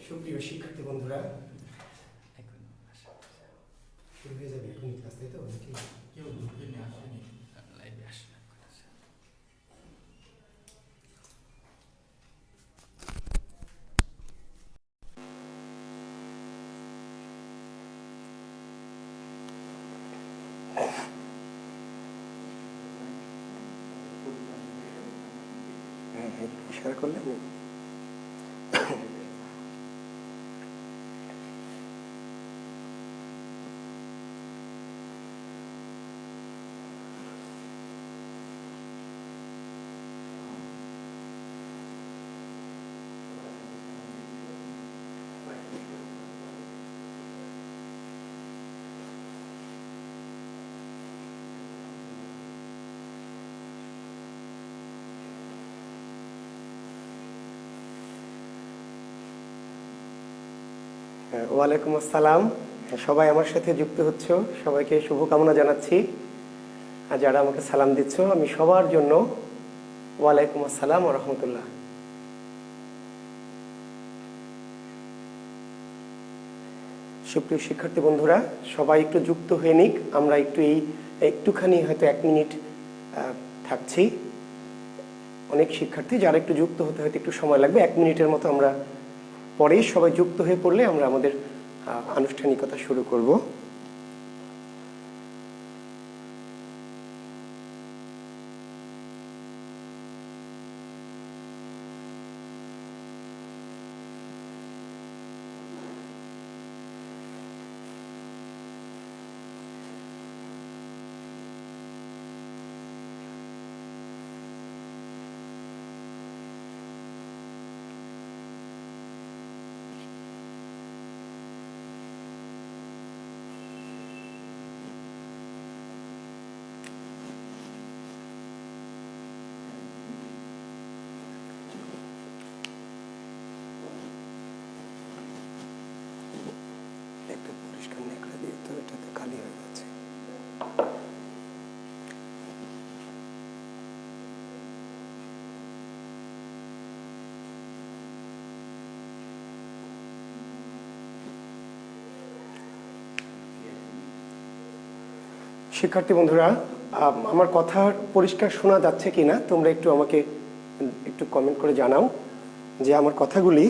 সুপ্রিয় শিক্ষার্থী বন্ধুরা, শুরু হয়ে যাবে এখন ক্লাস, তাই তো? নাকি কেউ ঢুকেনি, আসেনি, লাইভে আসলে শেয়ার করলে ওয়ালাইকুম আসসালাম। সবাই আমার সাথে যুক্ত হচ্ছ, সবাইকে শুভকামনা জানাচ্ছি। আর যারা আমাকে সালাম দিচ্ছ, আমি সবার জন্য ওয়ালাইকুম আসসালাম ওয়া রাহমাতুল্লাহ। সুপ্রিয় শিক্ষার্থী বন্ধুরা, সবাই একটু যুক্ত হয়ে নিক। আমরা একটুখানি হয়তো 1 মিনিট থাকছি। অনেক শিক্ষার্থী যারা একটু যুক্ত হতে হয়তো একটু সময় লাগবে, 1 মিনিটের মতো। আমরা পরেই সবাই যুক্ত হয়ে পড়লে আমরা আমাদের আনুষ্ঠানিকতা শুরু করব। একটু পরিষ্কার নেকড়া দিয়ে তো এটাতে খালি হয়ে যাচ্ছে। শিক্ষার্থী বন্ধুরা, আমার কথা পরিষ্কার শোনা যাচ্ছে কিনা তোমরা একটু আমাকে একটু কমেন্ট করে জানাও যে আমার কথাগুলি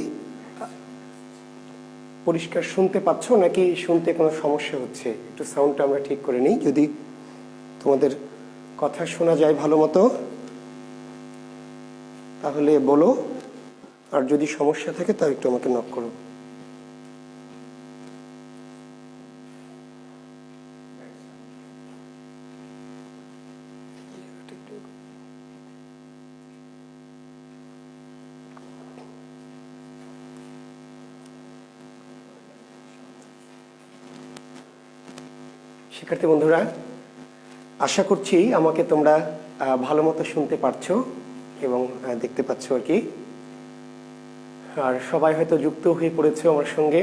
পরিষ্কার শুনতে পাচ্ছ নাকি শুনতে কোনো সমস্যা হচ্ছে। একটু সাউন্ডটা আমরা ঠিক করে নিই। যদি তোমাদের কথা শোনা যায় ভালো মতো তাহলে বলো, আর যদি সমস্যা থাকে তাহলে একটু আমাকে নক করো। শিক্ষার্থী বন্ধুরা, আশা করছি আমাকে তোমরা ভালো মতো শুনতে পারছো এবং দেখতে পাচ্ছ আর কি। আর সবাই হয়তো যুক্ত হয়ে পড়েছো আমার সঙ্গে।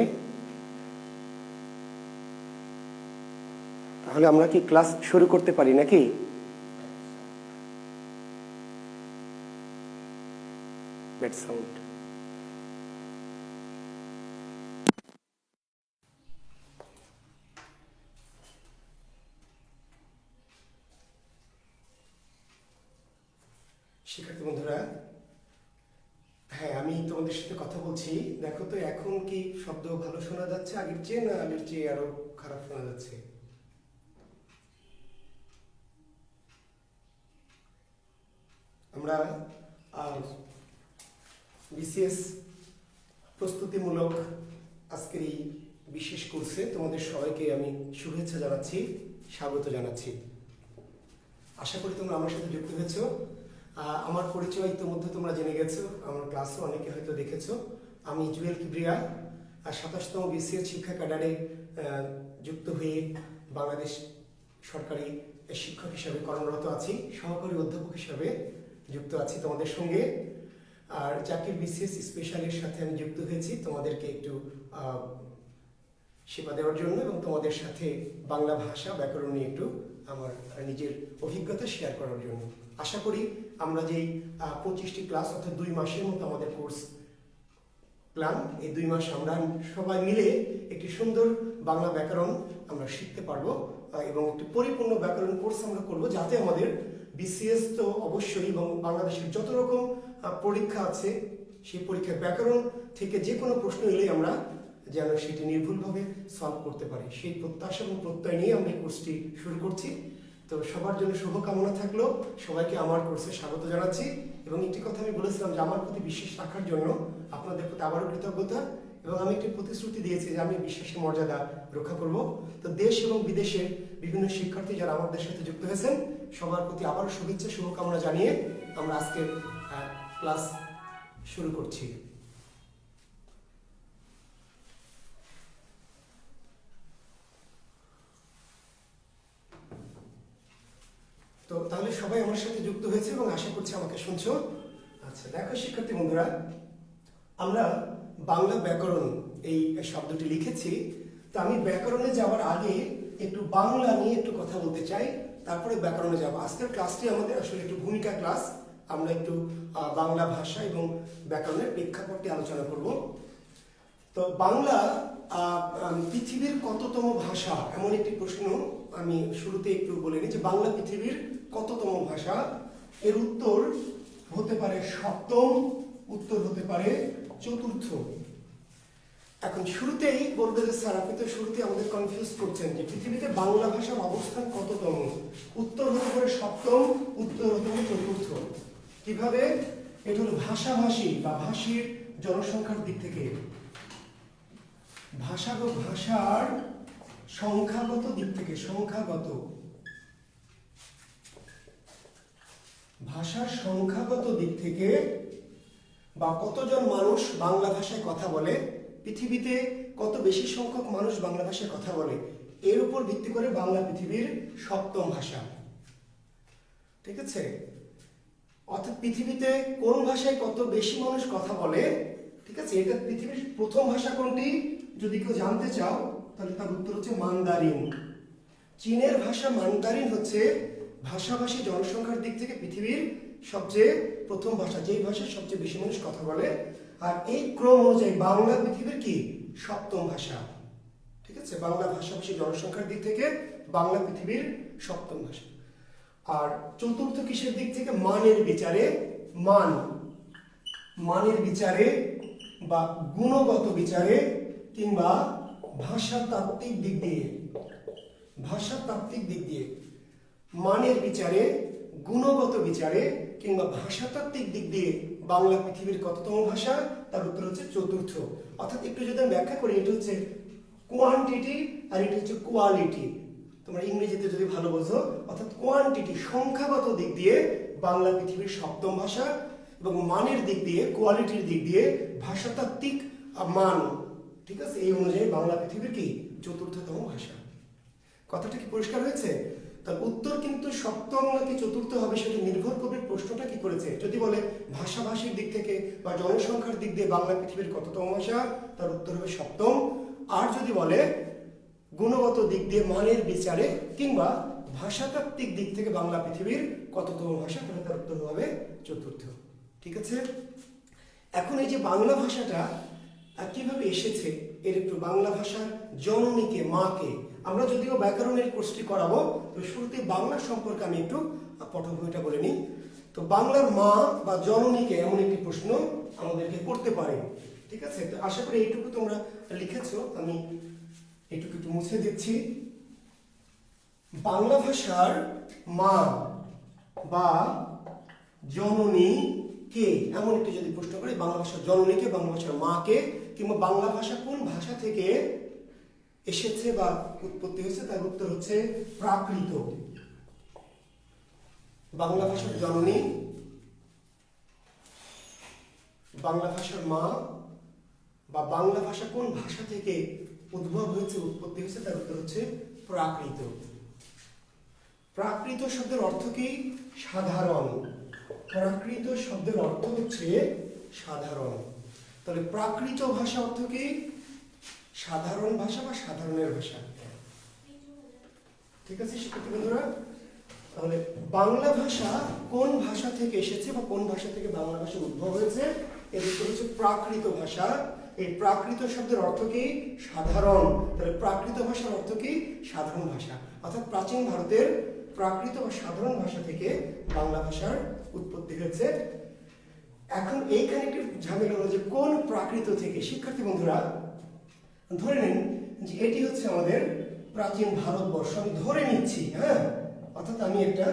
তাহলে আমরা কি ক্লাস শুরু করতে পারি নাকি? Bad sound. শিক্ষার্থী বন্ধুরা, হ্যাঁ, আমি তোমাদের সাথে কথা বলছি। দেখো তো এখন কি শব্দ ভালো শোনা যাচ্ছে আগের চেয়ে, না আগের চেয়ে আরো খারাপ শোনা যাচ্ছে? আমরা বিসিএস প্রস্তুতিমূলক আজকের এই বিশেষ কোর্সে তোমাদের সবাইকে আমি শুভেচ্ছা জানাচ্ছি, স্বাগত জানাচ্ছি। আশা করি তোমরা আমার সাথে যুক্ত হয়েছ। আমার পরিচয় ইতিমধ্যে তোমরা জেনে গেছো, আমার ক্লাসও অনেকে হয়তো দেখেছো। আমি জুয়েল কিবরিয়া, 27তম বিসিএস শিক্ষা ক্যাডারে যুক্ত হয়ে বাংলাদেশ সরকারি শিক্ষক হিসাবে কর্মরত আছি, সহকারী অধ্যাপক হিসাবে যুক্ত আছি তোমাদের সঙ্গে। আর জাকির বিসিএস স্পেশালের সাথে আমি যুক্ত হয়েছি তোমাদেরকে একটু সেবা দেওয়ার জন্য এবং তোমাদের সাথে বাংলা ভাষা ব্যাকরণ নিয়ে একটু আমার নিজের অভিজ্ঞতা শেয়ার করার জন্য। আশা করি আমরা যেই 25টি ক্লাস অর্থাৎ 2 মাসের মতো আমাদের কোর্স প্ল্যান। এই 2 মাস আমরা সবাই মিলে একটি সুন্দর বাংলা ব্যাকরণ আমরা শিখতে পারবো এবং একটি পরিপূর্ণ ব্যাকরণ কোর্স আমরা করব, যাতে আমাদের বিসিএস তো অবশ্যই এবং বাংলাদেশের যত রকম পরীক্ষা আছে সেই পরীক্ষার ব্যাকরণ থেকে যে কোনো প্রশ্ন এলেই আমরা যেন সেটি নির্ভুলভাবে সলভ করতে পারি, সেই প্রত্যাশা এবং প্রত্যয় নিয়ে আমরা এই কোর্সটি শুরু করছি। তো সবার জন্য শুভকামনা থাকলো, সবাইকে আমার কোর্সে স্বাগত জানাচ্ছি। এবং একটি কথা আমি বলেছিলাম যে আমার প্রতি বিশ্বাস রাখার জন্য আপনাদের প্রতি আবারও কৃতজ্ঞতা, এবং আমি একটি প্রতিশ্রুতি দিয়েছি যে আমি বিশ্বাসের মর্যাদা রক্ষা করব। তো দেশ এবং বিদেশের বিভিন্ন শিক্ষার্থী যারা আমাদের সাথে যুক্ত হয়েছেন সবার প্রতি আবারও শুভেচ্ছা শুভকামনা জানিয়ে আমরা আজকের ক্লাস শুরু করছি। তো তাহলে সবাই আমার সাথে যুক্ত হয়েছে এবং আশা করছি আমাকে শুনছো। আচ্ছা, দেখো শিক্ষার্থী বন্ধুরা, আমরা বাংলা ব্যাকরণ এই শব্দটি লিখেছি। তো আমি ব্যাকরণে যাওয়ার আগে একটু বাংলা নিয়ে একটু কথা বলতে চাই, তারপরে ব্যাকরণে যাব। আজকের ক্লাসটি আমাদের আসলে একটু ভূমিকা ক্লাস। আমরা একটু বাংলা ভাষা এবং ব্যাকরণের প্রেক্ষাপটটি আলোচনা করব। তো বাংলা পৃথিবীর কততম ভাষা, এমন একটি প্রশ্ন আমি শুরুতে একটু বলে নিই যে বাংলা পৃথিবীর কততম ভাষা। এর উত্তর হতে পারে সপ্তম, উত্তর হতে পারে চতুর্থ। এখন শুরুতেই বলবে যে স্যার আপনি তো শুরুতে আমাদের কনফিউজ করছেন যে পৃথিবীতে বাংলা ভাষার অবস্থান কততম। উত্তর হতে পারে সপ্তম, উত্তর হতে পারে চতুর্থ। কিভাবে? এটা হলো ভাষাভাষী বা ভাষীর জনসংখ্যার দিক থেকে, ভাষার সংখ্যাগত দিক থেকে, ভাষার সংখ্যাগত দিক থেকে বা কতজন মানুষ বাংলা ভাষায় কথা বলে, পৃথিবীতে কত বেশি সংখ্যক মানুষ বাংলা ভাষায় কথা বলে, এর উপর ভিত্তি করে বাংলা পৃথিবীর সপ্তম ভাষা। ঠিক আছে? অর্থাৎ পৃথিবীতে কোন ভাষায় কত বেশি মানুষ কথা বলে, ঠিক আছে, এটা পৃথিবীর প্রথম ভাষা কোনটি যদি কেউ জানতে চাও তাহলে তার উত্তর হচ্ছে মান্দারিন। চীনের ভাষা মান্দারিন হচ্ছে ভাষাভাষী জনসংখ্যার দিক থেকে পৃথিবীর সবচেয়ে প্রথম ভাষা, যেই ভাষায় সবচেয়ে বেশি মানুষ কথা বলে। আর এই ক্রম অনুযায়ী বাংলা পৃথিবীর কি সপ্তম ভাষা। ঠিক আছে, বাংলা ভাষাভাষী জনসংখ্যার দিক থেকে বাংলা পৃথিবীর সপ্তম ভাষা। আর চতুর্থ কিসের দিক থেকে? মানের বিচারে, মানের বিচারে বা গুণগত বিচারে কিংবা ভাষাতাত্ত্বিক দিক দিয়ে, মানের বিচারে, গুণগত বিচারে কিংবা ভাষাতাত্ত্বিক দিক দিয়ে বাংলা পৃথিবীর কততম ভাষা? তার উত্তর হচ্ছে চতুর্থ। অর্থাৎ একটু যদি আমি ব্যাখ্যা করি, এটা হচ্ছে কোয়ান্টিটি আর এটা হচ্ছে কোয়ালিটি। তোমরা ইংরেজিতে যদি ভালো বোঝো, অর্থাৎ কোয়ান্টিটি সংখ্যাগত দিক দিয়ে বাংলা পৃথিবীর সপ্তম ভাষা, এবং মানের দিক দিয়ে, কোয়ালিটির দিক দিয়ে ভাষাতাত্ত্বিক মান, ঠিক আছে, এই অনুযায়ী বাংলা পৃথিবীর কি চতুর্থতম ভাষা। কথাটা কি পরিষ্কার হয়েছে? তার উত্তর কিন্তু সপ্তম নাকি চতুর্থ হবে সেটা নির্ভর করবে প্রশ্নটা কি করেছে। যদি বলে ভাষাভাষীর দিক থেকে বা জনসংখ্যার দিক দিয়ে বাংলা পৃথিবীর কততম ভাষা, তার উত্তর হবে সপ্তম। আর যদি বলে গুণগত দিক দিয়ে, মানের বিচারে কিংবা ভাষাতাত্ত্বিক দিক থেকে বাংলা পৃথিবীর কততম ভাষা, তাহলে তার উত্তর হবে চতুর্থ। ঠিক আছে? এখন এই যে বাংলা ভাষাটা কিভাবে এসেছে, এর একটু বাংলা ভাষার জননীকে, মাকে, আমরা যদিও ব্যাকরণের কোর্সটি করাবো, তো শুরুতে বাংলা সম্পর্কে আমি একটু পটভূমিটা বলে নিই। তো বাংলার মা বা জননীকে এমন একটি প্রশ্ন আমাদেরকে করতে পারে। ঠিক আছে? তো আশা করি এইটুকু তোমরা লিখেছো, আমি এইটুকু একটু মুছে দিচ্ছি। বাংলা ভাষার মা বা জননী কে, এমন একটি যদি প্রশ্ন করি, বাংলা ভাষার জননীকে, বাংলা ভাষার মাকে, কিংবা বাংলা ভাষা কোন ভাষা থেকে এসেছে বা উৎপত্তি হয়েছে, তার উত্তর হচ্ছে প্রাকৃত। বাংলা ভাষার জননী, বাংলা ভাষার মা বা বাংলা ভাষা কোন ভাষা থেকে উদ্ভব হয়েছে, উৎপত্তি হয়েছে, তার উত্তর হচ্ছে প্রাকৃত। প্রাকৃত শব্দের অর্থ কি? সাধারণ। প্রাকৃত শব্দের অর্থ হচ্ছে সাধারণ। তাহলে প্রাকৃত ভাষা অর্থ কি? সাধারণ ভাষা বা সাধারণের ভাষা। ঠিক আছে শিক্ষার্থী বন্ধুরা? তাহলে বাংলা ভাষা কোন ভাষা থেকে এসেছে বা কোন ভাষা থেকে বাংলা ভাষা উদ্ভব হয়েছে, এর উত্তর হচ্ছে প্রাকৃত ভাষা। এই প্রাকৃত শব্দের অর্থ কি? সাধারণ। তাহলে প্রাকৃত ভাষার অর্থ কি? সাধারণ ভাষা। অর্থাৎ প্রাচীন ভারতের প্রাকৃত বা সাধারণ ভাষা থেকে বাংলা ভাষার উৎপত্তি হয়েছে। এখন এইখানে একটি ঝামেলা হলো যে কোন প্রাকৃত থেকে। শিক্ষার্থী বন্ধুরা ধরে নিন যে এটি হচ্ছে আমাদের প্রাচীন ভারতবর্ষ, আমি ধরে নিচ্ছি, হ্যাঁ, অর্থাৎ আমি একটা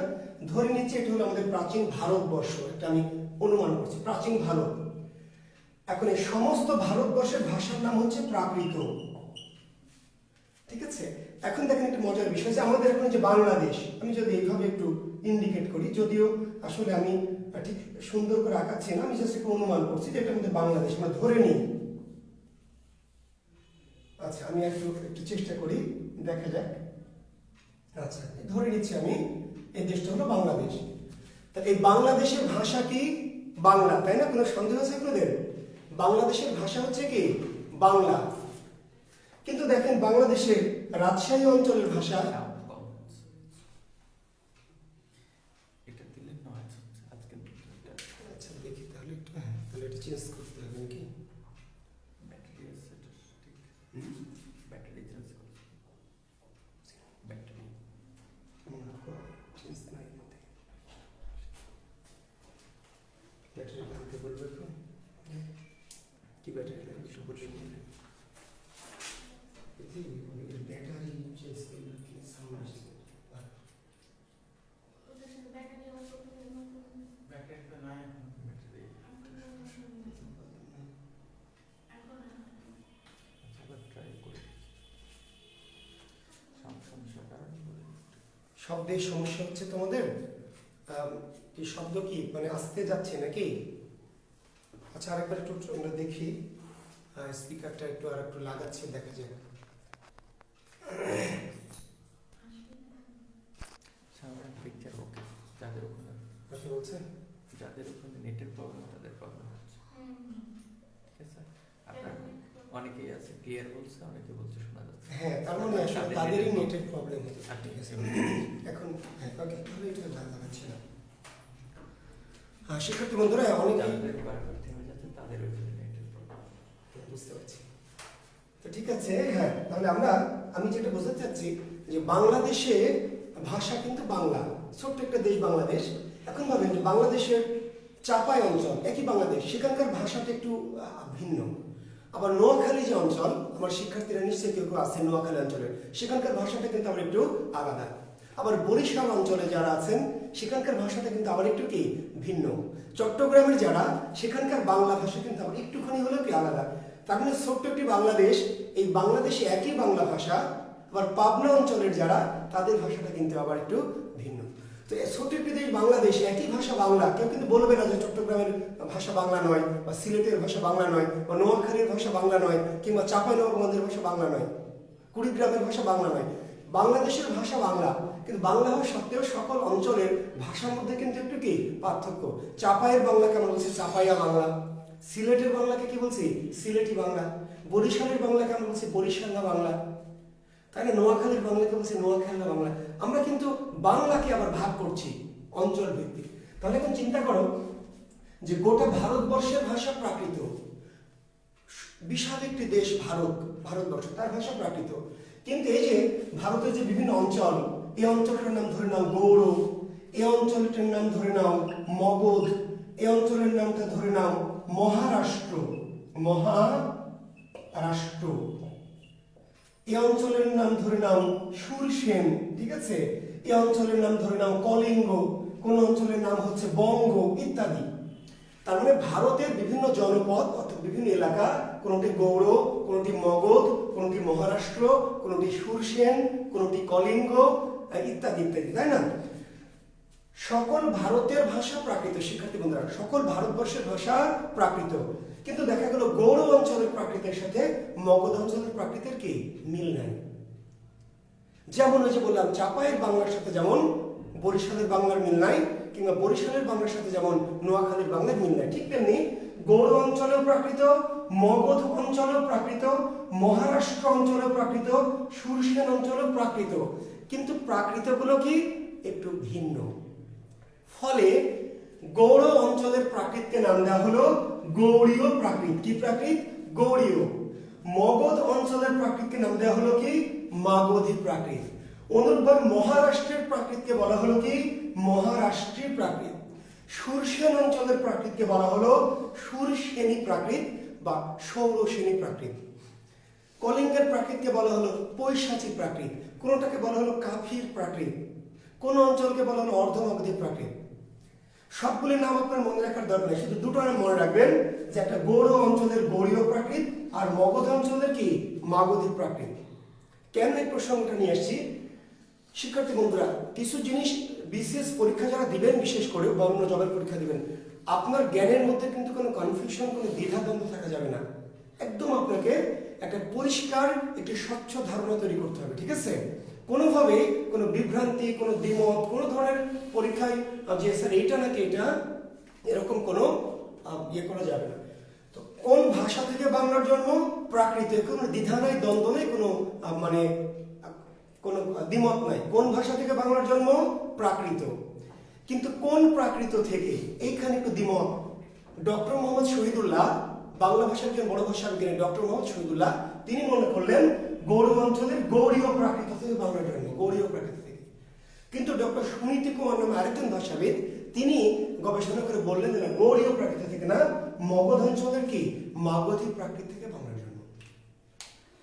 ধরে নিচ্ছি এটা হলো আমাদের প্রাচীন ভারতবর্ষ, এটা আমি অনুমান করছি প্রাচীন ভারত। এখন এই সমস্ত ভারতবর্ষের ভাষার নাম হচ্ছে প্রাকৃত, ঠিক আছে। এখন দেখেন একটু মজার বিষয় যে আমাদের এখন যে বাংলাদেশ, আমি যদি এইভাবে একটু ইন্ডিকেট করি, যদিও আসলে আমি ঠিক সুন্দর করে আঁকাচ্ছি না, আমি জাস্ট একটু অনুমান করছি যে এটা আমাদের বাংলাদেশ, আমরা ধরে নিই। আচ্ছা আমি একটু চেষ্টা করি, দেখা যাক। আচ্ছা ধরে নিচ্ছি আমি এই দেশটা হলো বাংলাদেশ। তা এই বাংলাদেশের ভাষা কি? বাংলা, তাই না? কোনো সন্দেহ আছে আপনাদের? বাংলাদেশের ভাষা হচ্ছে কি? বাংলা। কিন্তু দেখেন বাংলাদেশের রাজশাহী অঞ্চলের ভাষা, আচ্ছা দেখি তাহলে একটু, হ্যাঁ তাহলে এটা চেঞ্জ করতে হবে নাকি? ব্যাটারি লাগতে বলবে তো, কি ব্যাটারি লাগবে একটু বলবেন? ব্যাটারি চেঞ্জ করলে কি সাউন্ড আসছে? ব্যাটারিটা নাই এখন, ব্যাটারি ট্রাই করি। সমস্যাটা শব্দের সমস্যা হচ্ছে তোমাদের? কি শব্দ কি মানে আসতে যাচ্ছে নাকি? আচ্ছা আরেকবার একটু আমরা দেখি, স্পিকারটা একটু আর একটু লাগাচ্ছি, দেখা যাক। পিকচার ওকে, যাদের ওখানে কথা বলছে, যাদের ওখানে নেটের প্রবলেম তাদের প্রবলেম হচ্ছে, ঠিক আছে। আপনার অনেকেই আছে ক্লিয়ার বলছে, অনেকে বলছে শোনা যাচ্ছে। হ্যাঁ তার মানে আসলে তাদেরই নেটের প্রবলেম হচ্ছে, ঠিক আছে। এখন হ্যাঁ ওকে, তাহলে এটা লাগাচ্ছি না। শিক্ষার্থী বন্ধুরা অনেকে বারবার থেমে যাচ্ছে, তাদের ওইখানে নেটের প্রবলেম, বুঝতে পারছি। তো ঠিক আছে, হ্যাঁ তাহলে আমি যেটা বোঝাতে চাচ্ছি যে বাংলাদেশে ভাষা কিন্তু বাংলা, ছোট্ট একটা দেশ বাংলাদেশ। এখন ভাবেন যে বাংলাদেশের চাপাই অঞ্চল, একই বাংলাদেশ, সেখানকার ভাষাটা একটু ভিন্ন। আবার নোয়াখালী যে অঞ্চল, আমার শিক্ষার্থীরা নিশ্চয়ই কেউ কেউ আছে নোয়াখালী অঞ্চলে, সেখানকার ভাষাটা কিন্তু আবার একটু আলাদা। আবার বরিশাল অঞ্চলে যারা আছেন সেখানকার ভাষাটা কিন্তু আবার একটু কি ভিন্ন। চট্টগ্রামের যারা, সেখানকার বাংলা ভাষা কিন্তু আবার একটুখানি হলেও কি আলাদা। তার মানে ছোট্ট একটি বাংলাদেশ, এই বাংলাদেশে একই বাংলা ভাষা, আবার পাবনা অঞ্চলের যারা, তাদের ভাষাটা কিন্তু আবার একটু ভিন্ন। তো ছোট্ট একটি দেশ বাংলাদেশ, একই ভাষা বাংলা, কেউ কিন্তু বলবে না যে চট্টগ্রামের ভাষা বাংলা নয়, বা সিলেটের ভাষা বাংলা নয়, বা নোয়াখালীর ভাষা বাংলা নয়, কিংবা চাঁপাইনবাবগঞ্জের ভাষা বাংলা নয়, কুড়িগ্রামের ভাষা বাংলা নয়। বাংলাদেশের ভাষা বাংলা, কিন্তু বাংলা হওয়া সত্ত্বেও সকল অঞ্চলের ভাষার মধ্যে কিন্তু একটু কি পার্থক্য। চাঁপাইয়ের বাংলাকে আমরা বলছি চাঁপাইয়া বাংলা, সিলেটের বাংলাকে কি বলছি সিলেটি বাংলা, বরিশালের বাংলাকে আমরা বলছি বরিশালা বাংলা, তাই না? নোয়াখালীর বাংলাকে বলছি নোয়াখালী বাংলা। আমরা কিন্তু বাংলাকে আবার ভাগ করছি অঞ্চল ভিত্তিক। তাহলে এখন চিন্তা করো যে গোটা ভারতবর্ষের ভাষা প্রাকৃত, বিশাল একটি দেশ ভারতবর্ষ, তার ভাষা প্রাকৃত। কিন্তু এই যে ভারতের যে বিভিন্ন অঞ্চল, এই অঞ্চলটার নাম ধরে নাও গৌড়, এই অঞ্চলটার নাম ধরে নাও মগধ, এই অঞ্চলের নামটা ধরে নাও মহারাষ্ট্র, এই অঞ্চলের নাম ধরে নাও সুরসেন, ঠিক আছে। এই অঞ্চলের নাম ধরে নাও কলিঙ্গ, কোন অঞ্চলের নাম হচ্ছে বঙ্গ ইত্যাদি। তার মানে ভারতের বিভিন্ন জনপদ অর্থাৎ বিভিন্ন এলাকা, কোনটি গৌড়, কোনটি মগধ, কোনটি মহারাষ্ট্র, কোনটি সুরসেন, কোনটি কলিঙ্গ ইত্যাদি ইত্যাদি, তাই না? সকল ভারতের ভাষা প্রাকৃত। শিক্ষার্থী বন্ধুরা, সকল ভারতবর্ষের ভাষা প্রাকৃত, কিন্তু দেখা গেল গৌড় অঞ্চলের প্রাকৃতের সাথে মগধ অঞ্চলের প্রাকৃতের কি মিল নাই। যেমন ওই যে বললাম চাঁপাইয়ের বাংলার সাথে যেমন বরিশালের বাংলার মিল নাই, কিংবা বরিশালের বাংলার সাথে যেমন নোয়াখালীর বাংলার মিল নাই, ঠিক তেমনি গৌড় অঞ্চলেও প্রাকৃত, মগধ অঞ্চলেও প্রাকৃত, মহারাষ্ট্র অঞ্চলেও প্রাকৃত, সুরসেন অঞ্চলেও প্রাকৃত, কিন্তু প্রাকৃতগুলো কি একটু ভিন্ন। ফলে গৌড় অঞ্চলের প্রাকৃতকে নাম দেওয়া হলো গৌড়ীয় প্রাকৃত। কি প্রাকৃত? গৌড়ীয়। মগধ অঞ্চলের প্রাকৃতকে নাম দেওয়া হলো কি মাগধী প্রাকৃত। অনুরূপভাবে মহারাষ্ট্রের প্রাকৃতকে বলা হলো কি মহারাষ্ট্রী প্রাকৃত। সুরসেন অঞ্চলের প্রাকৃতকে বলা হলো সুরসেনী প্রাকৃত বা সৌরসেনী প্রাকৃত। কলিঙ্গের প্রাকৃতকে বলা হলো পৈশাচী প্রাকৃত, কোনটাকে বলা হলো কাফির প্রাকৃত, কোন অঞ্চলকে বলা হলো অর্ধমাগধী প্রাকৃত। সবগুলির নাম আপনার মনে রাখার দরকার নেই, শুধু দুটো নাম মনে রাখবেন যে একটা গৌড় অঞ্চলের গৌড়ীয় প্রাকৃত আর মগধ অঞ্চলের কি মাগধী প্রাকৃত। কেন এই প্রসঙ্গটা নিয়ে আসছি, শিক্ষার্থী বন্ধুরা কিছু জিনিস বিশেষ পরীক্ষা যারা দিবেন, বিশেষ করে বা অন্য জবের পরীক্ষা দিবেন, আপনার জ্ঞানের মধ্যে কিন্তু কোনো কনফিউশন, কোনো দ্বিধাদ্বন্দ্ব থাকা যাবে না। একদম আপনাকে একটা পরিষ্কার একটি স্বচ্ছ ধারণা তৈরি করতে হবে, ঠিক আছে? কোনোভাবে কোনো বিভ্রান্তি, কোনো দ্বিমত, কোনো ধরনের পরীক্ষায় যে স্যার এইটা নাকি এটা, এরকম কোনো ইয়ে করা যাবে না। তো কোন ভাষা থেকে বাংলার জন্ম? প্রাকৃত। কোনো দ্বিধা নাই, দ্বন্দ্ব নেই, কোনো মানে কোনো দ্বিমত নাই। কোন ভাষা থেকে বাংলার জন্ম? প্রাকৃত। কিন্তু কোন প্রাকৃত থেকে, এইখানে একটু দ্বিমত। ডক্টর মোহাম্মদ শহীদুল্লাহ, বাংলা ভাষার একজন বড় ভাষাবিজ্ঞানী ডক্টর মোহাম্মদ শহীদুল্লাহ, তিনি মনে করলেন গৌড় অঞ্চলের গৌড়ীয় প্রাকৃত থেকে বাংলার জন্ম, গৌড়ীয় প্রাকৃত থেকে। কিন্তু ডক্টর সুনীতি কুমার নামে আরেকজন ভাষাবিদ, তিনি গবেষণা করে বললেন না, গৌড়ীয় প্রাকৃত থেকে না, মগধ অঞ্চলের কি মাগধী প্রাকৃত থেকে বাংলার জন্ম।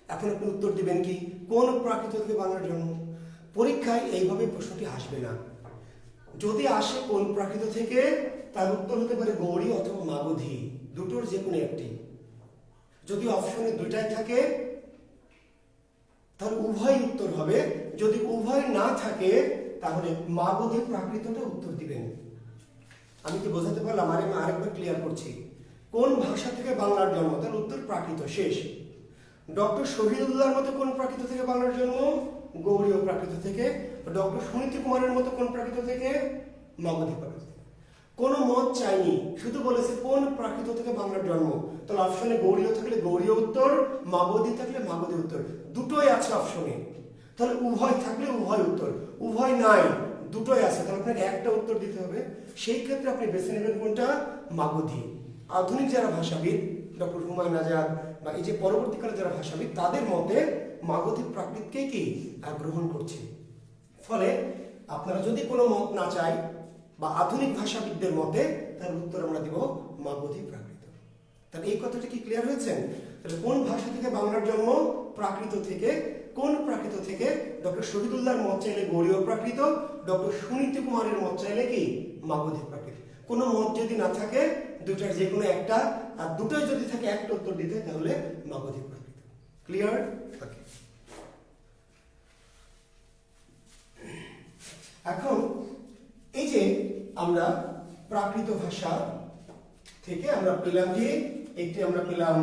এখন আপনি উত্তর দিবেন কি কোন প্রাকৃত থেকে বাংলার জন্ম? পরীক্ষায় এইভাবে প্রশ্নটি আসবে না। যদি আসে কোন প্রাকৃত থেকে, তার উত্তর হতে পারে গৌড়ী অথবা মাগধী, দুটোর যে কোনো একটি। যদি অপশনে দুইটাই থাকে তাহলে উভয় উত্তর হবে। যদি উভয় না থাকে তাহলে মাগধী প্রাকৃতটা উত্তর দিবেন। আমি কি বোঝাতে পারলাম? আমি আরেকবার ক্লিয়ার করছি। কোন ভাষা থেকে বাংলার জন্ম? তার উত্তর প্রাকৃত, শেষ। ডক্টর শহীদুল্লাহর মতো কোন প্রাকৃত থেকে বাংলার জন্ম? গৌড়ীয় প্রাকৃত থেকে। ডক্টর সুনীতি কুমারের মতো কোন প্রাকৃত থেকে? মাগধী প্রাকৃত। কোনো মত চাইনি, শুধু বলেছে কোন প্রাকৃত থেকে বাংলার জন্ম। তাহলে অপশনে গৌড়ীয় থাকলে গৌড়ীয় উত্তর, মাগধী থাকলে মাগধী উত্তর, দুটোই আছে অপশনে। তাহলে উভয় থাকলে উভয় উত্তর, উভয় নাই, দুটোই আছে, তাহলে আপনাকে একটা উত্তর দিতে হবে। সেই ক্ষেত্রে আপনি বেছে নেবেন কোনটা? মাগধী। আধুনিক যারা ভাষাবিদ, ডক্টর হুমায়ুন আজাদ বা এই যে পরবর্তীকালে যারা ভাষাবিদ, তাদের মতে মাগধী প্রাকৃতকেই কি গ্রহণ করছে। ফলে আপনারা যদি কোনো মত না চাই বা আধুনিক ভাষাবিদদের মতে, তার উত্তর আমরা দিব মাগধী প্রাকৃত। তাহলে এই কথাটা কি ক্লিয়ার হয়েছে? তাহলে কোন ভাষা থেকে বাংলার জন্ম? প্রাকৃত থেকে। কোন প্রাকৃত থেকে? ডক্টর শহীদুল্লাহর মত চাইলে গৌড়ীয় প্রাকৃত, ডক্টর সুনীতি কুমারের মত চাইলে কি মাগধী প্রাকৃত। কোনো মত যদি না থাকে, দুটার যে কোনো একটা, আর দুটোই যদি থাকে একটা উত্তর দিতে, তাহলে মাগধী প্রাকৃত। ক্লিয়ার? ওকে। এখন এই যে আমরা প্রাকৃত ভাষা থেকে আমরা পেলাম কি, একটি আমরা পেলাম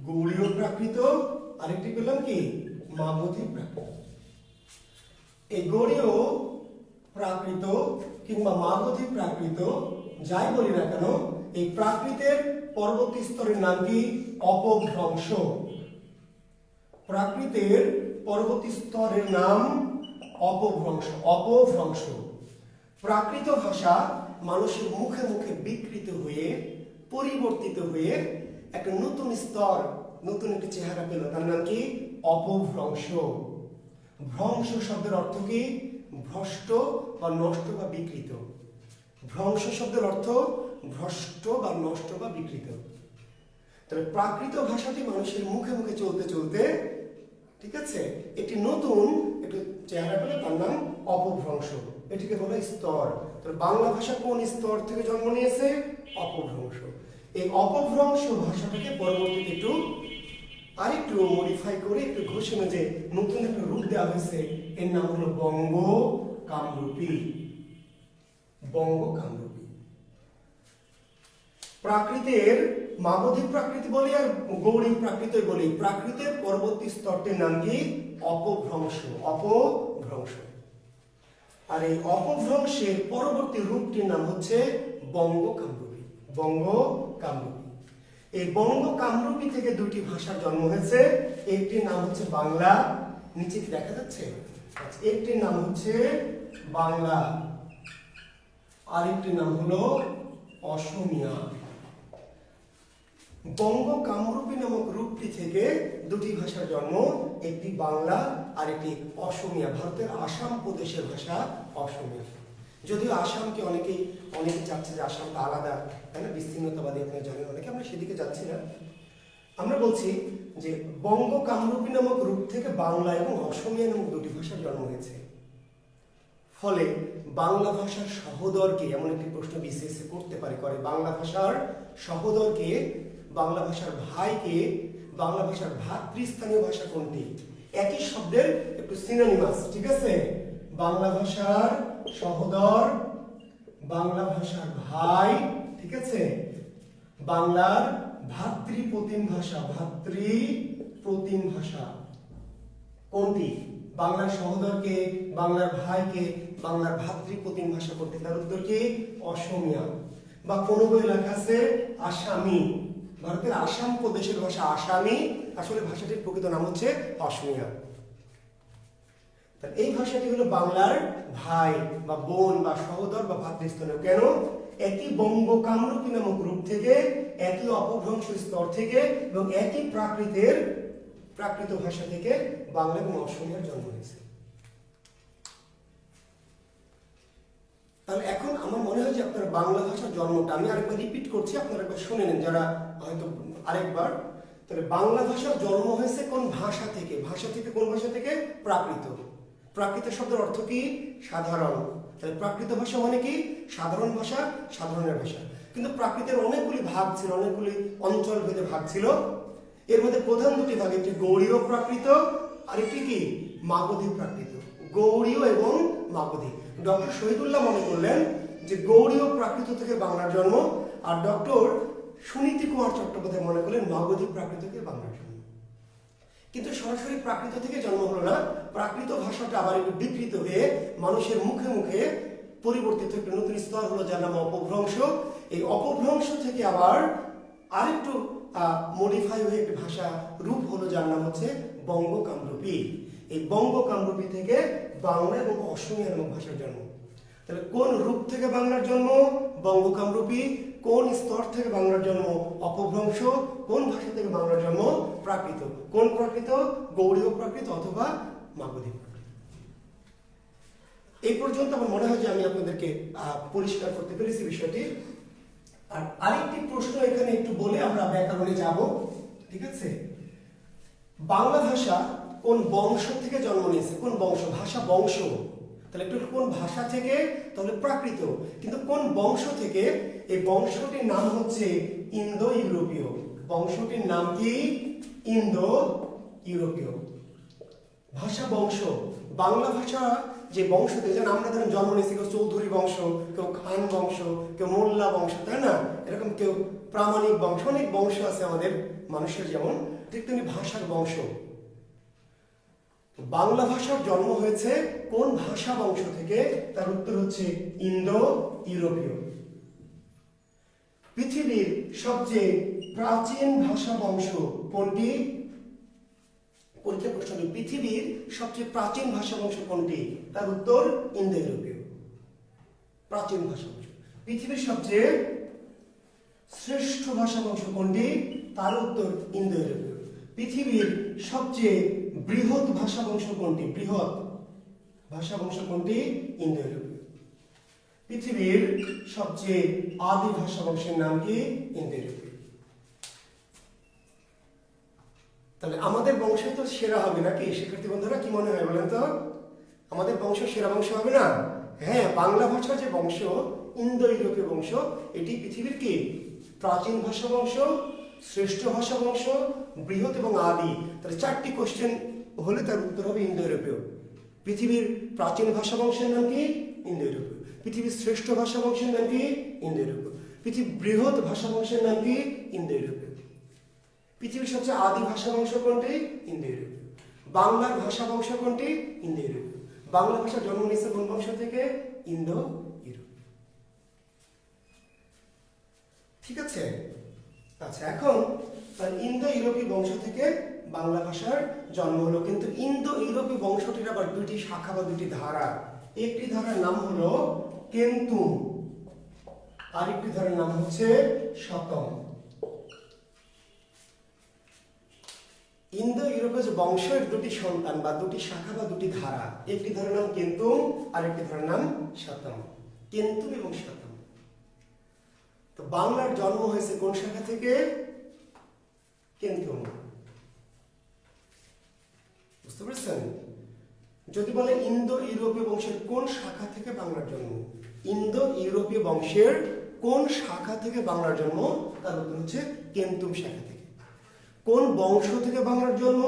গৌড়ীয় প্রাকৃত, আরেকটি পেলাম কি মাগধী প্রাকৃত। এই গৌড়ীয় প্রাকৃত কিংবা মাগধী প্রাকৃত যাই বলি না কেন, এই প্রাকৃতের পরবর্তী স্তরের নাম কি? অপভ্রংশ। প্রাকৃতের পরবর্তী স্তরের নাম অপভ্রংশ। অপভ্রংশ। প্রাকৃত ভাষা মানুষের মুখে মুখে বিকৃত হয়ে, পরিবর্তিত হয়ে একটা নতুন স্তর, নতুন একটি চেহারা পেল, তার নাম কি? অপভ্রংশ। ভ্রংশ শব্দের অর্থ কি? ভ্রষ্ট বা নষ্ট বা বিকৃত। ভ্রংশ শব্দের অর্থ ভ্রষ্ট বা নষ্ট বা বিকৃত। তাহলে প্রাকৃত ভাষাটি মানুষের মুখে মুখে চলতে চলতে, ঠিক আছে, একটি নতুন একটু চেহারা পেলে, তার নাম অপভ্রংশ। এটিকে বলে স্তর। তাহলে বাংলা ভাষা কোন স্তর থেকে জন্ম নিয়েছে? অপভ্রংশ। এই অপভ্রংশ ভাষাটাকে পরবর্তীতে একটু আরেকটু মডিফাই করে, একটু ঘষে মেজে নতুন একটা রূপ দেওয়া হয়েছে, এর নাম হলো বঙ্গ কামরূপী। বঙ্গ কামরূপী। প্রাকৃতের মাগধী প্রাকৃত বলি আর গৌড়ী প্রাকৃত বলি, প্রাকৃতের পরবর্তী স্তরটির নাম কি? অপভ্রংশ। অপভ্রংশ। আর এই অপভ্রংশের পরবর্তী রূপটির নাম হচ্ছে বঙ্গ কামরূপী। বঙ্গ কামরূপী। এই বঙ্গ কামরূপী থেকে দুটি ভাষার জন্ম হয়েছে। একটির নাম হচ্ছে বাংলা, নিচে কি দেখা যাচ্ছে? একটির নাম হচ্ছে বাংলা, আরেকটির নাম হলো অসমীয়া। বঙ্গ কামরূপী নামক রূপটি থেকে দুটি ভাষার জন্ম, একটি বাংলা আর একটি অসমিয়া। ভারতের আসাম প্রদেশের ভাষা অসমিয়া। যদিও আসামকে অনেকে চাচ্ছে যে আসামটা আলাদা, তাই না, বিস্তীর্ণতাবাদী, আপনারা জানেন অনেকে, আমরা সেদিকে যাচ্ছি না। আমরা বলছি যে বঙ্গ কামরূপী নামক রূপ থেকে বাংলা এবং অসমিয়া নামক দুটি ভাষার জন্ম হয়েছে। ফলে বাংলা ভাষার সহোদরকে, এমন একটি প্রশ্ন বিশেষ করতে পারে, বাংলা ভাষার সহোদরকে, বাংলা ভাষার ভাইকে, বাংলা ভাষার ভাতৃস্থানীয় ভাষা কোনটি? একই শব্দের একটু সিনোনিমাস, ঠিক আছে? বাংলা ভাষার সহোদর, বাংলা ভাষার ভাই, ঠিক আছে, বাংলার ভাতৃপ্রতিম ভাষা, ভাতৃপ্রতিম ভাষা কোনটি? বাংলার সহোদরকে, বাংলার ভাইকে, বাংলার ভাতৃপ্রতিম ভাষা কোনটি? তার উত্তর কি? অসমিয়া। বা কোনো বই লেখা আছে আসামি। ভারতের আসাম প্রদেশের ভাষা আসামি, আসলে ভাষাটির প্রকৃত নাম হচ্ছে অসমিয়া। এই ভাষাটি হলো বাংলার ভাই বা বোন বা সহোদর বা ভাতৃস্থানীয়। কেন? একই বঙ্গ কামরূপী নামক রূপ থেকে, একই অপভ্রংশ স্তর থেকে এবং একই প্রাকৃত ভাষা থেকে বাংলা এবং অসমিয়ার জন্ম হয়েছে। তাহলে এখন আমার মনে হয় যে আপনার বাংলা ভাষার জন্মটা, আমি আরেকবার রিপিট করছি, আপনারা একবার শুনে নেন যারা হয়তো আরেকবার। তাহলে বাংলা ভাষার জন্ম হয়েছে কোন ভাষা থেকে? কোন ভাষা থেকে? প্রাকৃত। প্রাকৃত শব্দের অর্থ কি? সাধারণ। তাহলে প্রাকৃত ভাষা মানে কি? সাধারণ ভাষা, সাধারণের ভাষা। কিন্তু প্রাকৃতের অনেকগুলি ভাগ ছিল, অনেকগুলি অঞ্চল ভেদে ভাগ ছিল। এর মধ্যে প্রধান দুটি ভাগ, একটি গৌড়ীয় প্রাকৃত আর একটি কি? মাগধী প্রাকৃত। গৌড়ীয় এবং মাগধী। ডক্টর শহীদুল্লাহ মনে করলেন যে গৌড়ীয় প্রাকৃত থেকে বাংলার জন্ম, আর ডক্টর সুনীতি কুমার চট্টোপাধ্যায় মনে করলেন মাগধী প্রাকৃত থেকে বাংলার জন্ম। কিন্তু সরাসরি প্রাকৃত থেকে জন্ম হলো না। প্রাকৃত ভাষাটা আবার একটু বিকৃত হয়ে মানুষের মুখে মুখে পরিবর্তিত একটি নতুন স্তর হলো, যার নাম অপভ্রংশ। এই অপভ্রংশ থেকে আবার আরেকটু মডিফাই হয়ে একটি ভাষা রূপ হলো, যার নাম হচ্ছে বঙ্গ কামরূপী। এই বঙ্গ কামরূপী থেকে বাংলা এবং অসমিয়া নামক ভাষার জন্ম। তাহলে কোন রূপ থেকে বাংলার জন্ম? বঙ্গ কামরূপী। কোন স্তর থেকে বাংলার জন্ম? অপভ্রংশ। কোন ভাষা থেকে বাংলার জন্ম? প্রাকৃত। কোন প্রাকৃত? গৌড়ীয় প্রাকৃত অথবা মাগধী প্রাকৃত। এই পর্যন্ত আমার মনে হয় যে আমি আপনাদেরকে পরিষ্কার করতে পেরেছি বিষয়টি। আর আরেকটি প্রশ্ন এখানে একটু বলে আমরা ব্যাকরণে যাব, ঠিক আছে? বাংলা ভাষা কোন বংশ থেকে জন্ম নিয়েছে? কোন বংশ? ভাষা বংশ। তাহলে একটু কোন ভাষা থেকে? তাহলে প্রাকৃত। কিন্তু কোন বংশ থেকে? এই বংশটির নাম হচ্ছে ইন্দো ইউরোপীয়। বংশটির নাম কি? ইন্দো ইউরোপীয়। ভাষা বংশ। বাংলা ভাষা যে বংশ থেকে, যেন আমরা ধরেন জন্ম নিয়েছি, কেউ চৌধুরী বংশ, কেউ খান বংশ, কেউ মোল্লা বংশ, তাই না? এরকম কেউ প্রামাণিক বংশ, অনেক বংশ আছে আমাদের মানুষের, যেমন ঠিক তেমনি ভাষার বংশ। বাংলা ভাষার জন্ম হয়েছে কোন ভাষা বংশ থেকে? তার উত্তর হচ্ছে ইন্দো ইউরোপীয়। পৃথিবীর সবচেয়ে প্রাচীন ভাষা বংশ কোনটি? পরীক্ষা প্রশ্ন, পৃথিবীর সবচেয়ে প্রাচীন ভাষা বংশ কোনটি? তার উত্তর ইন্দো ইউরোপীয়। প্রাচীন ভাষা বংশ। পৃথিবীর সবচেয়ে শ্রেষ্ঠ ভাষা বংশ কোনটি? তার উত্তর ইন্দো ইউরোপীয়। পৃথিবীর সবচেয়ে বৃহৎ ভাষা বংশ কোনটি? বৃহৎ ভাষা বংশ কোনটি? ইন্দো ইউরোপীয়। পৃথিবীর সবচেয়ে আদি ভাষা বংশের নাম কি? ইন্দো ইউরোপীয়। তাহলে আমাদের বংশ তো সেরা হবে নাকি শিক্ষার্থী বন্ধুরা? কি মনে হয় বলেন তো? আমাদের বংশ সেরা বংশ হবে না? হ্যাঁ, বাংলা ভাষা যে বংশ, ইন্দো ইউরোপীয় বংশ, এটি পৃথিবীর কি? প্রাচীন ভাষা বংশ, শ্রেষ্ঠ ভাষা বংশ, বৃহৎ এবং আদি। তাহলে চারটি কোশ্চেন হলে তার উত্তর হবে ইন্দো ইউরোপীয়। পৃথিবীর প্রাচীন ভাষা বংশের নাম কি? ইন্দো ইউরোপীয়। পৃথিবীর শ্রেষ্ঠ ভাষা বংশের নাম কি? ইন্দো ইউরোপীয়। পৃথিবীর বৃহৎ ভাষা বংশের নাম কি? ইন্দো ইউরোপীয়। পৃথিবীর সবচেয়ে আদি ভাষা বংশ কোনটি? ইন্দো ইউরোপীয়। বাংলার ভাষা বংশ কোনটি? ইন্দো ইউরোপীয়। বাংলা ভাষা জন্ম নিয়েছে কোন বংশ থেকে? ইন্দো ইউরোপীয়। ঠিক আছে? আচ্ছা, এখন ইন্দো ইউরোপীয় বংশ থেকে বাংলা ভাষার জন্ম হলো। কিন্তু ইন্দো ইউরোপীয় বংশটির আবার দুটি শাখা বা দুটি ধারা। একটি ধারার নাম হলো কেন্তুম, আরেকটি ধারার নাম হচ্ছে শতম। ইন্দো ইউরোপীয় যে বংশের দুটি সন্তান বা দুটি শাখা বা দুটি ধারা, একটি ধারার নাম কেন্তুম আর একটি ধারার নাম শাতম। কেন্তুম এবং শাতম। তো বাংলার জন্ম হয়েছে কোন শাখা থেকে? কেন্তুম। বুঝতে পেরেছেন? যদি বলে ইন্দো ইউরোপীয় বংশের কোন শাখা থেকে বাংলার জন্ম, ইন্দো ইউরোপীয় বংশের কোন শাখা থেকে বাংলার জন্ম, তার উত্তর হচ্ছে কেন্তুম শাখা থেকে। কোন বংশ থেকে বাংলার জন্ম?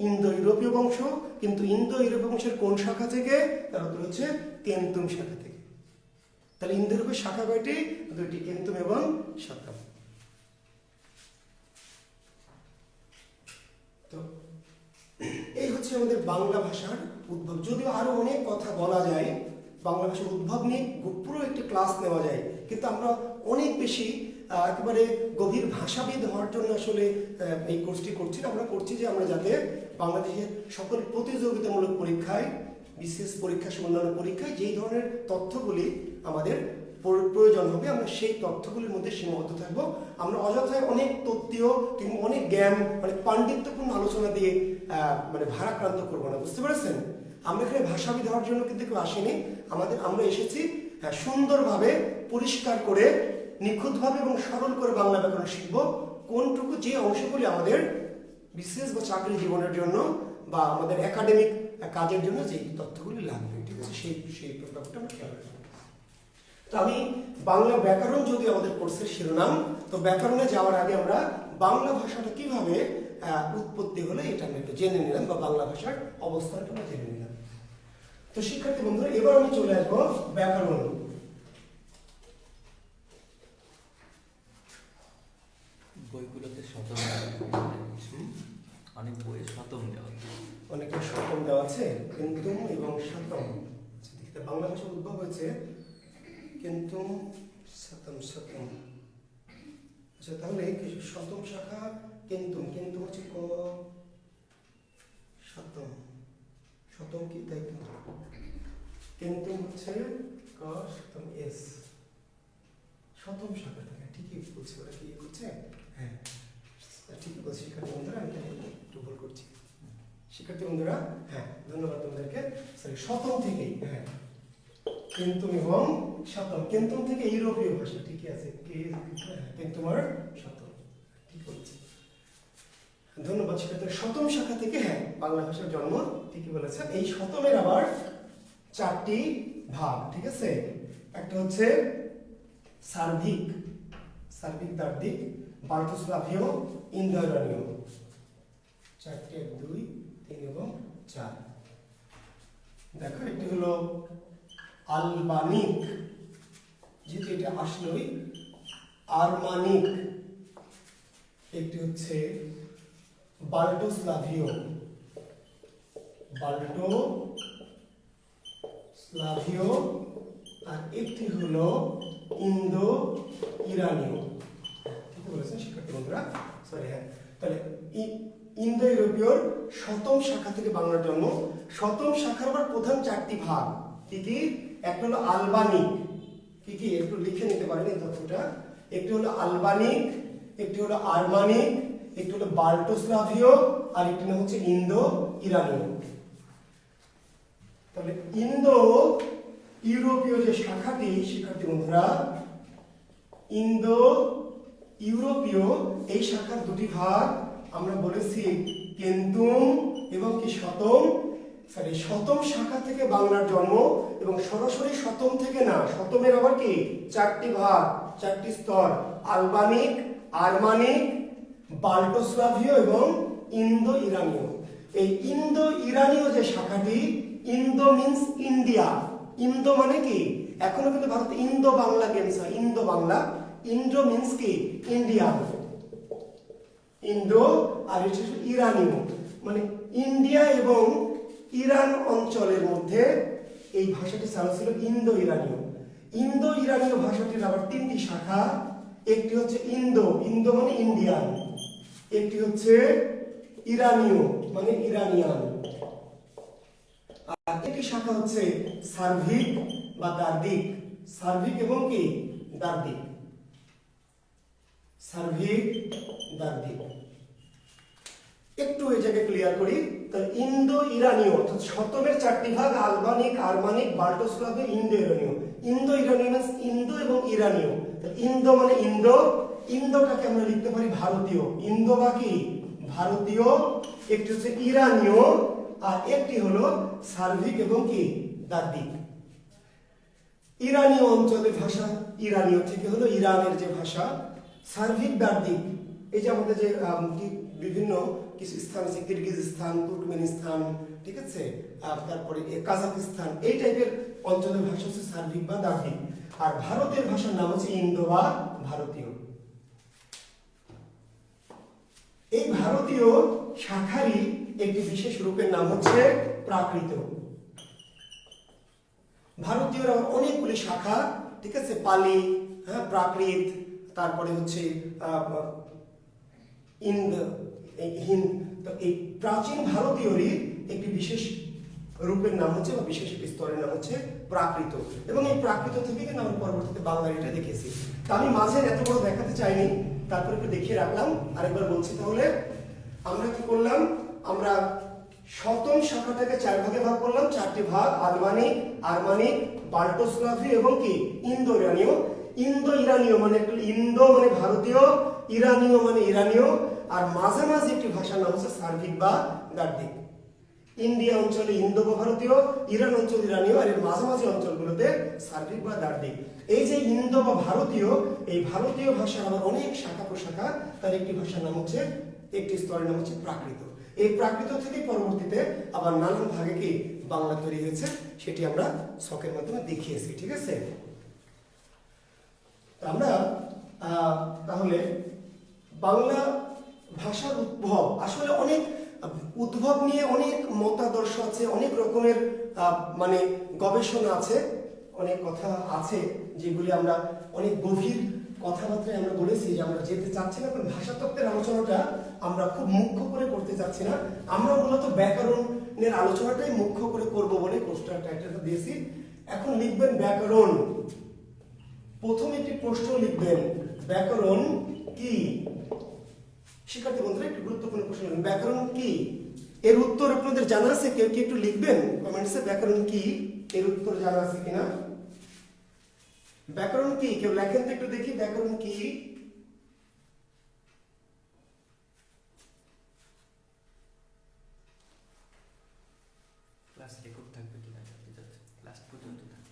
ইন্দো ইউরোপীয় বংশ। কিন্তু ইন্দো ইউরোপীয় বংশের কোন শাখা থেকে? তার উত্তর হচ্ছে কেন্তুম শাখা থেকে। তাহলে ইন্দো ইউরোপীয় শাখা কয়টি? দুইটি, কেন্তুম এবং শাতম। তো এই হচ্ছে আমাদের বাংলা ভাষার উদ্ভব। যদিও আরো অনেক কথা বলা যায় বাংলা ভাষার উদ্ভব নিয়ে, পুরো একটি ক্লাস নেওয়া যায়, কিন্তু আমরা অনেক বেশি একেবারে গভীর ভাষাবিদ হওয়ার জন্য আসলে এই কোর্সটি করছি না। আমরা করছি যে আমরা যাতে বাংলাদেশের সকল প্রতিযোগিতামূলক পরীক্ষায়, বিশেষ পরীক্ষা সহ অন্যান্য পরীক্ষায় যেই ধরনের তথ্যগুলি আমাদের প্রয়োজন হবে, আমরা সেই তথ্যগুলির মধ্যে সীমাবদ্ধ থাকবো। আমরা অযথায় অনেক তথ্য কিংবা অনেক জ্ঞান, মানে পাণ্ডিত্যপূর্ণ আলোচনা দিয়ে মানে ভারাক্রান্ত করবো না। বুঝতে পেরেছেন? আমরা এখানে ভাষাবিদ হওয়ার জন্য কিন্তু কেউ আসেনি। আমরা এসেছি সুন্দরভাবে, পরিষ্কার করে, নিখুঁতভাবে এবং সরল করে বাংলা ব্যাকরণ শিখবো। কোনটুকু যে অংশগুলি আমাদের বিশেষ বা চাকরি জীবনের জন্য বা আমাদের একাডেমিক কাজের জন্য যে তথ্যগুলি লাগবে, ঠিক আছে, সেই ব্যাপারটা আমরা খেয়াল রাখবো। তো আমি বাংলা ব্যাকরণ যদি আমাদের কোর্সের শিরোনাম, তো ব্যাকরণে যাওয়ার আগে আমরা বাংলা ভাষাটা কিভাবে উৎপত্তি হলে এটা আমরা একটু জেনে নিলাম, বা বাংলা ভাষার অবস্থানটা আমরা জেনে নিলাম। তো শিক্ষার্থী বন্ধুরা, এবার আমি চলে আসবো ব্যাকরণ। বইগুলোতে শতম, অনেক বইয়ে শতম দেওয়া আছে, অনেকে শতম দেওয়া আছে, কেন্তুম এবং শাতম। বাংলা ভাষা উদ্ভব হয়েছে কেন্তুম, শাতম, শাতম। আচ্ছা, তাহলে শতম শাখা কেন্তুম, কেন্তুম হচ্ছে ক, শাতম, শতম কি তাই তো, কেন্তুম হচ্ছে ক, শাতম এস, শতম শাখা থেকে। ঠিকই বলছি, ওরা কি করছে? হ্যাঁ, ঠিকই বলছি শিক্ষার্থী বন্ধুরা, আমি একটু ভুল করছি। শিক্ষার্থী বন্ধুরা, হ্যাঁ, ধন্যবাদ তোমাদেরকে। সরি, শতম থেকেই, হ্যাঁ, কেন্তুম এবং শাতম। কেন্তুম থেকে ইউরোপীয় ভাষা, ঠিকই আছে, কেন্তুম আর শাতম, ঠিক বলছি। ধন্যবাদ শিক্ষার্থী। শতম শাখা থেকে, হ্যাঁ, বাংলা ভাষার জন্ম, ঠিকই বলেছেন। এই শতমের আবার চারটি ভাগ, ঠিক আছে। একটা হচ্ছে সার্বিক, সার্বিক দ্বার্ধিক, বাল্টোস্লাভীয়, ইন্দো ইউরানীয়। চারটি, 1, 2, 3 এবং 4। দেখো, একটি হলো আলবানিক, যেহেতু এটা আসলোই, আরমানিক। একটি হচ্ছে বাল্টোস্লাভীয়, বাল্টোস্লাভীয়, আর একটি হলো ইন্দো ইরানীয়। ঠিক বলেছেন শিক্ষার্থী বন্ধুরা, সরি, হ্যাঁ। তাহলে ইন্দো ইউরোপীয় শতম শাখা থেকে বাংলার জন্ম। শতম শাখার আবার প্রধান চারটি ভাগ, কি কি? একটা হলো আলবানিক, কি কি একটু লিখে নিতে পারেন এই তথ্যটা। একটি হলো আলবানিক, একটি হলো আরমানিক, একটি হলো বাল্টোস্লাভীয়, আর একটি নাম হচ্ছে ইন্দো ইরানীয়। তাহলে ইন্দো ইউরোপীয় যে শাখাটি, শিক্ষার্থী বন্ধুরা, ইন্দো ইউরোপীয় এই শাখার দুটি ভাগ আমরা বলেছি, কেন্তুম এবং কি শতম। সরি, শতম শাখা থেকে বাংলার জন্ম, এবং সরাসরি শতম থেকে না, শতমের আবার কি চারটি ভাগ, চারটি স্তর, আলবানিক, আরমানিক, বাল্টোস্লাভীয় এবং ইন্দো ইরানীয়। এই ইন্দো ইরানীয় যে শাখাটি, ইন্দো মিন্স ইন্ডিয়া, ইন্দো মানে কি, এখনো কিন্তু ভারতে ইন্দো বাংলা গেমস হয়, ইন্দো বাংলা, ইন্দো মিন্স কি ইন্ডিয়া, ইন্দো, আর এটা ইরানীয় মানে ইন্ডিয়া এবং ইরান অঞ্চলের মধ্যে এই ভাষাটি চালু ছিল, ইন্দো ইরানীয়। ইন্দো ইরানীয় ভাষাটির আবার তিনটি শাখা, একটি হচ্ছে ইন্দো, ইন্দো মানে ইন্ডিয়ান, একটি হচ্ছে ইরানীয় মানে ইরানিয়ান, আর একটি শাখা হচ্ছে সার্বিক বা দার্দিক, সার্বিক এবং কি দার্দিক, সার্বিক, দার্দিক। একটু এই জায়গায় ক্লিয়ার করি। তাহলে ইন্দো ইরানীয় অর্থাৎ শতমের 4টি ভাগ, আলবানিক, Armanik, বাল্টোস্লাভিক, Indo ইরানীয়। Indo ইরানীয় means Indo এবং ইরানীয়। ইন্দো মানে ইন্দো, ইন্দোটাকে আমরা লিখতে পারি ভারতীয়। ইন্দো বা কি ভারতীয়, একটি হচ্ছে ইরানীয়, আর একটি হলো সার্বিক এবং কি দাদ্দিক। ইরানীয় অঞ্চলের ভাষা ইরানীয় থেকে হলো ইরানের যে ভাষা। সার্বিক দাদ্দিক এই যে আমাদের যে বিভিন্ন কিছু স্থান আছে, কিরগিজস্তান, তুর্কমেনিস্তান, ঠিক আছে, তারপরে কাজাকিস্তান, এই টাইপের অঞ্চলের ভাষা হচ্ছে সার্বিক বা দাদ্দিক। আর ভারতের ভাষার নাম হচ্ছে ইন্দো বা ভারতীয়। এই ভারতীয় শাখারই একটি বিশেষ রূপের নাম হচ্ছে প্রাকৃত। ভারতীয়র অনেকগুলি শাখা, ঠিক আছে, পালি, হ্যাঁ, প্রাকৃত, তারপরে হচ্ছে হিন্দ। তো এই প্রাচীন ভারতীয়রই একটি বিশেষ রূপের নাম হচ্ছে বা বিশেষ স্তরের নাম হচ্ছে প্রাকৃত। এবং এই প্রাকৃত থেকে কিন্তু আমরা পরবর্তীতে বাংলার এটা দেখেছি। তা আমি মাঝের এত বড় দেখাতে চাইনি, তারপরে একটু দেখিয়ে রাখলাম। আরেকবার বলছি, তাহলে আমরা কি করলাম, আমরা শতম শাখাটাকে 4 ভাগে ভাগ করলাম। 4টি ভাগ, আলবানিক, আর্মানিক, বাল্টোস্লাভি এবং কি ইন্দো ইরানীয়। ইন্দো ইরানীয় মানে ইন্দো মানে ভারতীয়, ইরানীয় মানে ইরানীয়, আর মাঝামাঝি একটি ভাষার নাম হচ্ছে সার্বিক বা দাদ্দিক। ইন্ডিয়া অঞ্চলে ইন্দো বা ভারতীয়, ইরান অঞ্চল ইরানীয়, আর এর মাঝামাঝি অঞ্চলগুলোতে সার্বিক বা দাদ্দিক। এই যে ইন্দো বা ভারতীয়, এই ভারতীয় ভাষার আবার অনেক শাখা প্রশাখা। তার একটি ভাষার নাম হচ্ছে, একটি স্তরের নাম হচ্ছে প্রাকৃত। এই প্রাকৃত থেকে পরবর্তীতে আবার নানান ভাগে কি বাংলা তৈরি হয়েছে, সেটি আমরা ছকের মাধ্যমে দেখিয়েছি, ঠিক আছে। আমরা তাহলে বাংলা ভাষার উদ্ভব, আসলে অনেক উদ্ভব নিয়ে অনেক মতাদর্শ আছে, অনেক রকমের মানে গবেষণা আছে, অনেক কথা আছে, যেগুলি আমরা অনেক গভীর কথাবার্তায় আমরা বলেছি যে আমরা যেতে চাচ্ছি না। কারণ ভাষাতত্ত্বের আলোচনাটা আমরা খুব মুখ্য করে করতে চাচ্ছি না, আমরা মূলত ব্যাকরণের আলোচনাটাই মুখ্য করে করব বলে পোস্টার টাইটেলটা দিয়েছি। এখন লিখবেন ব্যাকরণ। প্রথম একটি প্রশ্ন লিখবেন, ব্যাকরণ কি? শিক্ষার্থী বন্ধুরা একটি গুরুত্বপূর্ণ প্রশ্ন লিখবেন, ব্যাকরণ কি? এর উত্তর আপনাদের জানা আছে? কেউ কি একটু লিখবেন কমেন্টসে, ব্যাকরণ কি, এর উত্তর জানা আছে কিনা? ব্যাকরণ কি? কেউ লেখেন তো একটু দেখি, ব্যাকরণ কি? ক্লাস রেকর্ড থাকবে কিনা জানতে চাচ্ছি, ক্লাস পর্যন্ত থাকবে।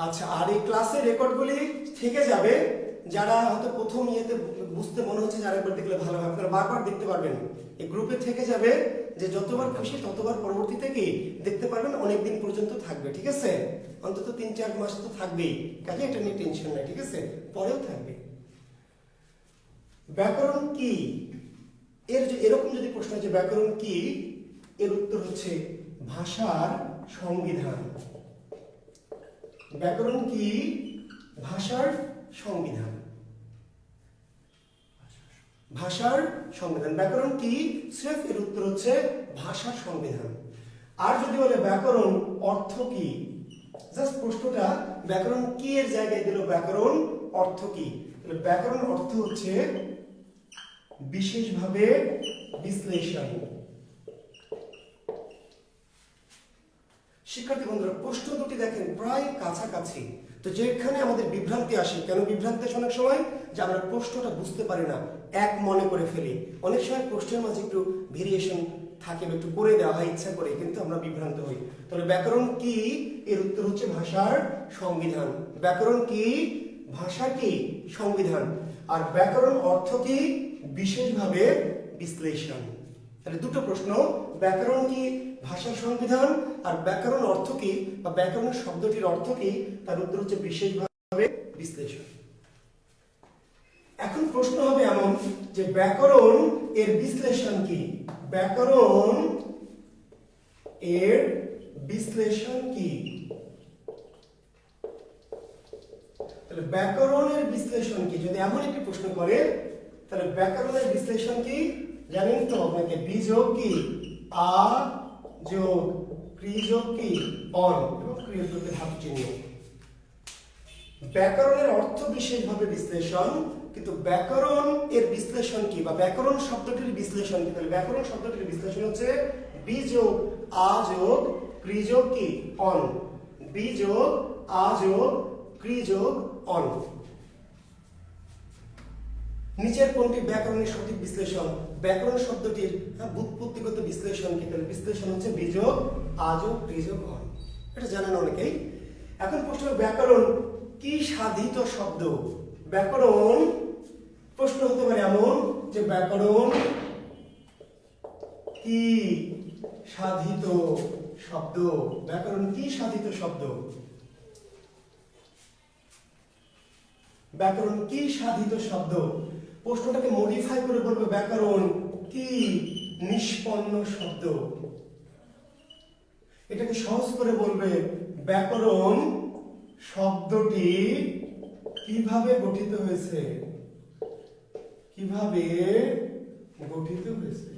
আচ্ছা, আর এই ক্লাসের রেকর্ডগুলি থেকে যাবে। যারা হয়তো প্রথম ইয়েতে বুঝতে মনে হচ্ছে যে আরেকবার দেখলে ভালো হয়, আপনারা বারবার দেখতে পারবেন। এই গ্রুপে থেকে যাবে, যে যতবার খুশি ততবার পরবর্তীতে কি দেখতে পারবেন, অনেক দিন পর্যন্ত থাকবে, ঠিক আছে। অন্তত 3-4 মাস তো থাকবেই, কাজে এটা নিয়ে টেনশন নাই, ঠিক আছে, পরেও থাকবে। ব্যাকরণ কি? এরকম যদি প্রশ্ন হয় যে ব্যাকরণ কি, এর উত্তর হচ্ছে ভাষার সংবিধান। ব্যাকরণ কি? ভাষার সংবিধান। ভাষার সংবিধান। ব্যাকরণ কি? স্রেফ এর উত্তর হচ্ছে ভাষার সংবিধান। আর যদি বলে ব্যাকরণ অর্থ কি, জাস্ট প্রশ্নটা ব্যাকরণ কি এর জায়গায় দিল, ব্যাকরণ অর্থ কি? তাহলে ব্যাকরণ অর্থ হচ্ছে বিশেষভাবে বিশ্লেষণ। শিক্ষার্থী বন্ধুরা, প্রশ্ন দুটি দেখেন প্রায় কাছাকাছি। তো যেখানে আমাদের বিভ্রান্তি আসে, কেন বিভ্রান্তি আসে অনেক সময়, যে আমরা প্রশ্নটা বুঝতে পারি না, এক মনে করে ফেলি। অনেক সময় প্রশ্নের মাঝে একটু ভেরিয়েশন থাকে, একটু করে দেওয়া হয় ইচ্ছা করে, কিন্তু আমরা বিভ্রান্ত হই। তাহলে ব্যাকরণ কি, এর উত্তর হচ্ছে ভাষার সংবিধান। ব্যাকরণ কি? ভাষা কি? সংবিধান। আর ব্যাকরণ অর্থ কি? বিশেষভাবে বিশ্লেষণ। তাহলে দুটো প্রশ্ন, ব্যাকরণ কি ভাষার সংবিধান, আর ব্যাকরণ অর্থ কি বা ব্যাকরণ শব্দটির অর্থ কি, তার উত্তর হচ্ছে বিশেষভাবে বিশ্লেষণ। এখন প্রশ্ন হবে এমন যে ব্যাকরণ এর বিশ্লেষণ কি? ব্যাকরণ এর বিশ্লেষণ কি? তাহলে ব্যাকরণের বিশ্লেষণ কি যদি এমন একটি প্রশ্ন করে, তাহলে ব্যাকরণের বিশ্লেষণ কি জানেন তো আপনাকে? বিযোগ কি? আ যোগ ক্রিযোগ কি? অন, এবং ক্রিয়াযোগের ধাতু চিহ্ন। ব্যাকরণের অর্থ বিশেষভাবে বিশ্লেষণ, কিন্তু ব্যাকরণ এর বিশ্লেষণ কি বা ব্যাকরণ শব্দটির বিশ্লেষণ কি? তাহলে ব্যাকরণ শব্দটির বিশ্লেষণ হচ্ছে বি যোগ আ যোগ ক্রি যোগ কি অন, বি যোগ আ যোগ ক্রি যোগ অন। নিচের কোনটি ব্যাকরণের সঠিক বিশ্লেষণ? ব্যাকরণ শব্দটির ব্যুৎপত্তিগত বিশ্লেষণ কি? তাহলে বিশ্লেষণ হচ্ছে বি যোগ আ যোগ ক্রি যোগ অন। এটা জানেন অনেকেই। এখন প্রশ্ন, ব্যাকরণ কি সাধিত শব্দ? ব্যাকরণ প্রশ্ন হতে পারে এমন যে ব্যাকরণ কি সাধিত শব্দ? ব্যাকরণ কি সাধিত শব্দ? ব্যাকরণ কি সাধিত শব্দ? প্রশ্নটাকে মডিফাই করে বলবে ব্যাকরণ কি নিষ্পন্ন শব্দ। এটাকে সহজ করে বলবে ব্যাকরণ শব্দটি কিভাবে গঠিত হয়েছে? কিভাবে গঠিত হয়েছে?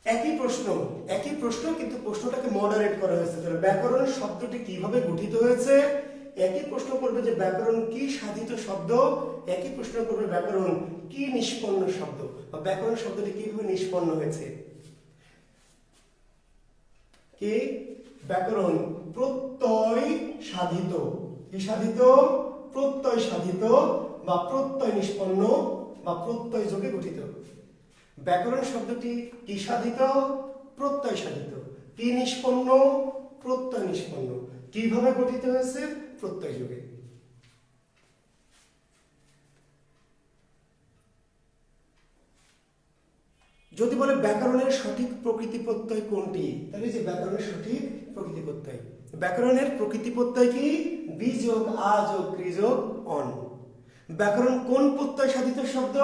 একই প্রশ্ন কিন্তু প্রশ্নটাকে মডারেট করা হয়েছে। তাহলে ব্যাকরণ শব্দটি কিভাবে গঠিত হয়েছে, একই প্রশ্ন করবে যে ব্যাকরণ কি সাধিত শব্দ, একই প্রশ্ন করবে ব্যাকরণ কি নিষ্পন্ন শব্দ বা ব্যাকরণ শব্দটি কিভাবে নিষ্পন্ন হয়েছে। কি ব্যাকরণ প্রত্যয় সাধিত, কি সাধিত? প্রত্যয় সাধিত বা প্রত্যয় নিষ্পন্ন বা প্রত্যয় যোগে গঠিত। ব্যাকরণ শব্দটি কি সাধিত? প্রত্যয় সাধিত। কি নিষ্পন্ন? প্রত্যয় নিষ্পন্ন। কিভাবে গঠিত হয়েছে? প্রত্যয় যোগে। যদি বলে ব্যাকরণের সঠিক প্রকৃতি প্রত্যয় কোনটি, তাহলে যে ব্যাকরণের সঠিক প্রকৃতি প্রত্যয়, ব্যাকরণের প্রকৃতি প্রত্যয় কি? বি যোগ আ যোগ ক্রি যোগ অন। ব্যাকরণ কোন প্রত্যয় সাধিত শব্দ?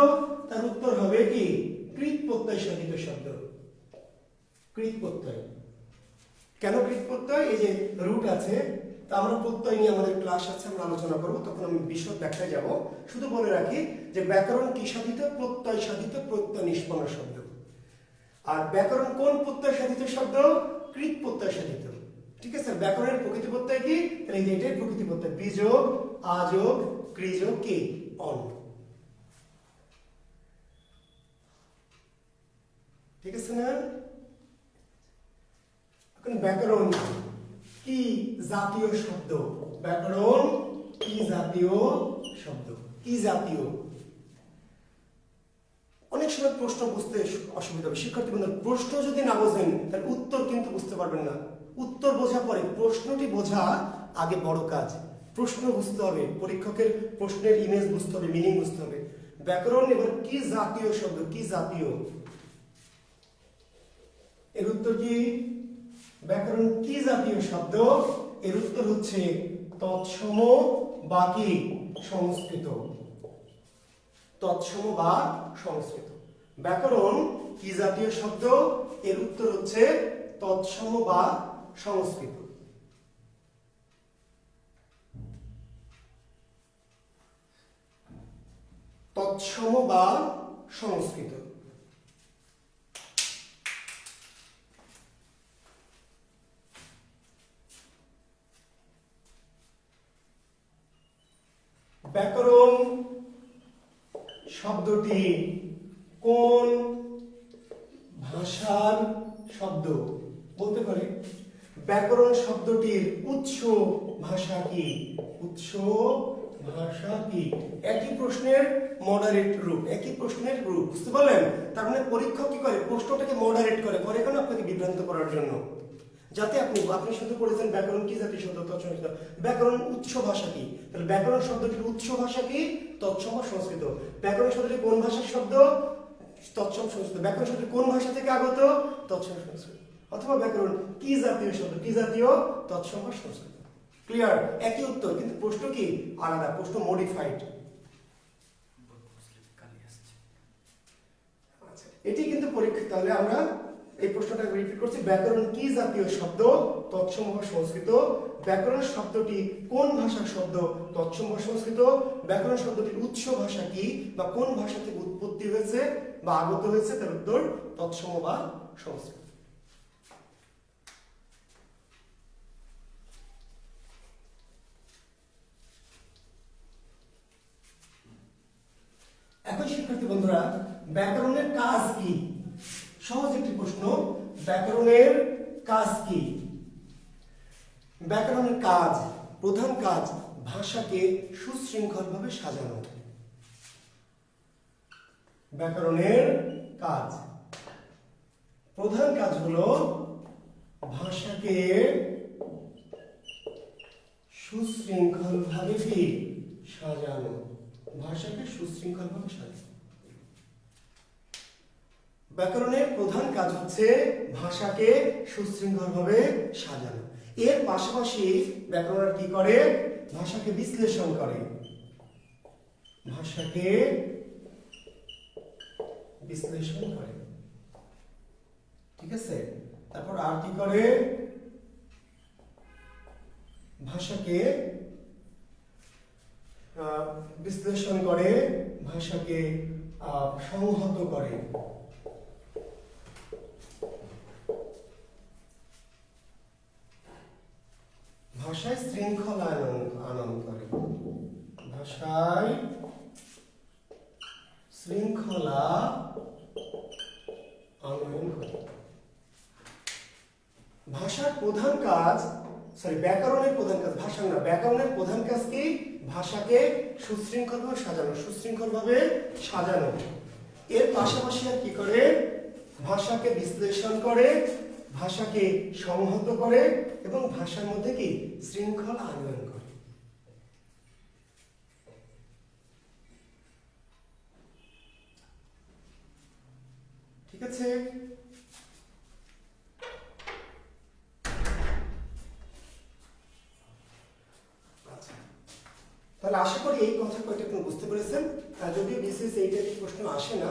তার উত্তর হবে কি কৃৎ প্রত্যয় সাধিত শব্দ। কৃৎ প্রত্যয়। কেন কৃৎ প্রত্যয়? এই যে রুট আছে, তা আমরা প্রত্যয় নিয়ে আমাদের ক্লাস আছে, আমরা আলোচনা করব, তখন আমি বিশদ ব্যাখ্যায় যাব। শুধু বলে রাখি যে ব্যাকরণ কি সাধিত? প্রত্যয় সাধিত, প্রত্যয় নিষ্পন্ন শব্দ। আর ব্যাকরণ কোন প্রত্যয় সাধিত শব্দ? কৃৎ প্রত্যয় সাধিত। ঠিক আছে, ব্যাকরণের প্রকৃতি প্রত্যয় কি? তাহলে এই যে এটাই প্রকৃতি প্রত্যয়, বি যোগ আ যোগ ক্রি যোগ কি অন। ঠিক আছে না? এখন ব্যাকরণ কি জাতীয় শব্দ? ব্যাকরণ কি জাতীয় শব্দ? কি জাতীয়? অনেক সময় প্রশ্ন বুঝতে অসুবিধা হবে। শিক্ষার্থী বন্ধুরা, প্রশ্ন যদি না বোঝেন তাহলে উত্তর কিন্তু বুঝতে পারবেন না। উত্তর বোঝা পরে, প্রশ্নটি বোঝা আগে বড় কাজ। প্রশ্ন বুঝতে হবে, পরীক্ষকের প্রশ্নের ইমেজ বুঝতে হবে, মিনিং বুঝতে হবে। ব্যাকরণ এবার কি জাতীয় শব্দ? কি জাতীয়? এর উত্তর কি? ব্যাকরণ কি জাতীয় শব্দ? এর উত্তর হচ্ছে তৎসম বা কি সংস্কৃত। তৎসম বা সংস্কৃত। ব্যাকরণ কি জাতীয় শব্দ? এর উত্তর হচ্ছে তৎসম বা সংস্কৃত। তৎসম বা সংস্কৃত। ব্যাকরণ শব্দটি কোন ভাষার শব্দ? বলতে পারে ব্যাকরণ শব্দটির উৎস ভাষা কি? উৎস ভাষা কি? একই প্রশ্নের মডারেট রূপ, একই প্রশ্নের রূপ। বুঝতে পারলেন? তার মানে পরীক্ষক কি করে? প্রশ্নটাকে মডারেট করে কেন? আপনাকে বিভ্রান্ত করার জন্য, যাতে আপনি শুধু পড়েছেন ব্যাকরণ কি জাতীয় শব্দ, তৎসম। ব্যাকরণ উৎস ভাষা কি? তাহলে ব্যাকরণ শব্দটির উৎস ভাষা কি? তৎসম সংস্কৃত। ব্যাকরণ শব্দটি কোন ভাষার শব্দ? তৎসম সংস্কৃত। ব্যাকরণ শব্দটি কোন ভাষা থেকে আগত? তৎসম সংস্কৃত। অথবা ব্যাকরণ কি জাতীয় শব্দ? কি জাতীয়? তৎসম সংস্কৃত। ক্লিয়ার? একই উত্তর, কিন্তু প্রশ্ন কি আলাদা, প্রশ্ন মডিফাইড। আচ্ছা, এটি কিন্তু পরীক্ষা। তাহলে আমরা এই প্রশ্নটা রিপিট করছি। ব্যাকরণ কি জাতীয় শব্দ? তৎসম সংস্কৃত। ব্যাকরণ শব্দটি কোন ভাষার শব্দ? তৎসম সংস্কৃত। ব্যাকরণ শব্দটির উৎস ভাষা কি বা কোন ভাষা থেকে উৎপত্তি হয়েছে বা আগত হয়েছে? তার উত্তর তৎসম বা সংস্কৃত। শিক্ষার্থী বন্ধুরা, ব্যাকরণের কাজ কি? সহজ একটি প্রশ্ন। ব্যাকরণের কাজ কি? ব্যাকরণের কাজ, প্রধান কাজ ভাষাকে সুশৃঙ্খলভাবে সাজানো। ব্যাকরণের কাজ, প্রধান কাজ হলো ভাষাকে সুশৃঙ্খলভাবে কি সাজানো। ভাষাকে সুশৃঙ্খলভাবে সাজানো। ব্যাকরণের প্রধান কাজ হচ্ছে ভাষাকে সুশৃঙ্খলভাবে সাজানো। এর পাশাপাশি ব্যাকরণ কি করে? ভাষাকে বিশ্লেষণ করে। ভাষাকে বিশ্লেষণ করে, ঠিক আছে? তারপর আর কি করে? ভাষাকে বিশ্লেষণ করে, ভাষাকে সংহত করে। ভাষায় শৃঙ্খলা আনয়ন করে। ভাষায় শৃঙ্খলা আনয়ন করে। ভাষার প্রধান কাজ, ব্যাকরণের প্রধান কাজ, ভাষার না, ব্যাকরণের প্রধান কাজ কি? ভাষাকে সুশৃঙ্খলভাবে সাজানো, সুশৃঙ্খলভাবে সাজানো। এর পাশাপাশি আর কি করে? ভাষাকে বিশ্লেষণ করে, ভাষাকে সংহত করে এবং ভাষার মধ্যে কি শৃঙ্খলা আনয়ন করে। ঠিক আছে? তাহলে আশা করি এই কথা কয়টা আপনি বুঝতে পেরেছেন। যদিও বিশেষ এই টাইপের প্রশ্ন আসে না,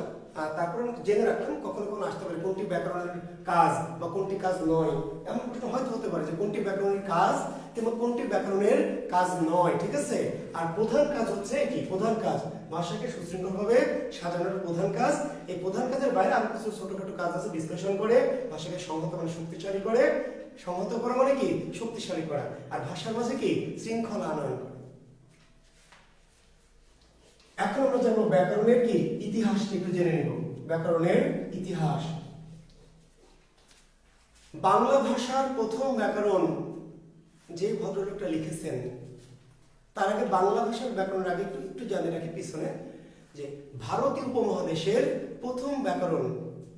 তারপরে জেনে রাখবেন কখনো কখনো আসতে পারে কোনটি ব্যাকরণের কাজ বা কোনটি কাজ নয়। এমন প্রশ্ন হয়তো হতে পারে যে কোনটি ব্যাকরণের কাজ কিংবা কোনটি ব্যাকরণের কাজ নয়। ঠিক আছে? আর প্রধান কাজ হচ্ছে কি? প্রধান কাজ ভাষাকে সুশৃঙ্খলভাবে সাজানোর প্রধান কাজ। এই প্রধান কাজের বাইরে আরো কিছু ছোটখাটো কাজ আছে। বিশ্লেষণ করে, ভাষাকে সংহত মানে শক্তিশালী করে। সংহত করা মানে কি? শক্তিশালী করা। আর ভাষার মাঝে কি শৃঙ্খলা আনয়ন করা। এখন আমরা জানবো ব্যাকরণের কি ইতিহাসটা একটু জেনে নেব। ব্যাকরণের ইতিহাস। বাংলা ভাষার প্রথম ব্যাকরণ যে ভদ্রলোকটা লিখেছেন, তার আগে বাংলা ভাষার ব্যাকরণের আগে একটু জানে রাখি পিছনে যে ভারতীয় উপমহাদেশের প্রথম ব্যাকরণ,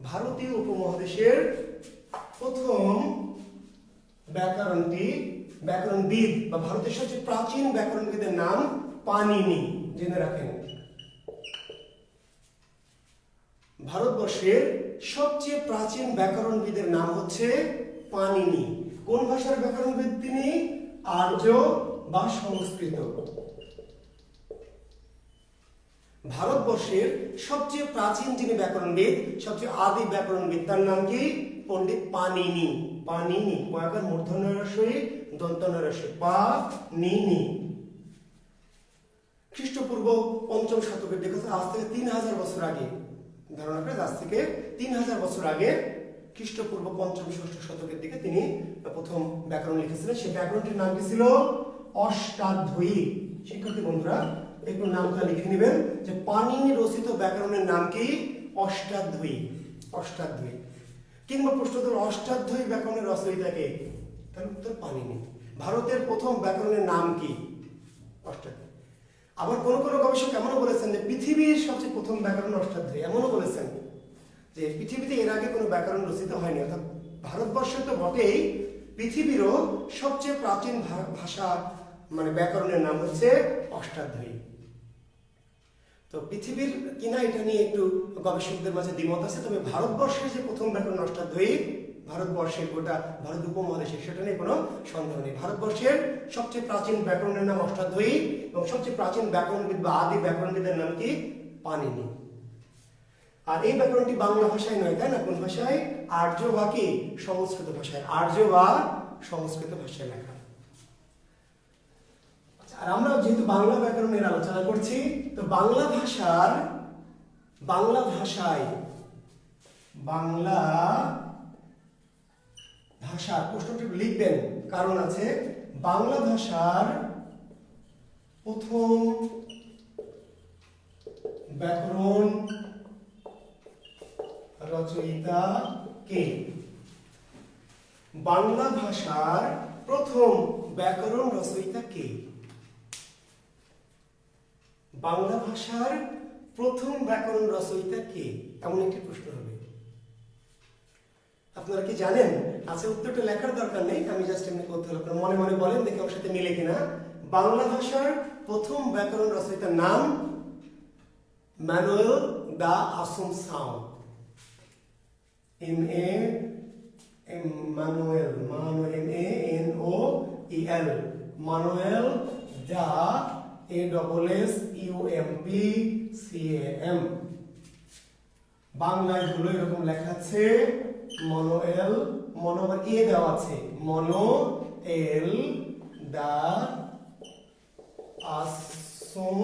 ভারতীয় উপমহাদেশের প্রথম ব্যাকরণটি, ব্যাকরণবিদ বা ভারতের সবচেয়ে প্রাচীন ব্যাকরণবিদের নাম পাণিনি। জেনে রাখেন, ভারতবর্ষের সবচেয়ে প্রাচীন ব্যাকরণবিদের নাম হচ্ছে পাণিনি। কোন ভাষার ব্যাকরণবিদ তিনি? আর্য বা সংস্কৃত। ভারতবর্ষের সবচেয়ে প্রাচীন যিনি ব্যাকরণবিদ, সবচেয়ে আদি ব্যাকরণবিদ, তার নাম কি? পণ্ডিত পাণিনি। পাণিনি, পয়াকার মূর্ধন্য রস্বই দন্তন্য রস্বই, পাণিনি। খ্রিস্টপূর্ব ৫ম শতকের দিকে, আজ থেকে ৩০০০ বছর আগে, ধারণা করে আজ থেকে ৩০০০ বছর আগে খ্রিস্টপূর্ব ৫ম ৬ষ্ঠ শতকের দিকে তিনি প্রথম ব্যাকরণ লিখেছিলেন। সেই ব্যাকরণটির নাম কি ছিল? অষ্টাধ্যায়ী। শিক্ষার্থী বন্ধুরা একটু নামটা লিখে নেবেন যে পাণিনি রচিত ব্যাকরণের নাম কি? অষ্টাধ্যায়ী। অষ্টাধ্যায়ী। কিংবা প্রশ্ন ধরো অষ্টাধ্যায়ী ব্যাকরণের রচয়িতা কে? তার উত্তর পাণিনি। ভারতের প্রথম ব্যাকরণের নাম কি? অষ্টাধ্যায়ী। আবার কোন কোন গবেষক এমনও বলেছেন যে পৃথিবীর সবচেয়ে প্রথম ব্যাকরণ অষ্টাধ্যায়ী। এমনও বলেছেন যে পৃথিবীতে এর আগে কোনো ব্যাকরণ রচিত হয়নি। অর্থাৎ ভারতবর্ষের তো বটেই, পৃথিবীরও সবচেয়ে প্রাচীন ভাষা মানে ব্যাকরণের নাম হচ্ছে অষ্টাধ্যায়ী। তো পৃথিবীর কিনা এটা নিয়ে একটু গবেষকদের মাঝে দ্বিমত আছে। তবে ভারতবর্ষের যে প্রথম ব্যাকরণ অষ্টাধ্যায়ী, ভারতবর্ষের গোটা ভারত উপমহাদেশে, সেটা নিয়ে কোনো সন্দেহ নেই। ভারতবর্ষের সবচেয়ে প্রাচীন ব্যাকরণের নাম অষ্টাধ্যায়ী এবং সবচেয়ে প্রাচীন ব্যাকরণবিদ বা আদি ব্যাকরণবিদের নাম কি? পাণিনি। আর এই ব্যাকরণটি বাংলা ভাষায় নয়, তাই না? কোন ভাষায়? আর্য বা কি সংস্কৃত ভাষায়। আর্য বা সংস্কৃত ভাষায় লেখা। আর আমরা যেহেতু বাংলা ব্যাকরণের আলোচনা করছি, তো বাংলা ভাষায় বাংলা ভাষার প্রশ্নটি লিখবেন, কারণ আছে। বাংলা ভাষার প্রথম ব্যাকরণ রচয়িতা কে? বাংলা ভাষার প্রথম ব্যাকরণ রচয়িতা কে? বাংলা ভাষার প্রথম ব্যাকরণ রচয়িতা কে? এমন একটি প্রশ্ন হবে। আপনারা কি জানেন? আচ্ছা, উত্তরটা লেখার দরকার নেই, আমি জাস্ট এমনি করতে হলো, আপনারা মনে মনে বলেন, দেখে ওর সাথে মিলে কিনা। বাংলা ভাষার প্রথম ব্যাকরণ রচয়িতার নাম ম্যানুয়েল দা আসুনসাও। ম্যানুয়েল, MANOEL, ম্যানুয়েল দা ASSUMPCAM। বাংলায় হলো এরকম লেখা আছে মনোয়েল, মনো আবার এ দেওয়া আছে, মনোয়েল দা আসুম,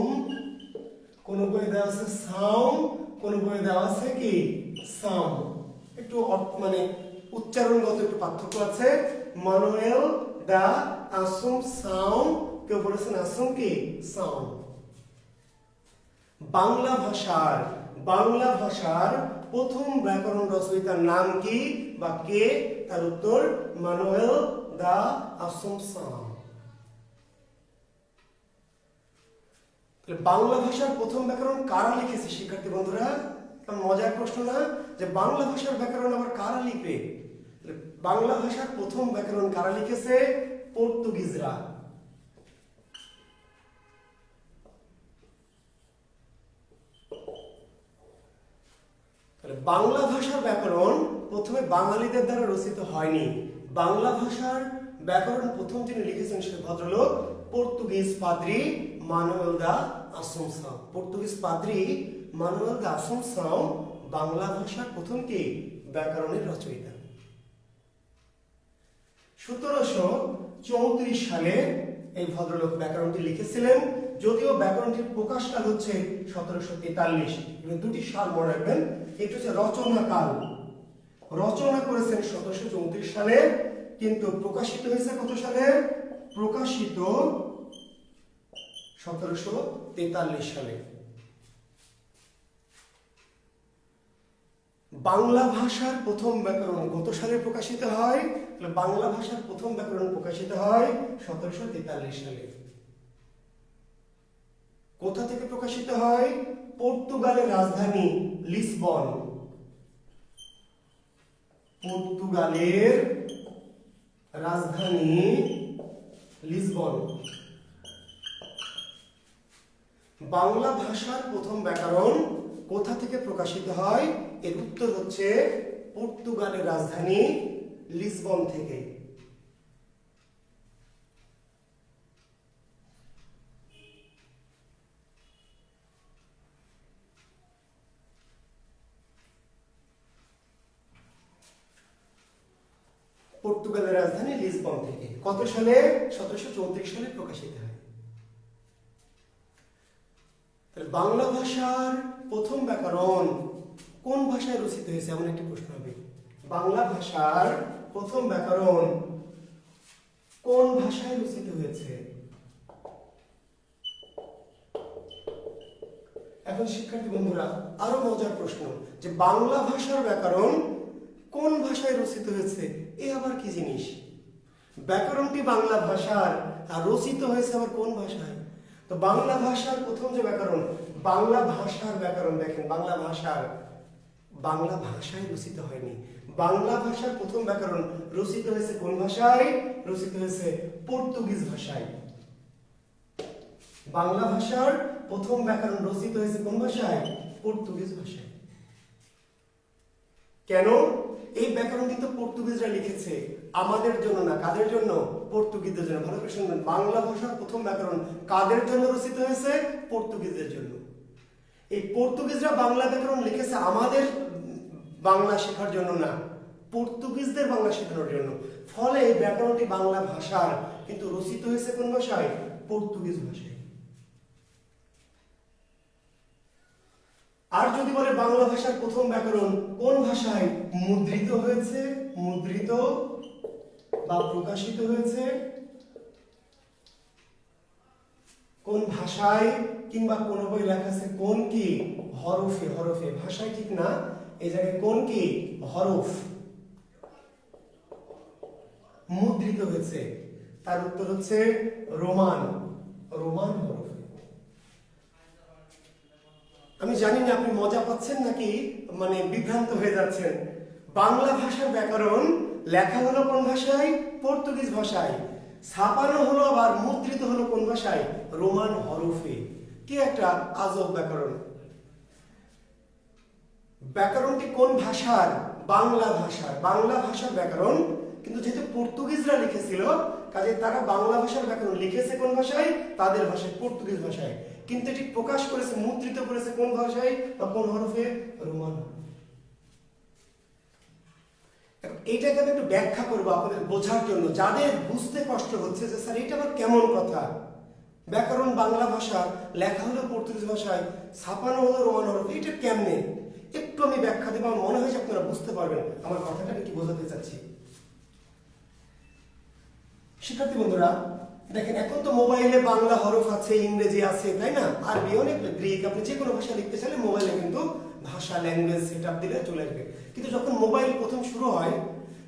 কোন বইয়ে দেওয়া আছে সাউম, কোন বইয়ে দেওয়া আছে কি সাম। একটু মানে উচ্চারণগত একটু পার্থক্য আছে। মনোয়েল দা আসুম সাউম, কেউ বলেছেন আসুম কি সাউম। বাংলা ভাষার প্রথম ব্যাকরণ রচয়িতার নাম কি বা কে? তার উত্তর ম্যানুয়েল দা আসুনসাও। বাংলা ভাষার প্রথম ব্যাকরণ কারা লিখেছে শিক্ষার্থী বন্ধুরা? মজার প্রশ্ন না, যে বাংলা ভাষার ব্যাকরণ আবার কারা লিখবে? বাংলা ভাষার প্রথম ব্যাকরণ কারা লিখেছে? পর্তুগিজরা। বাংলা ভাষার ব্যাকরণ প্রথমে বাঙালিদের দ্বারা রচিত হয়নি। বাংলা ভাষার ব্যাকরণ প্রথম যিনি লিখেছেন সে ভদ্রলোক পর্তুগিজ পাদ্রী মানুয়েল দা আসুনসাও। পর্তুগিজ পাদ্রী মানুয়েল দা আসুনসাও বাংলা ভাষার প্রথম কি ব্যাকরণের রচয়িতা। 1734 সালে এই ভদ্রলোক ব্যাকরণটি লিখেছিলেন, যদিও ব্যাকরণটির প্রকাশকাল হচ্ছে 1743। দুটি সাল মনে রাখবেন, একটু হচ্ছে রচনাকাল। রচনা করেছেন 1734 সালে, কিন্তু প্রকাশিত হয়েছে কত সালে? প্রকাশিত 1743 সালে। বাংলা ভাষার প্রথম ব্যাকরণ কত সালে প্রকাশিত হয়? বাংলা ভাষার প্রথম ব্যাকরণ প্রকাশিত হয় 1743 সালে। কোথা থেকে প্রকাশিত হয়? পর্তুগালের রাজধানী লিসবন। পর্তুগালের রাজধানী লিসবন। বাংলা ভাষার প্রথম ব্যাকরণ কোথা থেকে প্রকাশিত হয়? এর উত্তর হচ্ছে পর্তুগালের রাজধানী লিসবন থেকে। পর্তুগালের রাজধানী লিসবন থেকে। কত সালে? 1734 সালে প্রকাশিত হয়। বাংলা ভাষার প্রথম ব্যাকরণ কোন ভাষায় রচিত হয়েছে এমন একটি প্রশ্ন হবে। বাংলা ভাষার প্রথম ব্যাকরণ কোন ভাষায় রচিত হয়েছে? এখন শিক্ষার্থী বন্ধুরা আরো মজার প্রশ্ন, যে বাংলা ভাষার ব্যাকরণ কোন ভাষায় রচিত হয়েছে, এ আবার কি জিনিস? ব্যাকরণটি বাংলা ভাষার, আর রচিত হয়েছে আবার কোন ভাষায়? তো বাংলা ভাষার প্রথম যে ব্যাকরণ, বাংলা ভাষার ব্যাকরণ দেখেন, বাংলা ভাষায় রচিত হয়নি। বাংলা ভাষার প্রথম ব্যাকরণ রচিত হয়েছে কোন ভাষায়? রচিত হয়েছে পর্তুগিজ ভাষায়। বাংলা ভাষার প্রথম ব্যাকরণ রচিত হয়েছে কোন ভাষায়? পর্তুগিজ ভাষায়। কেন? এই ব্যাকরণটি তো পর্তুগিজরা লিখেছে, আমাদের জন্য না। কাদের জন্য? পর্তুগিজদের জন্য। ভালো করে শুনবেন, বাংলা ভাষার প্রথম ব্যাকরণ কাদের জন্য রচিত হয়েছে? পর্তুগিজদের জন্য। এই পর্তুগিজরা বাংলা ব্যাকরণ লিখেছে আমাদের বাংলা শেখার জন্য না, পর্তুগিজদের বাংলা শেখানোর জন্য। ফলে এই ব্যাকরণটি বাংলা ভাষার, কিন্তু রচিত হয়েছে কোন ভাষায়? পর্তুগিজ ভাষায়। আর যদি বলে বাংলা ভাষার প্রথম ব্যাকরণ কোন ভাষায় মুদ্রিত হয়েছে, মুদ্রিত বা প্রকাশিত হয়েছে, কোন ভাষায়, কিংবা কোন বই লেখা আছে কোন কি হরফে, হরফে ভাষায় ঠিক না, এই জায়গায় কোন কি হরফ মুদ্রিত হয়েছে? তার উত্তর হচ্ছে রোমান, রোমান হরফ। আমি জানি না আপনি মজা পাচ্ছেন নাকি মানে বিভ্রান্ত হয়ে যাচ্ছেন। বাংলা ভাষার ব্যাকরণ লেখা হলো কোন ভাষায়? পর্তুগিজ ভাষায়। ছাপানো হলো আবার মুদ্রিত হলো কোন ভাষায়? রোমান হরফে। কি একটা আজব ব্যাকরণ! ব্যাকরণটি কোন ভাষার? বাংলা ভাষার। বাংলা ভাষার ব্যাকরণ, কিন্তু যেহেতু পর্তুগিজরা লিখেছিল কাজে তারা বাংলা ভাষার ব্যাকরণ লিখেছে কোন ভাষায়? তাদের ভাষায়, পর্তুগিজ ভাষায়। কিন্তু এটি প্রকাশ করেছে, মুদ্রিত করেছে কোন ভাষায় বা কোন হরফে? রোমান। এইটাকে আমি একটু ব্যাখ্যা করবো আপনাদের বোঝার জন্য, যাদের বুঝতে কষ্ট হচ্ছে যে স্যার এটা আবার কেমন কথা, ব্যাকরণ বাংলা ভাষা, লেখা হলো পর্তুগিজ ভাষায়, ছাপানো হলো রোমান হরফে, এটা কেমনে? একটু আমি ব্যাখ্যা দেবো, আমার মনে হয় যে আপনারা বুঝতে পারবেন আমার কথাটা আমি কি বোঝাতে চাচ্ছি। শিক্ষার্থী বন্ধুরা দেখেন, এখন তো মোবাইলে বাংলা হরফ আছে, ইংরেজি আছে, তাই না? আরবি, অনেক গ্রিক, আপনি যে কোনো ভাষা লিখতে চাইলে মোবাইলে কিন্তু ভাষা ল্যাঙ্গুয়েজ সেট আপ দিলে চলে আসবে। কিন্তু যখন মোবাইল প্রথম শুরু হয়,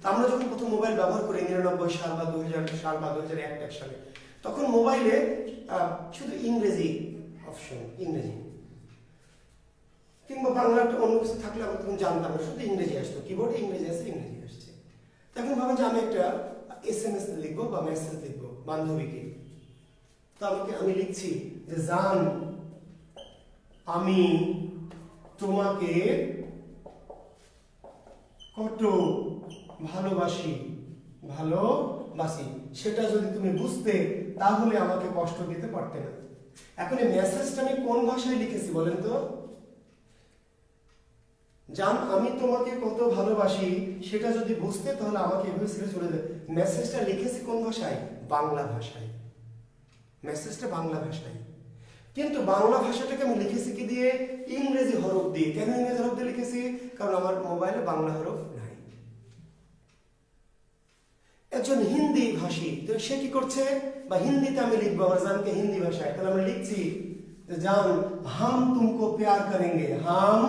তা আমরা যখন প্রথম মোবাইল ব্যবহার করি 99 সাল বা 2000 সাল বা 2001 সালে, তখন মোবাইলে শুধু ইংরেজি অপশন, ইংরেজি কিংবা বাংলা একটা অন্য কিছু থাকলে আমরা তখন জানতাম না, শুধু ইংরেজি আসতো, কিবোর্ডে ইংরেজি আছে, ইংরেজি আসছে। তখন ভাবেন যে আমি একটা SMS লিখবো বা মেসেজ লিখবো বান্ধবীকে, তো আমি লিখছি যে জান আমি তোমাকে কত ভালোবাসি, ভালোবাসি। সেটা যদি তুমি বুঝতে তাহলে আমাকে কষ্ট দিতে পারতে না। এখন এই মেসেজটা আমি কোন ভাষায় লিখেছি বলেন তো? জান আমি তোমাকে কত ভালোবাসি সেটা যদি বুঝতে তাহলে আমাকে এভাবে ছেড়ে চলে যাবে। মেসেজটা লিখেছি কোন ভাষায়? বাংলা ভাষায়। মেসেজটা বাংলা ভাষায়, কিন্তু বাংলা ভাষাটাকে আমি লিখেছি কি দিয়ে? ইংরেজি হরফ দিয়ে। কেন ইংরেজি হরফ দিয়ে লিখেছি? কারণ আমার মোবাইলে বাংলা হরফ নাই। একজন হিন্দি ভাষী, তো সে কি করছে? বা হিন্দিতে আমি লিখবো আমার জানকে হিন্দি ভাষায়, তাহলে আমি লিখছি যে জান হাম তুমকো প্যার করেঙ্গে, হাম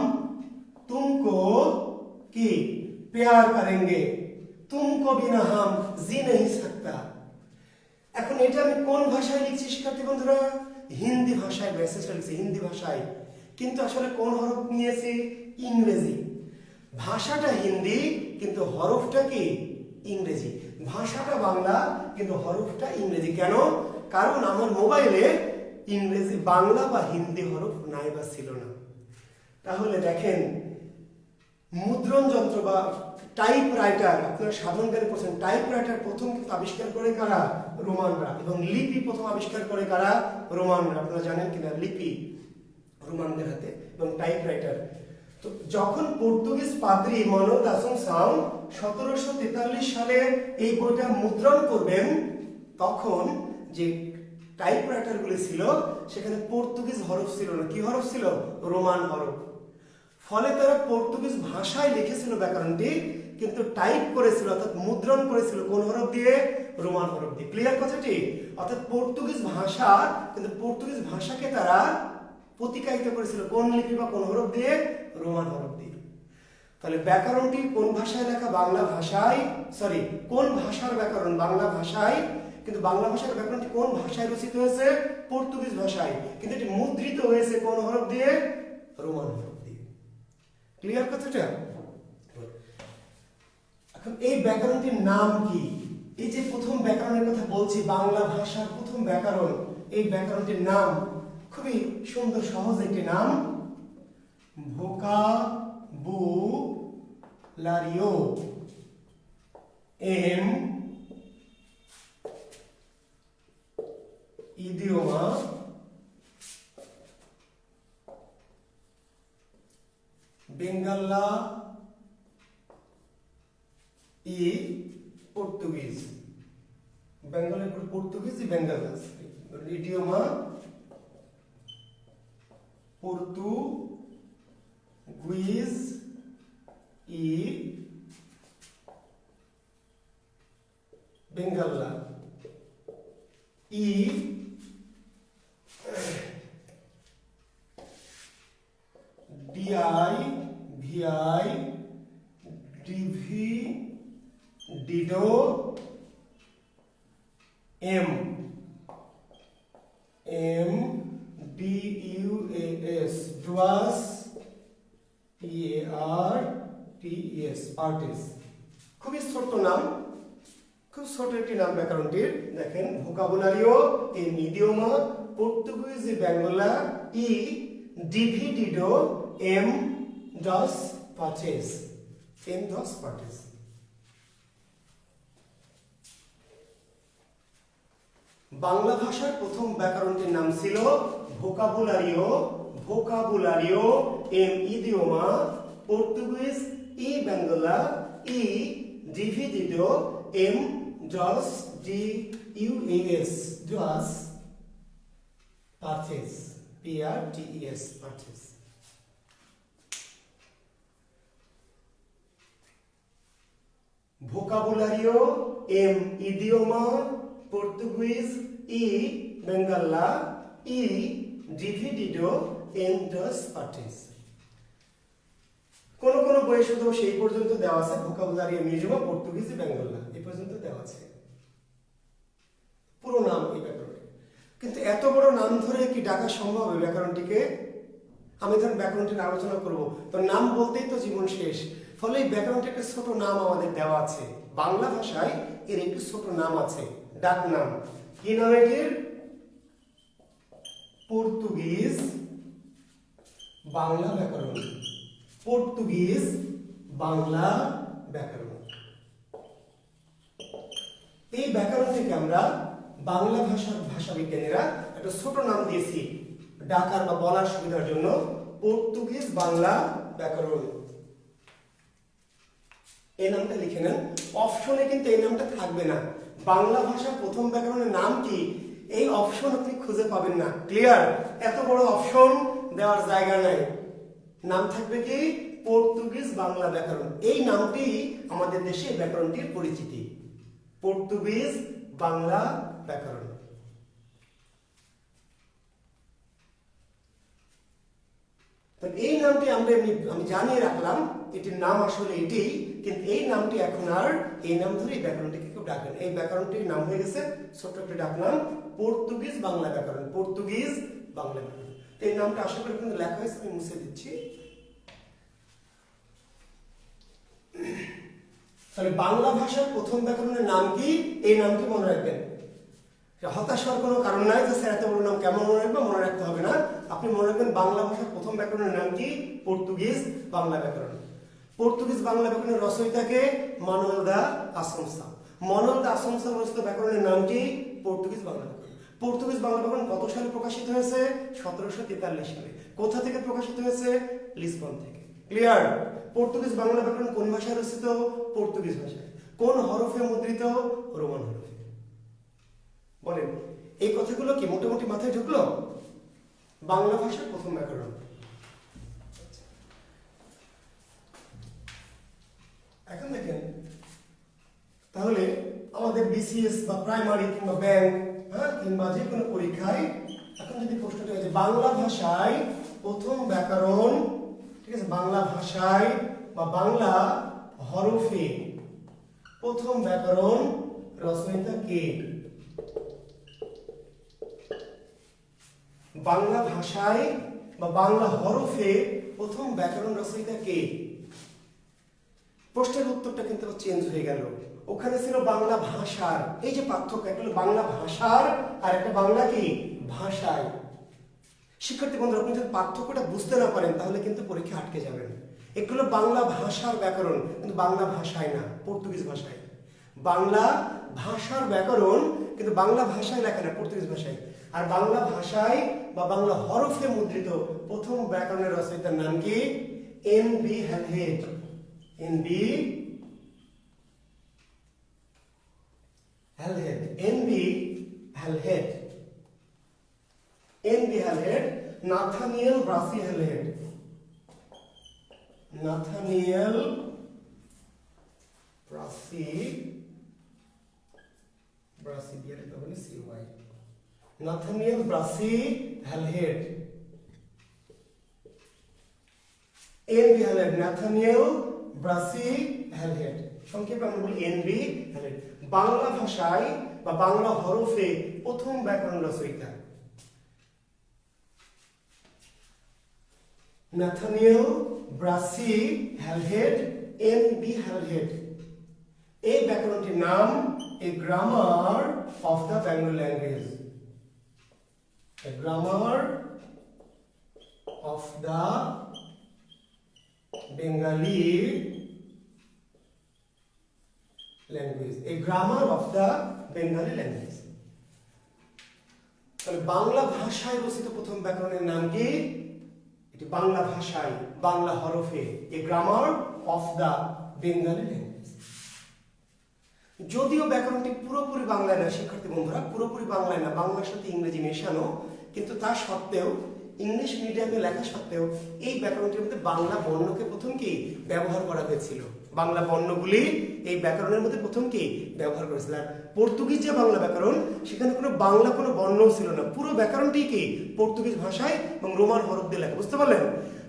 तुमको की प्यार करेंगे, तुमको बिना हम जी नहीं सकता। এখন এটা আমি কোন ভাষায় লিখছি শিক্ষার্থী বন্ধুরা? হিন্দি ভাষায় মেসেজটা লিখছি, হিন্দি ভাষায়, কিন্তু আসলে কোন হরফ নিয়েছি? ইংরেজি। ভাষাটা হিন্দি কিন্তু হরফটা কি? ইংরেজি। ভাষাটা বাংলা কিন্তু হরফটা ইংরেজি। কেন? কারণ আমার মোবাইলে ইংরেজি, বাংলা বা হিন্দি হরফ নাই বা ছিল না। তাহলে দেখেন, মুদ্রণ যন্ত্র বা টাইপ রাইটার, আপনারা সাধারণ জ্ঞানে পড়ছেন, টাইপ রাইটার প্রথম কিন্তু আবিষ্কার করে কারা? রোমানরা। এবং লিপি প্রথম আবিষ্কার করে কারা? রোমানরা। আপনারা জানেন কিনা লিপি রোমানদের হাতে, এবং টাইপ রাইটার। তো যখন পর্তুগিজ পাদ্রী মানুয়েল দা আসুনসাও 1743 সালে এই বইটা মুদ্রণ করবেন, তখন যে টাইপ রাইটার গুলি ছিল সেখানে পর্তুগিজ হরফ ছিল না। কি হরফ ছিল? রোমান হরফ। ফলে তারা পর্তুগিজ ভাষায় লিখেছিল ব্যাকরণটি, কিন্তু টাইপ করেছিল অর্থাৎ মুদ্রণ করেছিল কোন হরফ দিয়ে? রোমান হরফ দিয়ে। ক্লিয়ার কথাটি? অর্থাৎ পর্তুগিজ ভাষা, কিন্তু পর্তুগিজ ভাষাকে তারা প্রতিকায়িত করেছিল কোন লিপি বা কোন হরফ দিয়ে? রোমান হরফ দিয়ে। তাহলে ব্যাকরণটি কোন ভাষায় লেখা? বাংলা ভাষায়। সরি, কোন ভাষার ব্যাকরণ? বাংলা ভাষায়। কিন্তু বাংলা ভাষার ব্যাকরণটি কোন ভাষায় রচিত হয়েছে? পর্তুগিজ ভাষায়। কিন্তু এটি মুদ্রিত হয়েছে কোন হরফ দিয়ে? রোমান হরফ দিয়ে। ক্লিয়ার কথাটা? এখন এই ব্যাকরণটির নাম কি? এই যে প্রথম ব্যাকরণের কথা বলছি, বাংলা ভাষার প্রথম ব্যাকরণ, এই ব্যাকরণটির নাম খুবই সুন্দর, সহজ একটি নাম, ভোকাবুলারিও। এম ইডিওমা বেঙ্গালা ই পর্তুগিজ। বেঙ্গলের পর্তুগিজ ই বেঙ্গালা। ইডিওমা পর্তুগুইজ ই বেঙ্গালা ই DIV DVI dividido M DUAS duas PARTES parties খুবই ছোট নাম, খুব ছোট একটি নাম ব্যাকরণটির। দেখেন ভোকাবুলারিও এম ইডিওমা পর্তুগিজ বাংলা ই ডিভিডিডো এম dos partes এম dos partes। বাংলা ভাষার প্রথম ব্যাকরণটির নাম ছিল ভোকাবুলারিও এম ইডিওমা পর্তুগিজ ই বাংলা ই ডিভিডিডো এম dos DUAS duas partes PARTES partes। ভোকাবুলারিও এম ইডিওমা পর্তুগিজ ই বাংলা ই ডিভিডিডো এম dos partes। কোন কোন বইয়ে শুধু সেই পর্যন্ত দেওয়া আছে ভোকাবুলারিও ইডিওমা পর্তুগিজ বাংলা এই পর্যন্ত দেওয়া আছে পুরো নাম এই ব্যাকরণে। কিন্তু এত বড় নাম ধরে কি ডাকা সম্ভব এই ব্যাকরণটিকে? আমি ধরুন ব্যাকরণটির আলোচনা করব, তো নাম বলতেই তো জীবন শেষ। ফলে এই ব্যাকরণটির একটা ছোট নাম আমাদের দেওয়া আছে। বাংলা ভাষায় এর একটি ছোট নাম আছে, ডাক নাম। কি নাম এটির? পর্তুগিজ বাংলা ব্যাকরণ। পর্তুগিজ বাংলা ব্যাকরণ। এই ব্যাকরণটিকে আমরা বাংলা ভাষার ভাষাবিজ্ঞানীরা একটা ছোট নাম দিয়েছি ডাকার বা বলার সুবিধার জন্য, পর্তুগিজ বাংলা ব্যাকরণ। এই নামটা লিখে নেন। অপশনে কিন্তু এই নামটা থাকবে না। বাংলা ভাষার প্রথম ব্যাকরণের নাম কি এই অপশন আপনি খুঁজে পাবেন না। ক্লিয়ার? এত বড় অপশন দেওয়ার জায়গা নাই। নাম থাকবে কি? পর্তুগিজ বাংলা ব্যাকরণ। এই নামটি আমাদের দেশে ব্যাকরণটির পরিচিতি, পর্তুগিজ বাংলা ব্যাকরণ। তো এই নামটি আমি জানিয়ে রাখলাম, এটির নাম আসলে এটি, কিন্তু এই নামটি এখন আর এই নাম ধরে এই ব্যাকরণটিকে কেউ ডাকেন। এই ব্যাকরণটির নাম হয়ে গেছে ছোট্ট একটি ডাকনাম, পর্তুগিজ বাংলা ব্যাকরণ। পর্তুগিজ বাংলা ব্যাকরণ। তো এই নামটা আশা করি কিন্তু লেখা হয়েছে, আমি মুছে দিচ্ছি। তাহলে বাংলা ভাষার প্রথম ব্যাকরণের নাম কি? এই নামটি মনে রাখবেন। হতাশ হওয়ার কোনো কারণ নাই যে স্যার এত বড় নাম কেমন মনে রাখবে, মনে রাখতে হবে না। আপনি মনে রাখবেন বাংলা ভাষার প্রথম ব্যাকরণের নাম কি? পর্তুগিজ বাংলা ব্যাকরণ। পর্তুগিজ বাংলা ব্যাকরণের রচয়িতাকে মানুয়েল দা আসুনসন। মানুয়েল দা আসুনসন রচিত ব্যাকরণের নাম কি? পর্তুগিজ বাংলা ব্যাকরণ। পর্তুগিজ বাংলা ব্যাকরণ কত সালে প্রকাশিত হয়েছে? 1743 সালে। কোথা থেকে প্রকাশিত হয়েছে? লিসবন থেকে। ক্লিয়ার? পর্তুগিজ বাংলা ব্যাকরণ কোন ভাষায় রচিত? পর্তুগিজ ভাষায়। কোন হরফে মুদ্রিত? রোমান হরফে। বলেন, এই কথাগুলো কি মোটামুটি মাথায় ঢুকলো? বাংলা ভাষার প্রথম ব্যাকরণ। এখন দেখেন, তাহলে আমাদের বিসিএস বা প্রাইমারি কিংবা ব্যাংক কিংবা যে কোনো পরীক্ষায় এখন যদি প্রশ্নটি হয় যে বাংলা ভাষায় প্রথম ব্যাকরণ, ঠিক আছে, বাংলা ভাষায় বা বাংলা হরফে প্রথম ব্যাকরণ রচয়িতা কে? বাংলা ভাষায় বা বাংলা হরফে প্রথম ব্যাকরণ রচয়িতা কে? প্রশ্নের উত্তরটা কিন্তু চেঞ্জ হয়ে গেল। ওখানে ছিল বাংলা ভাষার, এই যে পার্থক্য, একটা হলো বাংলা ভাষার আর একটা বাংলা কি ভাষায়। শিক্ষার্থী বন্ধুরা, আপনি যদি পার্থক্যটা বুঝতে না পারেন তাহলে কিন্তু পরীক্ষা আটকে যাবেন। এগুলো বাংলা ভাষার ব্যাকরণ, কিন্তু বাংলা ভাষায় না, পর্তুগিজ ভাষায়। বাংলা ভাষার ব্যাকরণ কিন্তু বাংলা ভাষায় লেখা না, পর্তুগিজ ভাষায়। আর বাংলা ভাষায় বা বাংলা হরফে মুদ্রিত প্রথম ব্যাকরণের রচয়িতার নাম কি? NB. Halhed. NB. Halhed. NB. Halhed. NB. Halhed. Nathaniel Brassey Halhed. Nathaniel Brassey দিয়ে লিখতে হবে CY। Nathaniel Brassey Halhed. NB Halhed, Nathaniel Brassey Halhed, সংক্ষেপে আমরা বলি এনবি হ্যালহেড। বাংলা ভাষায় বা বাংলা হরফে প্রথম ব্যাকরণ রচয়িতা Nathaniel Brassey Halhed, NB Halhed. এই ব্যাকরণটির নাম a grammar of the Bengali language, a grammar of the Bengali language, a grammar of the Bengali language. তাহলে বাংলা ভাষায় রচিত প্রথম ব্যাকরণের নাম কি? এটি বাংলা ভাষায় বাংলা হরফে, a grammar of the Bengali language. যদিও ব্যাকরণটি পুরোপুরি বাংলায় না শিক্ষার্থী বন্ধুরা, পুরোপুরি বাংলায় না, বাংলার সাথে ইংরেজি মেশানো, কিন্তু তা সত্ত্বেও ইংলিশ মিডিয়ামে লেখা সত্ত্বেও এই ব্যাকরণটির মধ্যে বাংলা বর্ণকে প্রথম কি ব্যবহার করা হয়েছিল, বাংলা বর্ণগুলি এই ব্যাকরণের মধ্যে প্রথম কি ব্যবহার করেছিল। আর পর্তুগিজ যে বাংলা ব্যাকরণ, সেখানে কোনো বাংলা কোনো বর্ণও ছিল না, পুরো ব্যাকরণটি কি পর্তুগিজ ভাষায় এবং রোমান হরফ দিয়ে লেখা, বুঝতে পারলেন?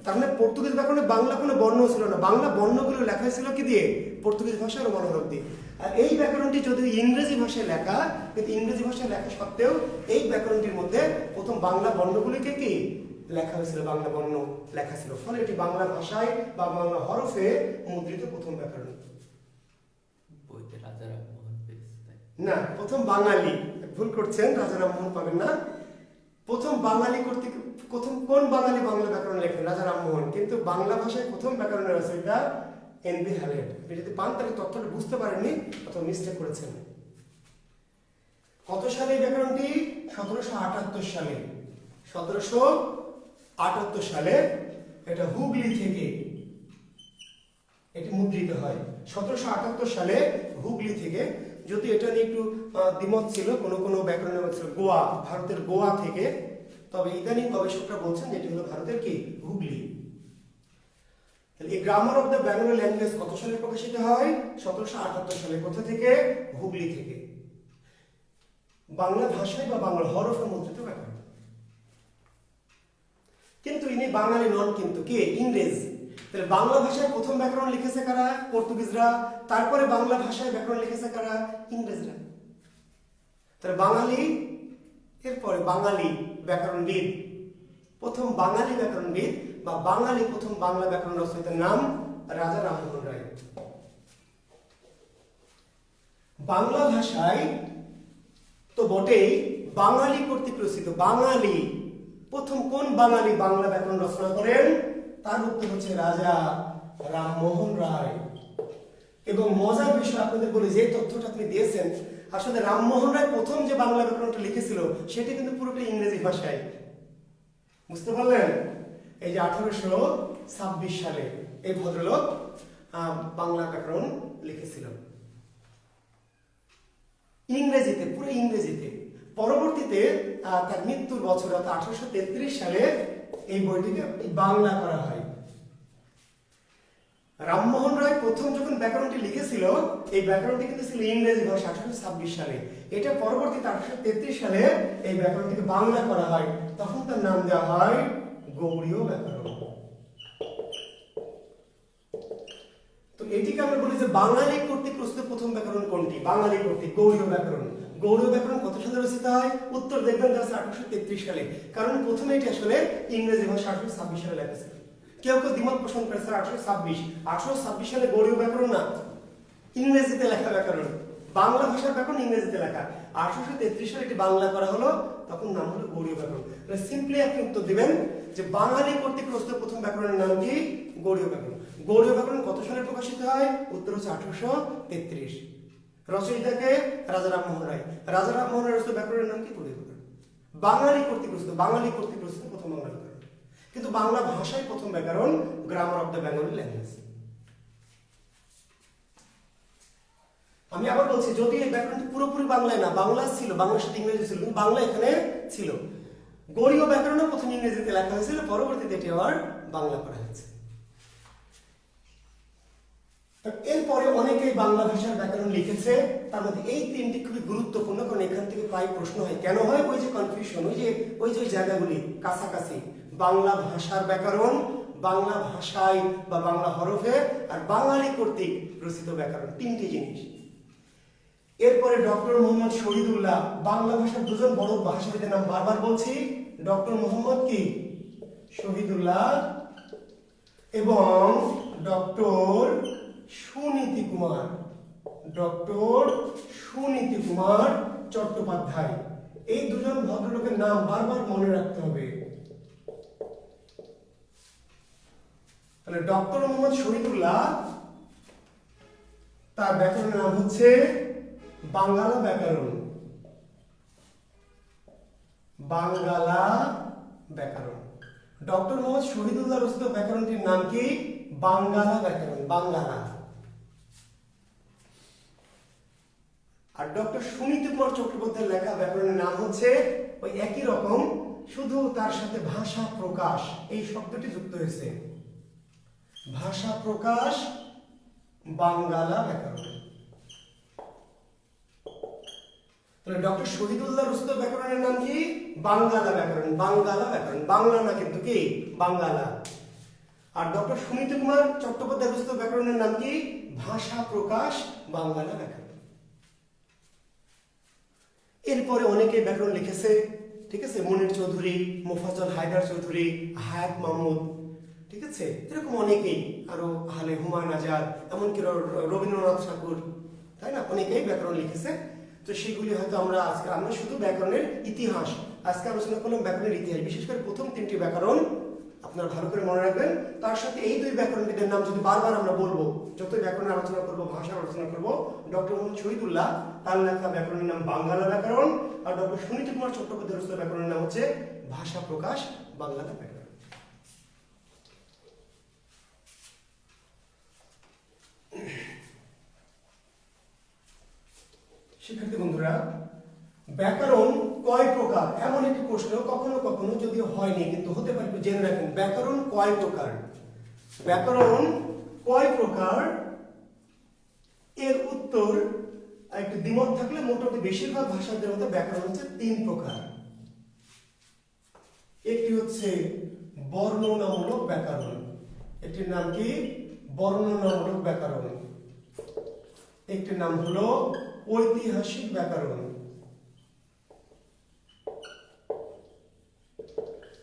তার মানে পর্তুগিজ ব্যাকরণে বাংলা কোনো বর্ণও ছিল না, বাংলা বর্ণগুলো লেখা ছিল কি দিয়ে? পর্তুগিজ ভাষা, রোমান হরফ দিয়ে। আর এই ব্যাকরণটি যদিও ইংরেজি ভাষায় লেখা, কিন্তু ইংরেজি ভাষায় লেখা সত্ত্বেও এই ব্যাকরণটির মধ্যে প্রথম বাংলা বর্ণগুলিকে কি লেখা হয়েছিল, বাংলা বর্ণ লেখা ছিল, ফলে এটি বাংলা ভাষায় বা বাংলা হরফে মুদ্রিত প্রথম ব্যাকরণ। বইতে রাজা রামমোহন পেয়েছে, তাই না, প্রথম বাঙালি, ভুল করছেন, রাজা রামমোহন পাবেন না। প্রথম বাঙালি কর্তৃক, প্রথম কোন বাঙালি বাংলা ব্যাকরণ লেখেন? রাজা রামমোহন। কিন্তু বাংলা ভাষায় প্রথম ব্যাকরণের রচয়িতা এনবি হ্যালহেড। আপনি যদি পান তাহলে তথ্যটা বুঝতে পারেননি অথবা মিস্টেক করেছেন। কত সালে এই ব্যাকরণটি? 1778 সালে। 1778 সালে এটা হুগলি থেকে এটি মুদ্রিত হয়। 1778 সালে হুগলি থেকে, যদি এটা নিয়ে একটু দ্বিমত ছিল, কোনো ব্যাকরণের মধ্যে ছিল গোয়া, ভারতের গোয়া থেকে, তবে ইদানিং গবেষকরা বলছেন যে এটি হলো ভারতের কি হুগলি। তাহলে এই grammar of the Bengali language কত সালে প্রকাশিত হয়? 1778 সালে। কোথা থেকে? হুগলি থেকে। বাংলা ভাষায় বা বাংলা হরফে মুদ্রিত ব্যাকরণ। কিন্তু ইনি বাঙালি নন, কিন্তু কে? ইংরেজ। তাহলে বাংলা ভাষায় প্রথম ব্যাকরণ লিখেছে কারা? পর্তুগিজরা। তারপরে বাংলা ভাষায় ব্যাকরণ লিখেছে কারা? ইংরেজরা। তাহলে বাঙালি, এরপরে বাঙালি ব্যাকরণবিদ, প্রথম বাঙালি ব্যাকরণবিদ বা বাঙালি প্রথম বাংলা ব্যাকরণ রচয়িতার নাম রাজা রামমোহন রায়। বাংলা ভাষায় তো বটেই, বাঙালি কর্তৃক রচিত, বাঙালি প্রথম কোন বাঙালি বাংলা ব্যাকরণ রচনা করেন? তার উত্তর হচ্ছে রাজা রামমোহন রায়। এবং মজার বিষয় আপনাদের বলি, যে তথ্যটা আপনি দিয়েছেন, আসলে রামমোহন রায় প্রথম যে বাংলা ব্যাকরণটা লিখেছিল সেটি কিন্তু পুরোটা ইংরেজি ভাষায়, বুঝতে পারলেন? এই যে 1826 সালে এই ভদ্রলোক বাংলা ব্যাকরণ লিখেছিল ইংরেজিতে, পুরো ইংরেজিতে। পরবর্তীতে তার মৃত্যুর বছর অর্থাৎ 1833 সালে এই বইটিকে বাংলা করা হয়। রামমোহন রায় প্রথম যখন ব্যাকরণটি লিখেছিল, এই ব্যাকরণটি কিন্তু ছিল ইংরেজি ভাষা 1826 সালে। এটা পরবর্তীতে 1833 সালে এই ব্যাকরণটিকে বাংলা করা হয়, তখন তার নাম দেওয়া হয় গৌড়ীয় ব্যাকরণ। তো এটিকে আমরা বলি যে বাঙালি কর্তৃক রচিত প্রথম ব্যাকরণ কোনটি? বাঙালি কর্তৃক গৌড়ীয় ব্যাকরণ। গৌড়ীয় ব্যাকরণ কত সালে রচিত হয়? উত্তর দেখবেন 1833 সালে, কারণ প্রথমে এটি আসলে ইংরেজি ভাষা 1826 সালে লেখা ছিল। কেউ কেউ দ্বিমত পোষণ করেছে 1826 সালে গৌড়ীয় ব্যাকরণ না, ইংরেজিতে লেখা ব্যাকরণ, বাংলা ভাষার ব্যাকরণ ইংরেজিতে লেখা। 1833 সালে এটি বাংলা করা হলো, তখন নাম হলো গৌড়ীয় ব্যাকরণ। সিম্পলি আপনি উত্তর দিবেন যে বাঙালি কর্তৃক রচিত প্রথম ব্যাকরণের নাম কি? গৌড়ীয় ব্যাকরণ। গৌড়ীয় ব্যাকরণ কত সালে প্রকাশিত হয়? উত্তর হচ্ছে 1833। রচয়িতাকে রাজা রামমোহন রায়। রাজা রামমোহন রায় রচিত ব্যাকরণের নাম কি? গৌড়ীয় ব্যাকরণ। বাঙালি কর্তৃক রচিত, বাঙালি কর্তৃক রচিত প্রথম বাংলা ব্যাকরণ। কিন্তু বাংলা ভাষায় প্রথম ব্যাকরণ grammar of the Bengali language. আমি আবার বলছি, যদি এই ব্যাকরণটি পুরোপুরি বাংলায় না, বাংলা ছিল, বাংলার সাথে ইংরেজি ছিল, কিন্তু বাংলা এখানে ছিল। গৌড়ীয় ব্যাকরণও প্রথম ইংরেজিতে লেখা হয়েছিল, পরবর্তীতে এটি আবার বাংলা করা হয়েছে। এরপরে অনেকেই বাংলা ভাষার ব্যাকরণ লিখেছে, তার মধ্যে এই তিনটি খুবই গুরুত্বপূর্ণ, কারণ এখান থেকে প্রায় প্রশ্ন হয়। কেন হয়? ওই যে কনফিউশন, ওই যে জায়গাগুলি কাছাকাছি, বাংলা ভাষার ব্যাকরণ, বাংলা ভাষায় বা বাংলা হরফে আর বাঙালি কর্তৃক রচিত ব্যাকরণ, তিনটি জিনিস। এরপরে ডক্টর মোহাম্মদ শহীদুল্লাহ, বাংলা ভাষার দুজন বড় ভাষাবিদের নাম বারবার বলছি, ডক্টর মোহাম্মদ কি শহীদুল্লাহ এবং ডক্টর সুনীতি কুমার, ডক্টর সুনীতি কুমার চট্টোপাধ্যায়। এই দুজন ভদ্রলোকের নাম বারবার মনে রাখতে হবে। তাহলে ডক্টর মোহাম্মদ শহীদুল্লাহ, তার ব্যাকরণের নাম হচ্ছে বাঙ্গালা ব্যাকরণ, বাঙ্গালা ব্যাকরণ। ডক্টর মোহাম্মদ শহীদুল্লাহ রচিত ব্যাকরণটির নাম কি? বাঙ্গালা ব্যাকরণ, বাঙ্গালা। আর ডক্টর সুনীতি কুমার চট্টোপাধ্যায়ের লেখা ব্যাকরণের নাম হচ্ছে ওই একই রকম, শুধু তার সাথে ভাষা প্রকাশ এই শব্দটি যুক্ত হয়েছে, ভাষা প্রকাশ বাঙ্গালা ব্যাকরণ। তাহলে ডক্টর শহীদুল্লাহ রচিত ব্যাকরণের নাম কি? বাঙ্গালা ব্যাকরণ, বাঙ্গালা ব্যাকরণ, বাংলা না কিন্তু কি বাঙ্গালা। আর ডক্টর সুনীতি কুমার চট্টোপাধ্যায় রচিত ব্যাকরণের নাম কি? ভাষা প্রকাশ বাঙ্গালা ব্যাকরণ। এরপরে অনেকে ব্যাকরণ লিখেছে, ঠিক আছে, মনির চৌধুরী, মোফাজ্জল হায়দার চৌধুরী, হায়াত মাহমুদ, ঠিক আছে, এরকম অনেকেই, আরো হালে হুমায়ুন আজাদ, এমনকি রবীন্দ্রনাথ ঠাকুর, তাই না, অনেকেই ব্যাকরণ লিখেছে। তো সেগুলি হয়তো আমরা আজকে, আমরা শুধু ব্যাকরণের ইতিহাস আজকে আলোচনা করলাম, ব্যাকরণের ইতিহাস, বিশেষ করে প্রথম তিনটি ব্যাকরণ আপনারা ভালো করে মনে রাখবেন। তার সাথে এই দুই ব্যাকরণবিদের নাম যদি বারবার আমরা বলবো, যত ব্যাকরণের আলোচনা করবো, ভাষার আলোচনা করবো, ডক্টর মোহাম্মদ শহীদুল্লাহ তার লেখা ব্যাকরণের নাম বাঙ্গালা ব্যাকরণ, আর ডক্টর সুনীতি কুমার চট্টোপাধ্যায় রচিত ব্যাকরণের নাম হচ্ছে ভাষা প্রকাশ বাংলা ব্যাকরণ। শিক্ষার্থী বন্ধুরা, ব্যাকরণ কয় প্রকার, এমন একটি প্রশ্ন কখনো কখনো যদিও হয়নি কিন্তু হতে পারে, জেনে রাখেন ব্যাকরণ কয় প্রকার। ব্যাকরণ কয় প্রকার এর উত্তর একটু দ্বিমত থাকলে মোটামুটি বেশিরভাগ ভাষাদের মধ্যে ব্যাকরণ হচ্ছে তিন প্রকার। একটি হচ্ছে বর্ণনামূলক ব্যাকরণ, একটির নাম কি বর্ণনামূলক ব্যাকরণ, একটির নাম হলো ঐতিহাসিক ব্যাকরণ,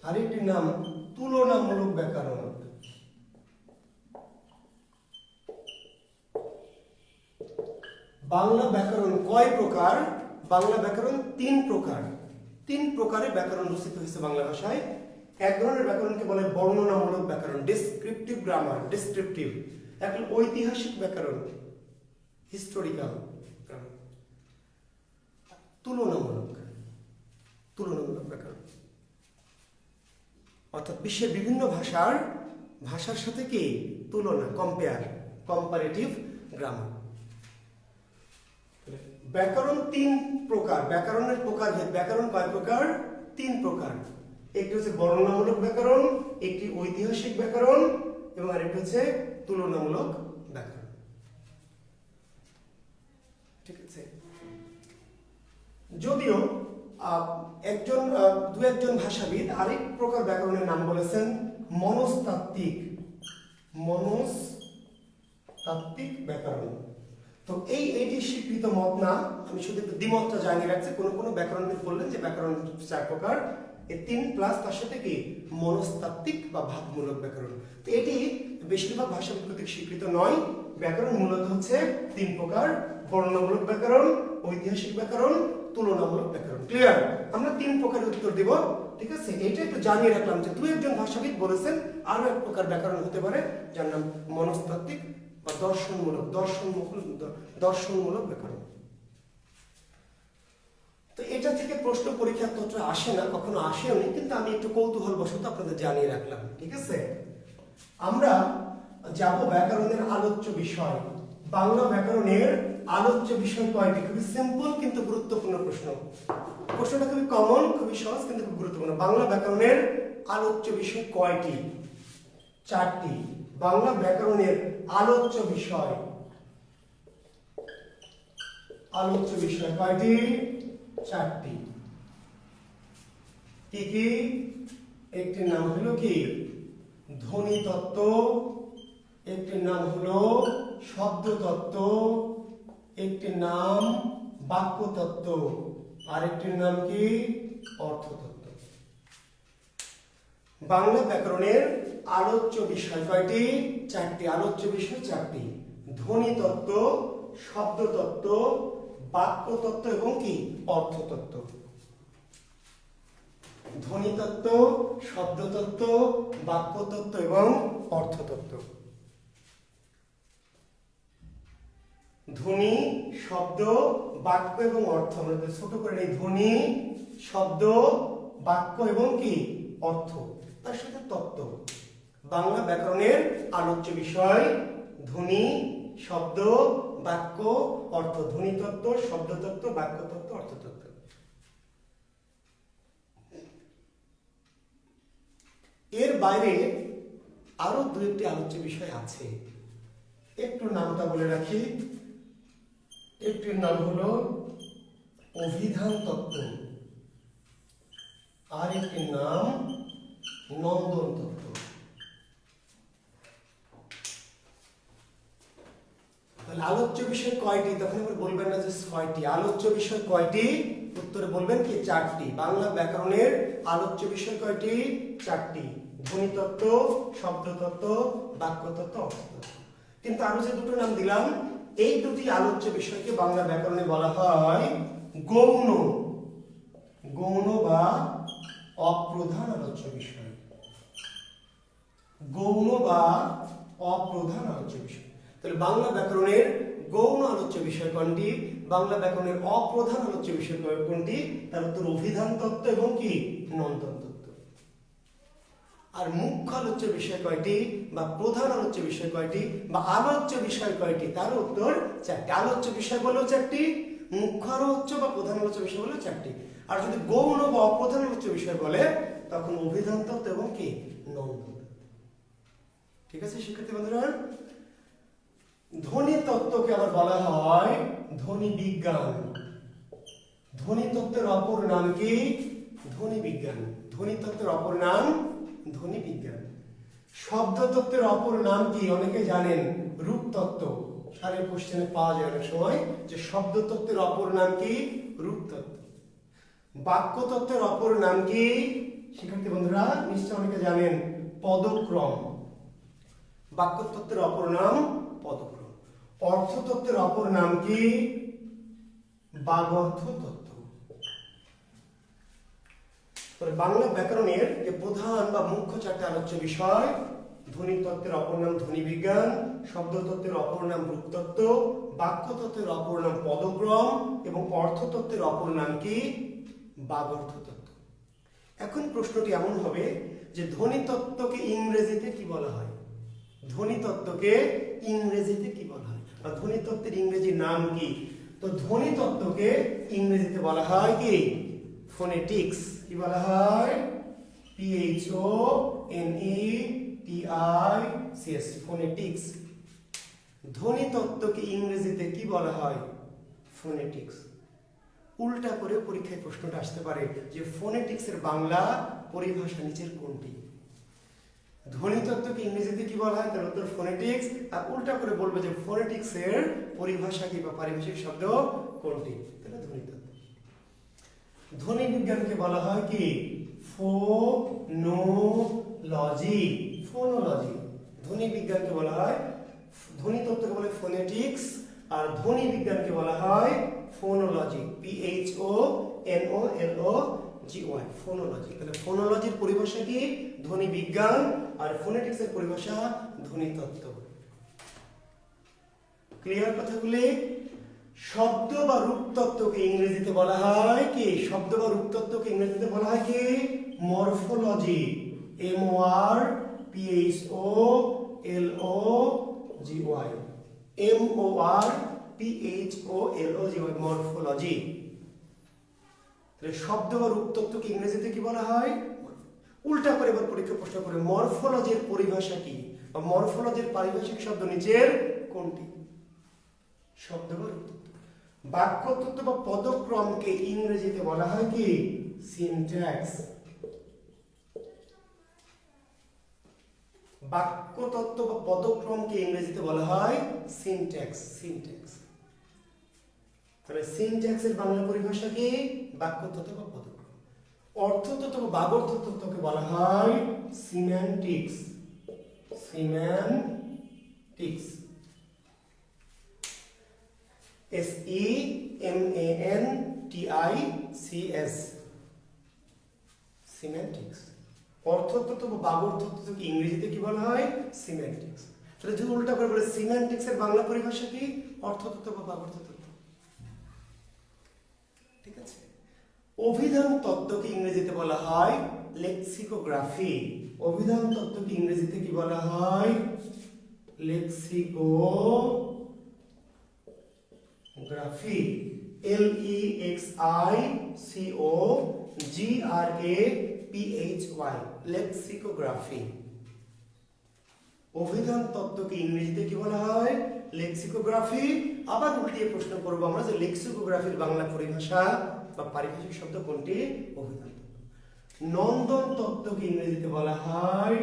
আরেকটির নাম তুলনামূলক ব্যাকরণ। বাংলা ব্যাকরণ কয় প্রকার? বাংলা ব্যাকরণ তিন প্রকার। তিন প্রকারে ব্যাকরণ রচিত হয়েছে বাংলা ভাষায়। এক ধরনের ব্যাকরণকে বলে বর্ণনামূলক ব্যাকরণ, ডেসক্রিপটিভ গ্রামার, ডেসক্রিপটিভ। এক হলো ঐতিহাসিক ব্যাকরণ, হিস্টোরিক্যাল। তুলনামূলক, তুলনামূলক ব্যাকরণ অর্থাৎ বিশ্বের বিভিন্ন ভাষার সাথে কি তুলনা, কম্পেয়ার, কম্পারেটিভ গ্রামার। ব্যাকরণ তিন প্রকার, ব্যাকরণের প্রকারভেদ। ব্যাকরণ কয় প্রকার? তিন প্রকার। একটি হচ্ছে বর্ণনামূলক ব্যাকরণ, একটি ঐতিহাসিক ব্যাকরণ এবং আরেকটি হচ্ছে তুলনামূলক ব্যাকরণ। ঠিক আছে, যদিও দু একজন ভাষাবিদ আরেক প্রকার ব্যাকরণের নাম বলেছেন মনস্তাত্ত্বিক, মনস্তাত্ত্বিক ব্যাকরণ। তো এইটি স্বীকৃত মত না, আমি শুধু একটু দ্বিমতটা জানিয়ে রাখছি। কোনো ব্যাকরণবিদ বললেন যে ব্যাকরণ চার প্রকার, এই তিন প্লাস তার সাথে কি মনস্তাত্ত্বিক বা ভাবমূলক ব্যাকরণ। তো এটি বেশিরভাগ ভাষাবিদ কর্তৃক স্বীকৃত নয়। ব্যাকরণ মূলত হচ্ছে তিন প্রকার: বর্ণনামূলক ব্যাকরণ, ঐতিহাসিক ব্যাকরণ, তুলনামূলক ব্যাকরণ। ক্লিয়ার? আমরা তিন প্রকারের উত্তর দেব, ঠিক আছে? এইটা একটু জানিয়ে রাখলাম যে দুই একজন ভাষাবিদ বলেছেন আরো এক প্রকার ব্যাকরণ হতে পারে যার নাম মনস্তাত্ত্বিক বা দর্শনমূলক ব্যাকরণ। তো এটা থেকে প্রশ্ন পরীক্ষা তত্ত্বে আসে না, কখনো আসেওনি, কিন্তু আমি একটু কৌতূহল বশত আপনাদের জানিয়ে রাখলাম, ঠিক আছে? আমরা যাব ব্যাকরণের আলোচ্য বিষয়। বাংলা ব্যাকরণের আলোচ্য বিষয় কয়টি? খুবই সিম্পল কিন্তু গুরুত্বপূর্ণ প্রশ্ন। প্রশ্নটা খুবই কমন, খুবই সহজ কিন্তু খুব গুরুত্বপূর্ণ। বাংলা ব্যাকরণের আলোচ্য বিষয় কয়টি? চারটি। বাংলা ব্যাকরণের আলোচ্য বিষয় কয়টি? চারটি। কি কি? একটির নাম হলো কি ধ্বনি তত্ত্ব, একটির নাম হলো শব্দ তত্ত্ব, একটির নাম বাক্য তত্ত্ব, আরেকটির নাম কি অর্থ তত্ত্ব। বাংলা ব্যাকরণের আলোচ্য বিষয় কয়টি? চারটি। আলোচ্য বিষয় চারটি: ধ্বনি তত্ত্ব, শব্দ তত্ত্ব, বাক্য তত্ত্ব এবং কি অর্থ তত্ত্ব। ধ্বনি তত্ত্ব, শব্দ তত্ত্ব, বাক্য তত্ত্ব এবং অর্থ তত্ত্ব। ধ্বনি, শব্দ, বাক্য এবং অর্থ। আমরা ছোট করে নেই: ধ্বনি, শব্দ, বাক্য এবং কি অর্থ, তার সাথে তত্ত্ব। বাংলা ব্যাকরণের আলোচ্য বিষয় ধ্বনি, শব্দ, বাক্য, অর্থ। ধ্বনি তত্ত্ব, শব্দ তত্ত্ব, বাক্য তত্ত্ব, অর্থ তত্ত্ব। এর বাইরে আরো দু একটি আলোচ্য বিষয় আছে, একটু নামটা বলে রাখি। একটির নাম হলো অভিধান তত্ত্ব, আর একটির নাম নন্দন তত্ত্ব। তাহলে আলোচ্য বিষয় কয়টি? তখন আবার বলবেন না যে ছয়টি। আলোচ্য বিষয় কয়টি? উত্তরে বলবেন কি চারটি। বাংলা ব্যাকরণের আলোচ্য বিষয় কয়টি? চারটি: ধ্বনি তত্ত্ব, শব্দ তত্ত্ব, বাক্য তত্ত্ব, অর্থ তত্ত্ব। কিন্তু আরো যে দুটো নাম দিলাম, এই দুটি আলোচ্য বিষয়কে বাংলা ব্যাকরণে বলা হয় গৌণ, গৌণ বা অপ্রধান আলোচ্য বিষয়। গৌণ বা অপ্রধান আলোচ্য বিষয়। তাহলে বাংলা ব্যাকরণের গৌণ আলোচ্য বিষয় কোনটি? বাংলা ব্যাকরণের অপ্রধান আলোচ্য বিষয় কোনটি? তার উত্তর অভিধান তত্ত্ব এবং কি নন্দন তত্ত্ব। আর মুখ্য আলোচ্য বিষয় কয়টি বা প্রধান আলোচ্য বিষয় কয়টি বা আলোচ্য বিষয় কয়টি? তার উত্তর চারটি। আলোচ্য বিষয় বলেও চারটি, মুখ্য আলোচ্য বা প্রধান আলোচ্য বিষয় বলেও চারটি। আর যদি গৌণ বা অপ্রধান আলোচ্য বিষয় বলে তখন অভিধান তত্ত্ব এবং কি নন্দন। ঠিক আছে শিক্ষার্থী বন্ধুরা? ধ্বনি তত্ত্বকে আবার বলা হয় ধ্বনি বিজ্ঞান। ধ্বনি তত্ত্বের অপর নাম কি? ধ্বনি বিজ্ঞান। ধ্বনি তত্ত্বের অপর নাম ধ্বনি বিজ্ঞান। শব্দ তত্ত্বের অপর নাম কি? অনেকে জানেন রূপ তত্ত্ব। সারের কোশ্চেনে পাওয়া যায় অনেক সময় যে শব্দ তত্ত্বের অপর নাম কি? রূপ তত্ত্ব। বাক্য তত্ত্বের অপর নাম কি? শিক্ষার্থী বন্ধুরা নিশ্চয় অনেকে জানেন পদক্রম। বাক্য তত্ত্বের অপর নাম পদক্রম। অর্থ তত্ত্বের অপর নাম কি? বাগর্থ তত্ত্ব। বাংলা ব্যাকরণের যে প্রধান বা মুখ্য চারটি আলোচ্য বিষয়: ধ্বনি তত্ত্বের অপর নাম ধ্বনি বিজ্ঞান, শব্দ তত্ত্বের অপর নাম রূপ তত্ত্ব, বাক্য তত্ত্বের অপর নাম পদক্রম এবং অর্থ তত্ত্বের অপর নাম কি? বাগর্থ তত্ত্ব। এখন প্রশ্নটি এমন হবে যে ধ্বনি তত্ত্বকে ইংরেজিতে কি বলা হয়? ধ্বনি তত্ত্বকে ইংরেজিতে কি বলা হয় বা ধ্বনি তত্ত্বের ইংরেজি নাম কি? তো ধ্বনি তত্ত্বকে ইংরেজিতে বলা হয় কি? ফোনেটিক্স। কি বলা হয়? PHONETICS, phonetics. ধ্বনি তত্ত্বকে ইংরেজিতে কি বলা হয়? ফোনেটিক্স। উল্টা করে পরীক্ষায় প্রশ্নটা আসতে পারে যে ফোনেটিক্সের বাংলা পরিভাষা নিচের কোনটি? ধ্বনি তত্ত্বকে ইংরেজিতে কি বলা হয়? তার উত্তর ফোনেটিক্স। আর উল্টা করে বলবে যে ফোনেটিক্সের পরিভাষা কি বা পারিভাষিক শব্দ কোনটি? তাহলে ধ্বনি তত্ত্ব। ধ্বনি বিজ্ঞানকে বলা হয় কি? ফোনোলজি। ফোনোলজি। ধ্বনি বিজ্ঞানকে বলা হয়, ধ্বনি তত্ত্বকে বলে ফোনেটিক্স আর ধ্বনি বিজ্ঞানকে বলা হয় ফোনোলজি। PHONOLOGY, phonology. তাহলে ফোনোলজির পরিভাষা কি? ধ্বনি বিজ্ঞান। আর ফোনেটিক্সের পরিভাষা ধ্বনি তত্ত্ব। ক্লিয়ার কথাগুলি? শব্দ বা রূপ তত্ত্বকে ইংরেজিতে বলা হয় কি? শব্দ বা রূপ তত্ত্বকে ইংরেজিতে বলা হয় কি? মরফোলজি। MORPHOLOGY, morphology. তাহলে শব্দ বা রূপ তত্ত্বকে ইংরেজিতে কি বলা হয়? উল্টা করে এবার পরীক্ষা প্রশ্ন করে মরফোলজির পরিভাষা কি বা মরফোলজির পারিভাষিক শব্দ নিচের কোনটি? শব্দ বা রূপ তত্ত্ব। বাক্য তত্ত্ব বা পদক্রমকে ইংরেজিতে বলা হয় কি? সিনট্যাক্স। বাক্যতত্ত্ব বা পদক্রমকে ইংরেজিতে বলা হয় সিনট্যাক্স। সিনট্যাক্স, তাহলে সিনট্যাক্সের বাংলা পরিভাষা কি? বাক্যতত্ত্ব বা পদক্রম। অর্থতত্ত্ব বা বাগর্থতত্ত্বকে বলা হয় সিম্যান্টিক্স। Semantics, SEMANTICS, semantics. অর্থতত্ত্ব বা বাগর্থতত্ত্বকে ইংরেজিতে কি বলা হয়? সিম্যান্টিক্স। তাহলে যদি উল্টা করে বলে সিম্যান্টিক্সের বাংলা পরিভাষা কি? অর্থতত্ত্ব বা বাগর্থতত্ত্ব। ঠিক আছে। অভিধান তত্ত্বকে ইংরেজিতে বলা হয় লেক্সিকোগ্রাফি। অভিধান তত্ত্বকে ইংরেজিতে কি বলা হয়? লেক্সিকোগ্রাফি। LEXICOGRAPHY, lexicography. অভিধান তত্ত্বকে ইংরেজিতে কি বলা হয়? লেক্সিকোগ্রাফি। আবার উল্টিয়ে প্রশ্ন করব আমরা যে লেক্সিকোগ্রাফির বাংলা পরিভাষা বা পারিভাষিক শব্দ কোনটি? অভিধান তত্ত্ব। নন্দন তত্ত্বকে ইংরেজিতে বলা হয়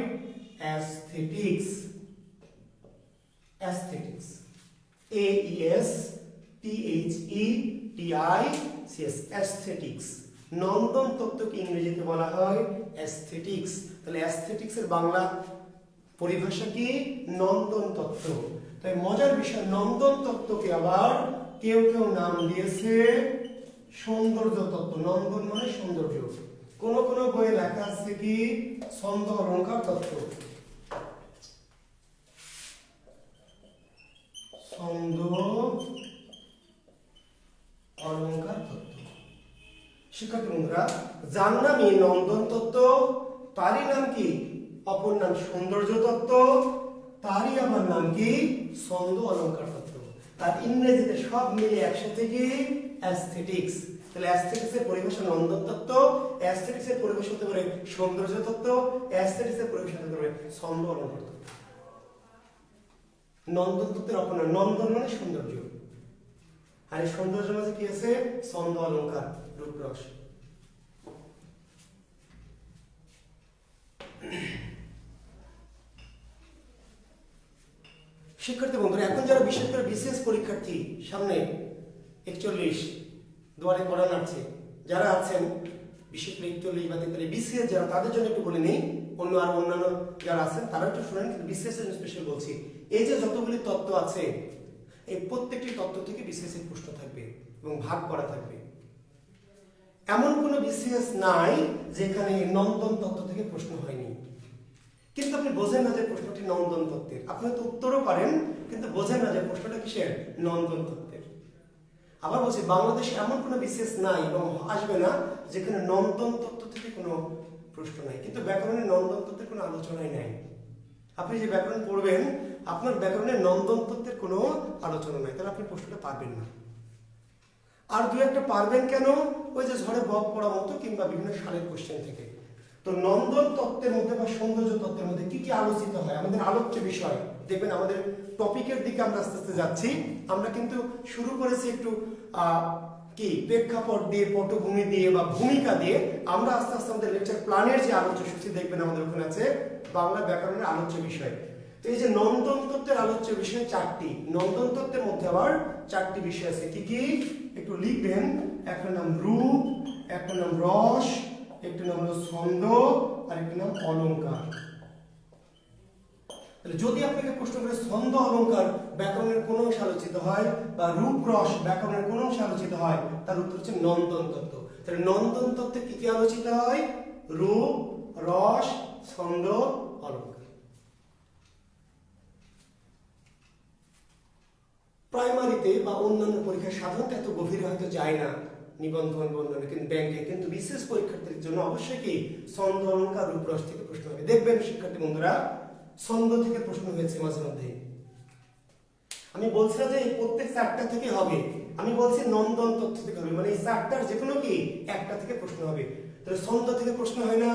অ্যাস্থেটিক্স। Aesthetics, AESTHETICS, aesthetics. নন্দন তত্ত্বকে ইংরেজিতে বলা হয় অ্যাস্থেটিক্স। তাহলে অ্যাস্থেটিক্সের বাংলা পরিভাষা কি? নন্দন তত্ত্ব। তাই মজার বিষয়, নন্দন তত্ত্বকে আবার কেউ কেউ নাম দিয়েছে সৌন্দর্য তত্ত্ব। নন্দন মানে সৌন্দর্য। কোন কোন বইয়ে লেখা আছে কি? ছন্দ অলঙ্কার তত্ত্ব। ছন্দ অলঙ্কার তত্ত্ব। শিক্ষার্থী বন্ধুরা, যার নামই নন্দন তত্ত্ব তারই নাম কি? অপর নাম সৌন্দর্য তত্ত্ব, তারই আমার নাম কি? ছন্দ অলঙ্কার তত্ত্ব। আর ইংরেজিতে সব মিলে একসাথে কি? অ্যাস্থেটিক্স। তাহলে অ্যাস্থেটিক্সের পরিভাষা নন্দন তত্ত্ব, অ্যাস্থেটিক্সের পরিভাষা হতে পারে সৌন্দর্য তত্ত্ব, অ্যাস্থেটিক্সের পরিভাষা হতে পারে ছন্দ অলঙ্কার তত্ত্ব। নন্দন তত্ত্বের অপর নাম, নন্দন মানে সৌন্দর্য, আর এই সৌন্দর্যের মাঝে কি আছে? ছন্দ অলঙ্কার, রূপরস। শিক্ষার্থী বন্ধুরা, এখন যারা বিশেষ করে বিশেষ পরীক্ষার্থী, সামনে 41 দুয়ারে পড়া নাড়ছে, যারা আছেন বিশেষ করে 41 বা 43 বিসিএস যারা, তাদের জন্য একটু বলে নেই। অন্যান্য যারা আছেন তারা একটু শুনেন, বিসিএস এর স্পেশাল বলছি। এই যে যতগুলি তত্ত্ব আছে, এই প্রত্যেকটি তত্ত্ব থেকে বিসিএস এর প্রশ্ন থাকবে এবং ভাগ করা থাকবে। এমন কোনো বিসিএস নাই যেখানে নন্দন তত্ত্ব থেকে প্রশ্ন হয়নি। কিন্তু আপনি বোঝেন না যে প্রশ্নটি নন্দন তত্ত্বের, আপনি তো উত্তরও পারেন কিন্তু বোঝেন না যে প্রশ্নটা কিসের? নন্দন তত্ত্বের। আবার বলছি, বাংলাদেশে এমন কোনো বিসিএস নাই এবং আসবে না যেখানে নন্দন তত্ত্ব থেকে কোনো প্রশ্ন নাই। কিন্তু ব্যাকরণে নন্দন তত্ত্বের কোনো আলোচনাই নাই। আপনি যে ব্যাকরণ পড়বেন, আপনার ব্যাকরণে নন্দন তত্ত্বের কোনো আলোচনা নাই, তাহলে আপনি প্রশ্নটা পারবেন না। আর দু একটা পারবেন কেন? ওই যে ঝড়ে বক পড়া মতো কিংবা বিভিন্ন সালের কোশ্চেন থেকে। তো নন্দন তত্ত্বের মধ্যে বা সৌন্দর্য তত্ত্বের মধ্যে কি কি আলোচিত হয়, আমাদের আলোচ্য বিষয় দেখবেন। আমাদের টপিকের দিকে আমরা আস্তে আস্তে যাচ্ছি। আমরা কিন্তু শুরু করেছি একটু কি প্রেক্ষাপট দিয়ে, পটভূমি দিয়ে বা ভূমিকা দিয়ে। আমরা আস্তে আস্তে আমাদের লেকচার প্ল্যানের যে আলোচ্য সূচি দেখবেন আমাদের ওখানে আছে বাংলা ব্যাকরণের আলোচ্য বিষয়। তো এই যে নন্দন তত্ত্বের আলোচ্য বিষয় 4টি, নন্দন তত্ত্বের মধ্যে আবার 4টি বিষয় আছে। কি কি একটু লিখবেন। একটা নাম রূপ, একটা নাম রস, একটা নাম হলো ছন্দ, আর একটা নাম অলঙ্কার। তাহলে যদি আপনাকে প্রশ্ন করে ছন্দ অলঙ্কার ব্যাকরণের কোন অংশে আলোচিত হয় বা রূপ রস ব্যাকরণের কোন অংশে আলোচিত হয়, তার উত্তর হচ্ছে নন্দন তত্ত্ব। তাহলে নন্দন তত্ত্বে কি কি আলোচিত হয়? রূপ, রস, ছন্দ, অলঙ্কার। প্রাইমারিতে বা অন্যান্য পরীক্ষায় সাধারণত এত গভীরে হয়তো যায় না, নিবন্ধন বন্ধনে, কিন্তু ব্যাংকে কিন্তু বিশেষ পরীক্ষার্থীদের জন্য অবশ্যই কি ছন্দ অলঙ্কার রূপ রস থেকে প্রশ্ন হবে। দেখবেন শিক্ষার্থী বন্ধুরা, ছন্দ থেকে প্রশ্ন হয়েছে মাঝে মধ্যে। আমি বলছি না যে এই প্রত্যেক 4টা থেকে হবে, আমি বলছি নন্দন তত্ত্ব থেকে হবে, মানে এই 4টার যে কোনো কি একটা থেকে প্রশ্ন হবে। তাহলে ছন্দ থেকে প্রশ্ন হয় না?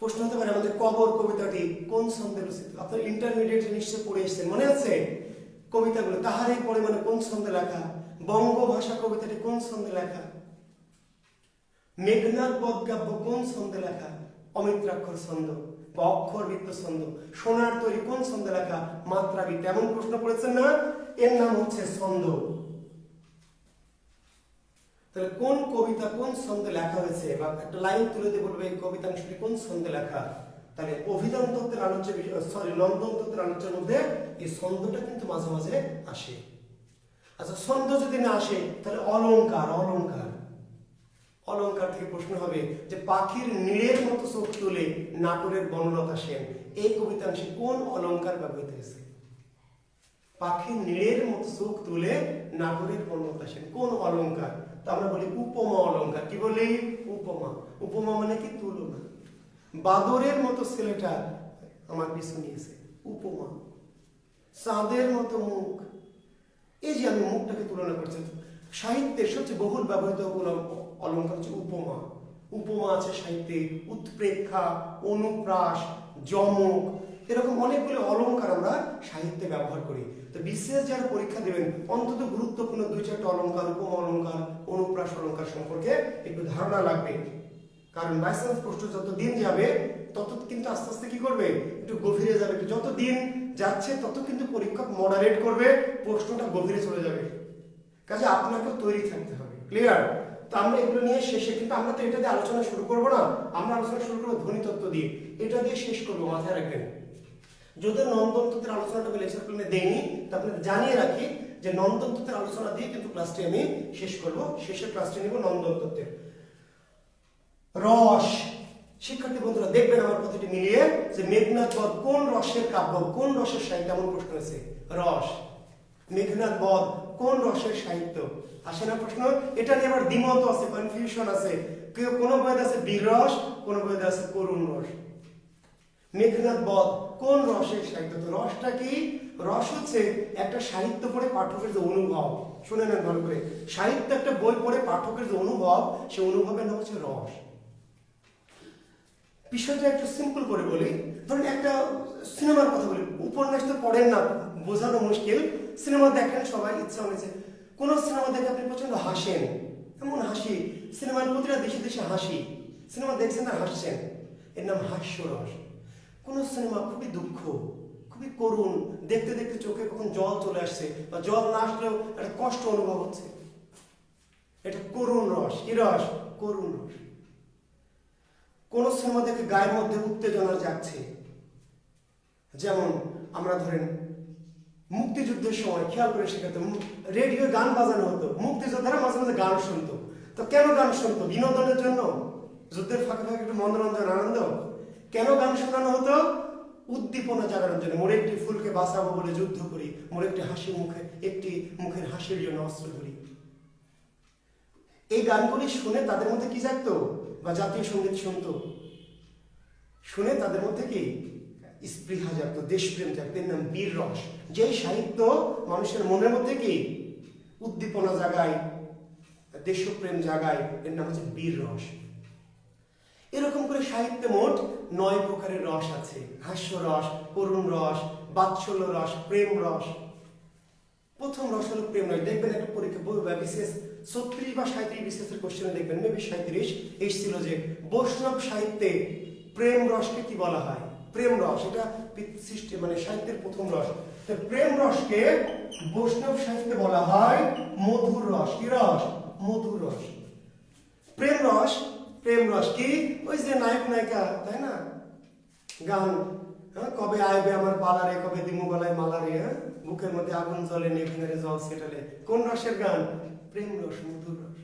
প্রশ্ন হতে পারে আমাদের কবর কবিতাটি কোন ছন্দে রচিত। আপনার ইন্টারমিডিয়েটে নিশ্চয়ই পড়ে এসেছেন, মনে আছে কবিতাগুলো? তাহারই পরে মানে কোন ছন্দে লেখা? বঙ্গভাষা কবিতাটি কোন ছন্দে লেখা? মেঘনাদ বদকাব্য কোন ছন্দে লেখা? অমিত্রাক্ষর ছন্দ বা অক্ষরবৃত্ত ছন্দ, সোনার তৈরি কোন ছন্দে লেখা? মাত্রাবৃত্ত। এমন প্রশ্ন করেছেন না? এর নাম হচ্ছে ছন্দ। তাহলে কোন কবিতা কোন ছন্দে লেখা হয়েছে, বা একটা লাইন তুলে দিয়ে বলবে এই কবিতাংশটি কোন ছন্দে লেখা। তাহলে অভিধান তত্ত্বের আলোচ্য বিষয়, নন্দন তত্ত্বের আলোচ্যের মধ্যে এই ছন্দটা কিন্তু মাঝে মাঝে আসে। আচ্ছা, ছন্দ যদি না আসে তাহলে অলংকার। অলংকার অলংকার থেকে প্রশ্ন হবে যে পাখির নীড়ের মতো চোখ তুলে নাটোরের বনলতা সেন, এই কবিতাংশে কোন অলংকার ব্যবহৃত হয়েছে? পাখির নীড়ের মতো চোখ তুলে নাটোরের বনলতা সেন, কোন অলংকার? তো আমরা বলি উপমা অলংকার। কি বলি? উপমা। উপমা মানে কি? তুলনা। বাদরের মতো ছেলেটা আমার পিছু নিয়েছে, উপমা। চাঁদের মতো মুখ, এই যে আমি মুখটাকে তুলনা করছি। সাহিত্যের সবচেয়ে বহুল ব্যবহৃত অলংকার হচ্ছে উপমা। উপমা আছে সাহিত্যে, উৎপ্রেক্ষা, অনুপ্রাস, যমক, এরকম অনেকগুলো অলংকার আমরা সাহিত্যে ব্যবহার করি। তো বিশেষ যারা পরীক্ষা দেবেন অন্তত গুরুত্বপূর্ণ 2-4টা অলংকার, উপমা অলংকার, অনুপ্রাস অলংকার সম্পর্কে একটু ধারণা লাগবে। কারণ বাই চান্স প্রশ্ন যত দিন যাবে তত কিন্তু আস্তে আস্তে কি করবে, একটু গভীরে যাবে। যত দিন যাচ্ছে তত কিন্তু পরীক্ষক মডারেট করবে, প্রশ্নটা গভীরে চলে যাবে। কাজে আপনাকে তৈরি থাকতে হবে। ক্লিয়ার? তো আমরা এগুলো নিয়ে শেষে, কিন্তু আমরা তো এটা দিয়ে আলোচনা শুরু করবো না, আমরা আলোচনা শুরু করবো ধ্বনিতত্ত্ব দিয়ে। এটা দিয়ে শেষ করবো, মাথায় রাখবেন। যদি নন্দন তত্ত্বের আলোচনাটা আমি লেকচার প্ল্যানে দেইনি, তা আপনাদের জানিয়ে রাখি যে নন্দন তত্ত্বের আলোচনা দিয়ে কিন্তু ক্লাসটি আমি শেষ করবো। শেষের ক্লাসটি নিব নন্দন তত্ত্বের। রস। শিক্ষার্থী বন্ধুরা দেখবেন আমার কথাটি মিলিয়ে যে মেঘনাদ বধ কোন রসের কাব্য, কোন রসের সাহিত্য? এমন প্রশ্ন হয়েছে। রস। মেঘনাদ বধ কোন রসের সাহিত্য? আসে না প্রশ্ন? এটা নিয়ে আবার দ্বিমত আছে, কনফিউশন আছে। কেউ কোনো বইতে আছে বিরস, কোন বইতে আছে করুণ রস। মেঘনাদ বধ কোন রসের সাহিত্য? তো রসটা কি? রস হচ্ছে একটা সাহিত্য পড়ে পাঠকের যে অনুভব। শুনে নেন ভালো করে, সাহিত্য একটা বই পড়ে পাঠকের যে অনুভব, সে অনুভবের নাম হচ্ছে রস। বিষয়টা একটু সিম্পল করে বলি। ধরুন একটা সিনেমার কথা বলি, উপন্যাস তো পড়েন না, বোঝানো মুশকিল। সিনেমা দেখেন সবাই, ইচ্ছা হয়েছে কোন সিনেমা দেখে আপনি প্রচন্ড হাসেন, এমন হাসি, সিনেমার প্রতিটা দেশে দেশে হাসি, সিনেমা দেখছেন আর হাসছেন, এর নাম হাস্যরস। কোন সিনেমা খুবই দুঃখ, খুবই করুণ, দেখতে দেখতে চোখে কখন জল চলে আসছে, বা জল না আসলেও একটা কষ্ট অনুভব হচ্ছে, এটা করুণ রস। কি রস? করুণ রস। কোন সিনেমা দেখে গায়ের মধ্যে উত্তেজনা জাগছে, যেমন আমরা ধরেন মুক্তিযুদ্ধের সময় খেয়াল করে শেখাতো, রেডিও গান বাজানো হতো, মুক্তিযোদ্ধারা মাঝে মাঝে গান শুনতো। তো কেন গান শুনতো? বিনোদনের জন্য, যুদ্ধের ফাঁকে ফাঁকে একটু মনোরঞ্জন, আনন্দ। কেন গান শোনানো হতো? উদ্দীপনা জাগানোর জন্য। মোর একটি ফুলকে বাঁচাবো বলে যুদ্ধ করি, মোর একটি হাসি মুখে, একটি মুখের হাসির জন্য অস্ত্র ধরি। এই গানগুলি শুনে তাদের মধ্যে কি জাগতো? বা জাতীয় সঙ্গীত শুনতো, শুনে তাদের মধ্যে কি স্পৃহা জাগতো, দেশপ্রেম জাগতো, এর নাম বীর রস। যেই সাহিত্য মানুষের মনের মধ্যে কি উদ্দীপনা জাগায়, দেশপ্রেম জাগায়, এর নাম হচ্ছে বীর রস। এরকম করে সাহিত্যে মোট 9 প্রকারের রস আছে। হাস্য রস, করুণ রস, বাৎসল্য রস, প্রেম রস। প্রথম রস হলো প্রেম রস। দেখবেন একটা পরীক্ষা বিশেষ 36 বা 37 বিশেষের কোশ্চেনে দেখবেন, মেবি 37 এসেছিল যে বৈষ্ণব সাহিত্যে প্রেম রসকে কি বলা হয়? প্রেম রস, এটা সৃষ্টি মানে সাহিত্যের প্রথম রস। তো প্রেম রসকে বৈষ্ণব সাহিত্যে বলা হয় মধুর রস। কি রস? মধুর রস। প্রেম রস, প্রেম রস কি? ওই যে নায়ক নায়িকা, তাই না, গান, কবে আইবে আমার পালারে, কবে দিমু গলায় মালারে, বুকের মধ্যে আগুন জ্বলে, নেভিনারে জল সেটালে। কোন রসের গান? প্রেম রস, মধুর রস।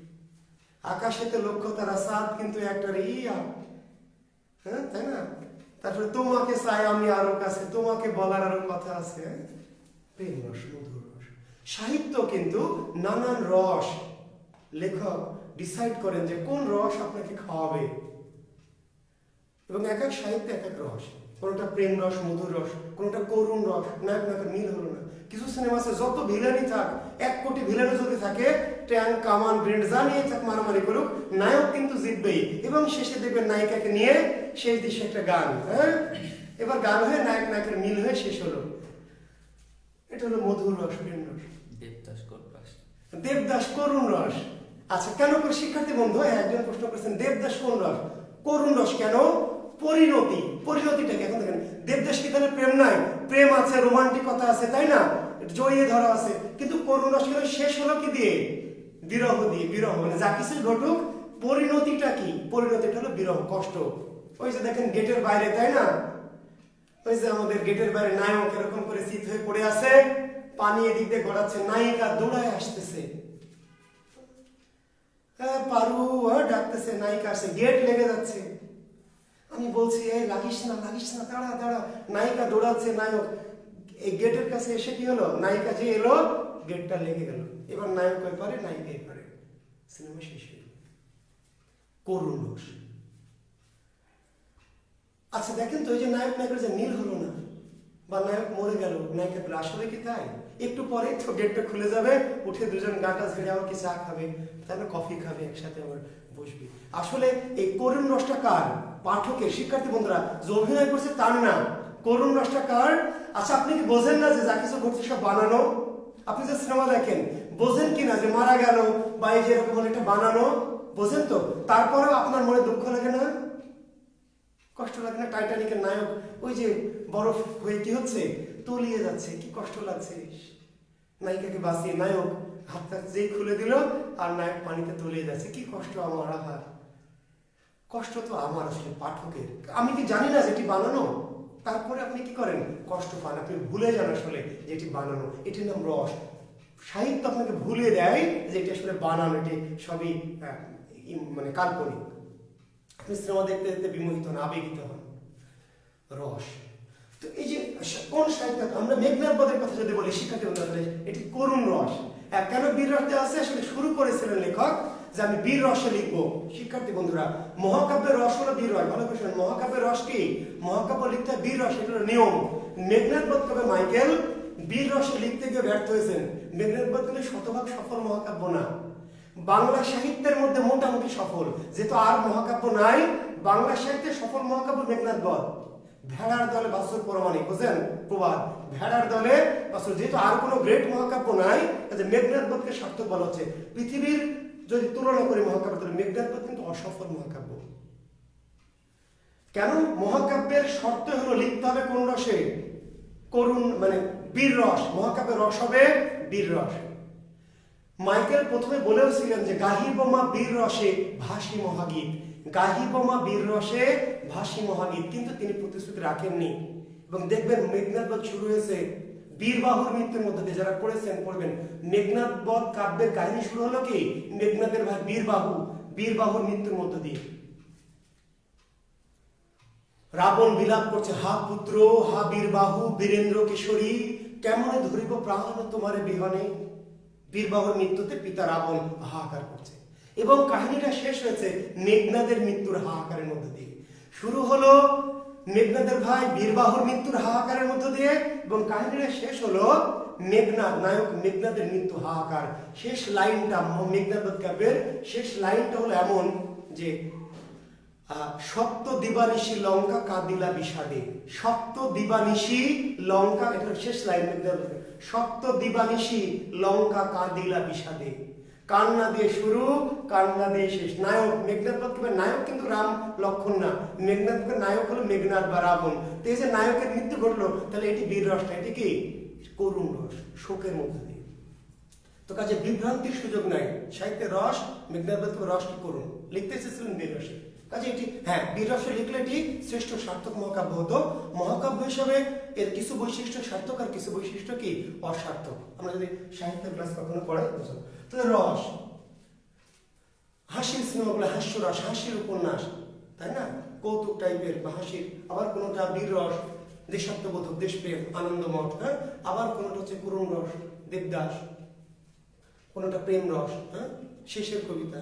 আকাশেতে লক্ষ্য তারা, চাঁদ কিন্তু একটা রে, হ্যাঁ, তাই না? তারপরে তোমাকে চাই আমি আরো কাছে, তোমাকে বলার আরো কথা আছে। প্রেম রস, মধুর রস। সাহিত্য কিন্তু নানান রস, লেখক ডিসাইড করেন যে কোন রস আপনাকে খাওয়াবে, এবং এক এক সাহিত্যে এক এক রস। কোনটা প্রেম রস, মধুর রস, কোনটা করুণ রস, নায়ক নায়কের মিল হলো না। কিছু সিনেমা আছে যত ভিলেনই থাক, 1 কোটি ভিলেনও যদি থাকে, ট্যাঙ্ক, কামান, গ্রেনেড যা নিয়ে থাক, মারামারি করুক, নায়ক কিন্তু জিতবেই। এবং শেষে দেখবেন নায়িকাকে নিয়ে শেষ দৃশ্যে একটা গান, হ্যাঁ, এবার গান হয়ে নায়ক নায়কের মিল হয়ে শেষ হলো। এটা হলো মধুর রস, প্রেম রস। দেবদাস করুণ রস। দেবদাস করুণ রস। আচ্ছা, কেন করে শিক্ষার্থী বন্ধু একজন প্রশ্ন করেছেন দেবদাস কোন রস? করুণ রস কেন? পরিণতি, পরিণতিটা কি? এখন দেখেন দেবদাস কি তাহলে প্রেম নাই? প্রেম আছে, রোমান্টিকতা আছে, তাই না? জড়িয়ে ধরা আছে, কিন্তু করুণ রস শেষ হলো কি দিয়ে? বিরহ দিয়ে। বিরহ মানে যা কিছু ঘটুক পরিণতিটা কি? পরিণতিটা হলো বিরহ, কষ্ট। ওই যে দেখেন গেটের বাইরে, তাই না, ওই যে আমাদের গেটের বাইরে নায়ক এরকম করে চিত হয়ে পড়ে আছে, পানি এদিক দিয়ে গড়াচ্ছে, নায়িকা দৌড়ায় আসতেছে, পারু ডাকতেছে, নায়িকা আসছে, গেট লেগে যাচ্ছে। আমি বলছি এই লাগিস না, লাগিস না, দাঁড়া দাঁড়া। নায়িকা দৌড়াচ্ছে, নায়ক এই গেটের কাছে এসে কি হলো? নায়িকা যে এলো, গেটটা লেগে গেল। এবার নায়ক পারে, নায়িকা পারে, সিনেমা শেষ হয়ে গেল। করুণ রস। আচ্ছা দেখেন তো, এই যে নায়ক নায়কের যে মিল হলো না, বা নায়ক মরে গেল, নায়িকা পেল, আসলে কি তাই? একটু পরে তো গেটটা খুলে যাবে, উঠে দুজন গাটা ছেড়ে আবার কি চা খাবে, তারপরে কফি খাবে, একসাথে আবার বসবে। আসলে এই করুণ রসটা কার? পাঠকের, শিক্ষার্থী বন্ধুরা। যে অভিনয় করছে তার না, করুণ রসটা কার? আচ্ছা আপনি কি বোঝেন না যে যা কিছু ঘটছে সব বানানো? আপনি যে সিনেমা দেখেন বোঝেন কিনা যে মারা গেল বা এই যে এরকম একটা বানানো? বোঝেন তো? তারপরেও আপনার মনে দুঃখ লাগে না, কষ্ট লাগে না? টাইটানিকের নায়ক ওই যে বরফ হয়ে কি হচ্ছে, তলিয়ে যাচ্ছে, কি কষ্ট লাগছে। নায়িকাকে বাঁচিয়ে নায়ক হাতটা যেই খুলে দিল আর নায়ক পানিতে তলিয়ে যাচ্ছে, কি কষ্ট আমার। আহার, কষ্ট তো আমার, আসলে পাঠকের। আমি কি জানি না যেটি বানানো? তারপরে আপনি কি করেন? কষ্ট পান, আপনি ভুলে যান আসলে যেটি বানানো। এটির নাম রস। সাহিত্য আপনাকে ভুলে দেয় যে এটি আসলে বানানো, এটি সবই মানে কাল্পনিক। আপনি সিনেমা দেখতে দেখতে বিমোহিত হন, আবেগিত হন। রস। তো এই যে কোন সাহিত্য, আমরা মেঘনাদ বধের কথা যদি বলি শিক্ষার্থী বন্ধুরা, এটি করুণ রস। কেন বীর রস দেওয়া আছে? আসলে শুরু করেছিলেন লেখক যে আমি বীর রসে লিখবো। শিক্ষার্থী বন্ধুরা, মহাকাব্যের রস হলো বীর রস। ভালো করে শুনুন, মহাকাব্যের রস কি? মহাকাব্য লিখতে হয় বীর রস, এটা হলো নিয়ম। মেঘনাদ বধ কবে মাইকেল বীর রসে লিখতে গিয়ে ব্যর্থ হয়েছেন। মেঘনাদ বধ কিন্তু শতভাগ সফল মহাকাব্য না, বাংলা সাহিত্যের মধ্যে মোটামুটি সফল। যেহেতু আর মহাকাব্য নাই, বাংলা সাহিত্যে সফল মহাকাব্য মেঘনাদ বধ। ভেড়ার দলে বাছুর প্রমাণিক, বুঝলেন প্রবাদ, ভেড়ার দলে বাছুর। যেহেতু আর কোনো গ্রেট মহাকাব্য নাই, মেঘনাদ বধকে সার্থক বলা হচ্ছে। পৃথিবীর যদি তুলনা করি মহাকাব্য, তাহলে মেঘনাদ বধ কিন্তু অসফল মহাকাব্য। কেন? মহাকাব্যের শর্ত হলো লিখতে হবে কোন রসে? করুণ মানে বীর রস। মহাকাব্যের রস হবে বীর রস। মাইকেল প্রথমে বলেওছিলেন যে গাহিবমা বীর রসে ভাসি মহাগীত, গাহিবমা বীর রসে ভাসি মহাগীত, কিন্তু তিনি প্রতিশ্রুতি রাখেননি। এবং দেখবেন মেঘনাদ বধ শুরু হয়েছে বীরবাহুর মৃত্যুর মধ্যে দিয়ে। যারা পড়েছেন পড়বেন, মেঘনাদ বধ কাব্যের কাহিনী শুরু হলো কি? মেঘনাদের ভাই বীরবাহু, বীরবাহুর মৃত্যুর মধ্য দিয়ে। রাবণ বিলাপ করছে, হা পুত্র, হা বীরবাহু, বীরেন্দ্র কিশোরী, কেমনে ধরিব প্রাণ তোমারে বিহনে। বীরবাহুর মৃত্যুতে পিতা রাবণ হাহাকার করছে, এবং কাহিনীটা শেষ হয়েছে মেঘনাদের মৃত্যুর হাহাকারের মধ্য দিয়ে। শুরু হলো মেঘনাদের ভাই বীরবাহুর মৃত্যুর হাহাকারের মধ্য দিয়ে, এবং কাহিনীটা শেষ হলো মেঘনাদ, নায়ক মেঘনাদের মৃত্যু হাহাকার। শেষ লাইনটা মেঘনাদ বধ কাব্যের শেষ লাইনটা হলো এমন যে সপ্ত দিবানিশি লঙ্কা কাঁদিলা বিষাদে। সপ্ত দিবানিশি লঙ্কা, এটা শেষ লাইন। সপ্ত দিবানিশি লঙ্কা কাঁদিলা বিষাদে। কান্না দিয়ে শুরু, কান্না দিয়ে শেষ। নায়ক মেঘনাদ বধ কাব্যের নায়ক কিন্তু রাম লক্ষণ না, মেঘনাদ বধের নায়ক হলো মেঘনাদ বা রাবণ। তো এই যে নায়কের মৃত্যু ঘটলো, তাহলে এটি বীর রসটা, এটি কি করুণ রস, শোকের মধ্যে দিয়ে। তো কাজে বিভ্রান্তির সুযোগ নাই। সাহিত্যের রস, মেঘনাদ বধ কাব্যের রস কি করুণ, লিখতে এসেছিলেন বীর রসে। কাজে এটি বীর রসে লিখলে এটি শ্রেষ্ঠ সার্থক মহাকাব্য হতো। মহাকাব্য হিসাবে এর কিছু বৈশিষ্ট্য সার্থক আর কিছু বৈশিষ্ট্য কি অসার্থক। আমরা যদি সাহিত্যের ক্লাস কখনো পড়াই বুঝলাম। তাহলে রস, হাসির সিনেমাগুলো হাস্যরস, হাসির উপন্যাস, তাই না, কৌতুক টাইপের বা হাসির। আবার কোনোটা বীর রস, দেশাত্মবোধক, দেশপ্রেম, আনন্দমঠ। আবার কোনোটা হচ্ছে করুণ রস, দেবদাস। কোনোটা প্রেম রস, শেষের কবিতা।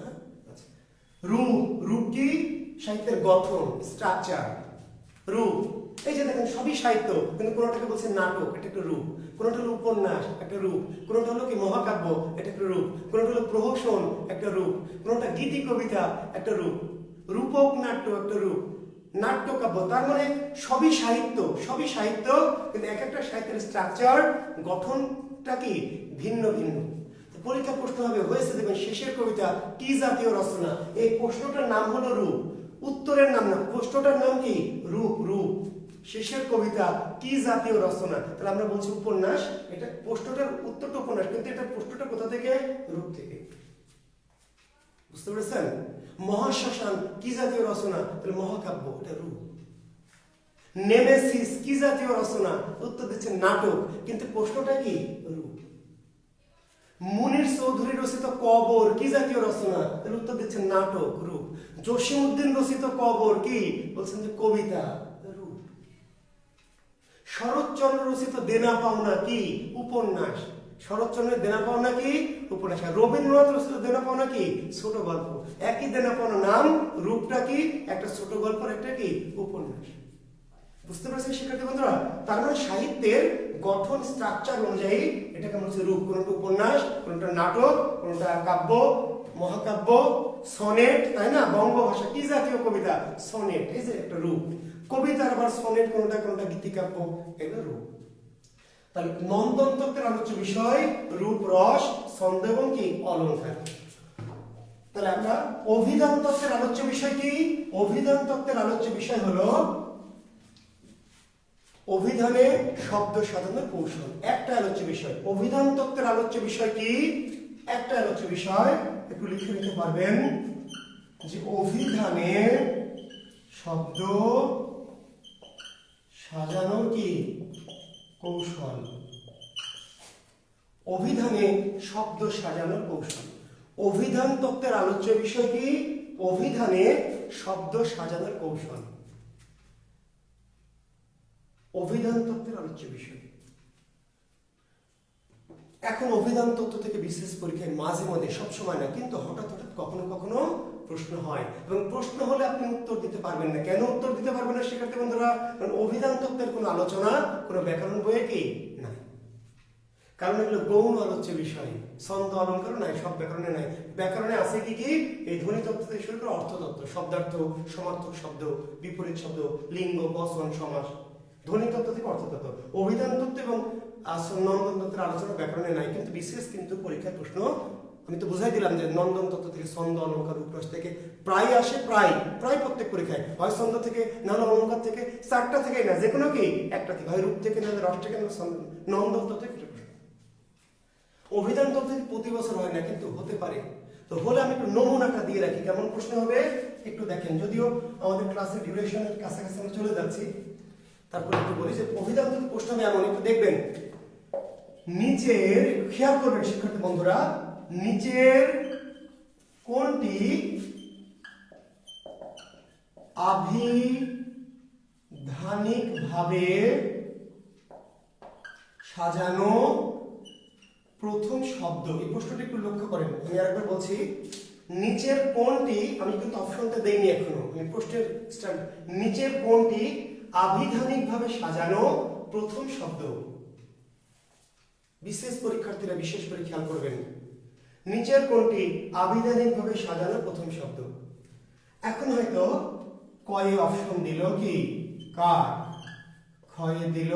রূপ, রূপ কি? সাহিত্যের গঠন, স্ট্রাকচার, রূপ। এই যে দেখেন সবই সাহিত্য, কিন্তু কোনোটাকে বলছে নাটক, এটা একটা রূপ। কোনোটা হলো উপন্যাস, একটা রূপ। কোনোটা হলো কি মহাকাব্য, এটা একটা রূপ। কোনোটা হলো প্রহসন, একটা রূপ। কোনোটা গীতি কবিতা, একটা রূপ। রূপক নাট্য, একটা রূপ। নাট্যকাব্য, তার মানে সবই সাহিত্য, সবই সাহিত্য, কিন্তু এক একটা সাহিত্যের স্ট্রাকচার, গঠনটা কি ভিন্ন ভিন্ন। পরীক্ষা প্রশ্ন হবে, হয়েছে দেখবেন শেষের কবিতা কি জাতীয় রচনা? এই প্রশ্নটার নাম হলো রূপ। উত্তরের নাম না, প্রশ্নটার নাম কি? রূপ। রূপ শেষের কবিতা কি জাতীয় রচনা? তাহলে আমরা বলছি উপন্যাস। এটা প্রশ্নটার উত্তরটা উপন্যাস, কিন্তু এটা প্রশ্নটা কোথা থেকে? রূপ থেকে। বুঝতে পেরেছেন? মহাশ্মশান কি জাতীয় রচনা? তাহলে মহাকাব্য, এটা রূপ। নেমেসিস কি জাতীয় রচনা? উত্তর দিচ্ছেন নাটক, কিন্তু প্রশ্নটা কি? রূপ। মুনির চৌধুরী রচিত কবর কি জাতীয় রচনা? তাহলে উত্তর দিচ্ছেন নাটক, রূপ। জসিমউদ্দিন রচিত কবর কি? বলছেন যে কবিতা, রূপ। শরৎচন্দ্র রচিত দেনা পাওনা কি? উপন্যাস। শরৎচন্দ্রের দেনা পাওনা কি? উপন্যাস। রবীন্দ্রনাথ রচিত দেনা পাওনা কি? ছোট গল্প। একই দেনা পাওনা, নাম, রূপটা কি? একটা ছোট গল্প, একটা কি? উপন্যাস। বুঝতে পারছেন শিক্ষার্থী বন্ধুরা? তার মানে সাহিত্যের গঠন স্ট্রাকচার অনুযায়ী এটা কেমন হচ্ছে? রূপ। কোনটা উপন্যাস, কোনটা নাটক, কোনটা কাব্য, মহাকাব্য, সনেট, তাই না? বঙ্গভাষা কি জাতীয় কবিতা? সনেট, এই যে একটা রূপ। কবিতার আবার সনেট কোনটা, কোনটা গীতিকাব্য, এগুলো রূপ। তাহলে নন্দন তত্ত্বের আলোচ্য বিষয় রূপ, রস, ছন্দ এবং কি? অলংকার। তাহলে আমরা অভিধান তত্ত্বের আলোচ্য বিষয় কি? অভিধান তত্ত্বের আলোচ্য বিষয় হলো অভিধানে শব্দ সাজানোর কৌশল। একটা আলোচ্য বিষয়। অভিধান তত্ত্বের আলোচ্য বিষয় কি? একটা আলোচ্য বিষয়, একটু লিখে নিতে পারবেন যে অভিধানে শব্দ সাজানোর কি? কৌশল। অভিধানে শব্দ সাজানোর কৌশল। অভিধান তত্ত্বের আলোচ্য বিষয় কি? অভিধানে শব্দ সাজানোর কৌশল। অভিধান তত্ত্বের আলোচ্য বিষয়। এখন অভিধান তত্ত্ব থেকে বিশেষ পরীক্ষায় মাঝে মাঝে, সবসময় না কিন্তু হঠাৎ হঠাৎ কখনো কখনো প্রশ্ন হয়, এবং প্রশ্ন হলে আপনি উত্তর দিতে পারবেন না। কেন উত্তর দিতে পারবেন না শিক্ষার্থী বন্ধুরা? কারণ অভিধান তত্ত্বের কোনো আলোচনা কোনো ব্যাকরণ বইয়ে কি নাই। কারণ এগুলো গৌণ আলোচ্য বিষয়। ছন্দ অলংকার নাই, সব ব্যাকরণে নাই। ব্যাকরণে আছে কি কি? এই ধ্বনি তত্ত্ব থেকে শুরু করে অর্থতত্ত্ব, শব্দার্থ, সমার্থক শব্দ, বিপরীত শব্দ, লিঙ্গ, বচন, সমাস, ধ্বনি তত্ত্ব থেকে অর্থতত্ত্ব। অভিধান তত্ত্ব এবং নন্দন তত্ত্বের আলোচনা ব্যাকরণে নাই, কিন্তু বিশেষ কিন্তু পরীক্ষার প্রশ্ন আমি তো বুঝাই দিলাম যে নন্দন তত্ত্ব থেকে ছন্দ, অলংকার, রূপরস থেকে প্রায় আসে। প্রায় প্রত্যেক পরীক্ষায় হয় ছন্দ থেকে, না হলে অলংকার থেকে, চারটা থেকেই না, যে কোনো কি একটা থেকে, হয় রূপ থেকে, না হলে রস থেকে, না নন্দন তত্ত্ব থেকে। অভিধান তত্ত্ব প্রতি বছর হয় না, কিন্তু হতে পারে। তো হলে আমি একটু নমুনাটা দিয়ে রাখি কেমন প্রশ্ন হবে একটু দেখেন। যদিও আমাদের ক্লাসের ডিউরেশনের কাছাকাছি আমরা চলে যাচ্ছি, তারপরে একটু বলি যে অভিধান তত্ত্ব প্রশ্ন হবে এমন, একটু দেখবেন। নিচের, খেয়াল করবেন শিক্ষার্থী বন্ধুরা, নিচের কোনটি আভিধানিকভাবে সাজানো প্রথম শব্দ? এই প্রশ্নটি একটু লক্ষ্য করেন। আমি আরেকবার বলছি, নিচের কোনটি, আমি কিন্তু অপশনটা দেইনি এখনো, আমি প্রশ্নের স্টার্ট, নিচের কোনটি আভিধানিকভাবে সাজানো প্রথম শব্দ? বিশেষ পরীক্ষার্থীরা বিশেষ করে খেয়াল করবেন, নিচের কোনটি আভিধানিকভাবে সাজানো প্রথম শব্দ? এখন হয়তো কয়ে অপশন দিল কি কাক, খয়ে দিল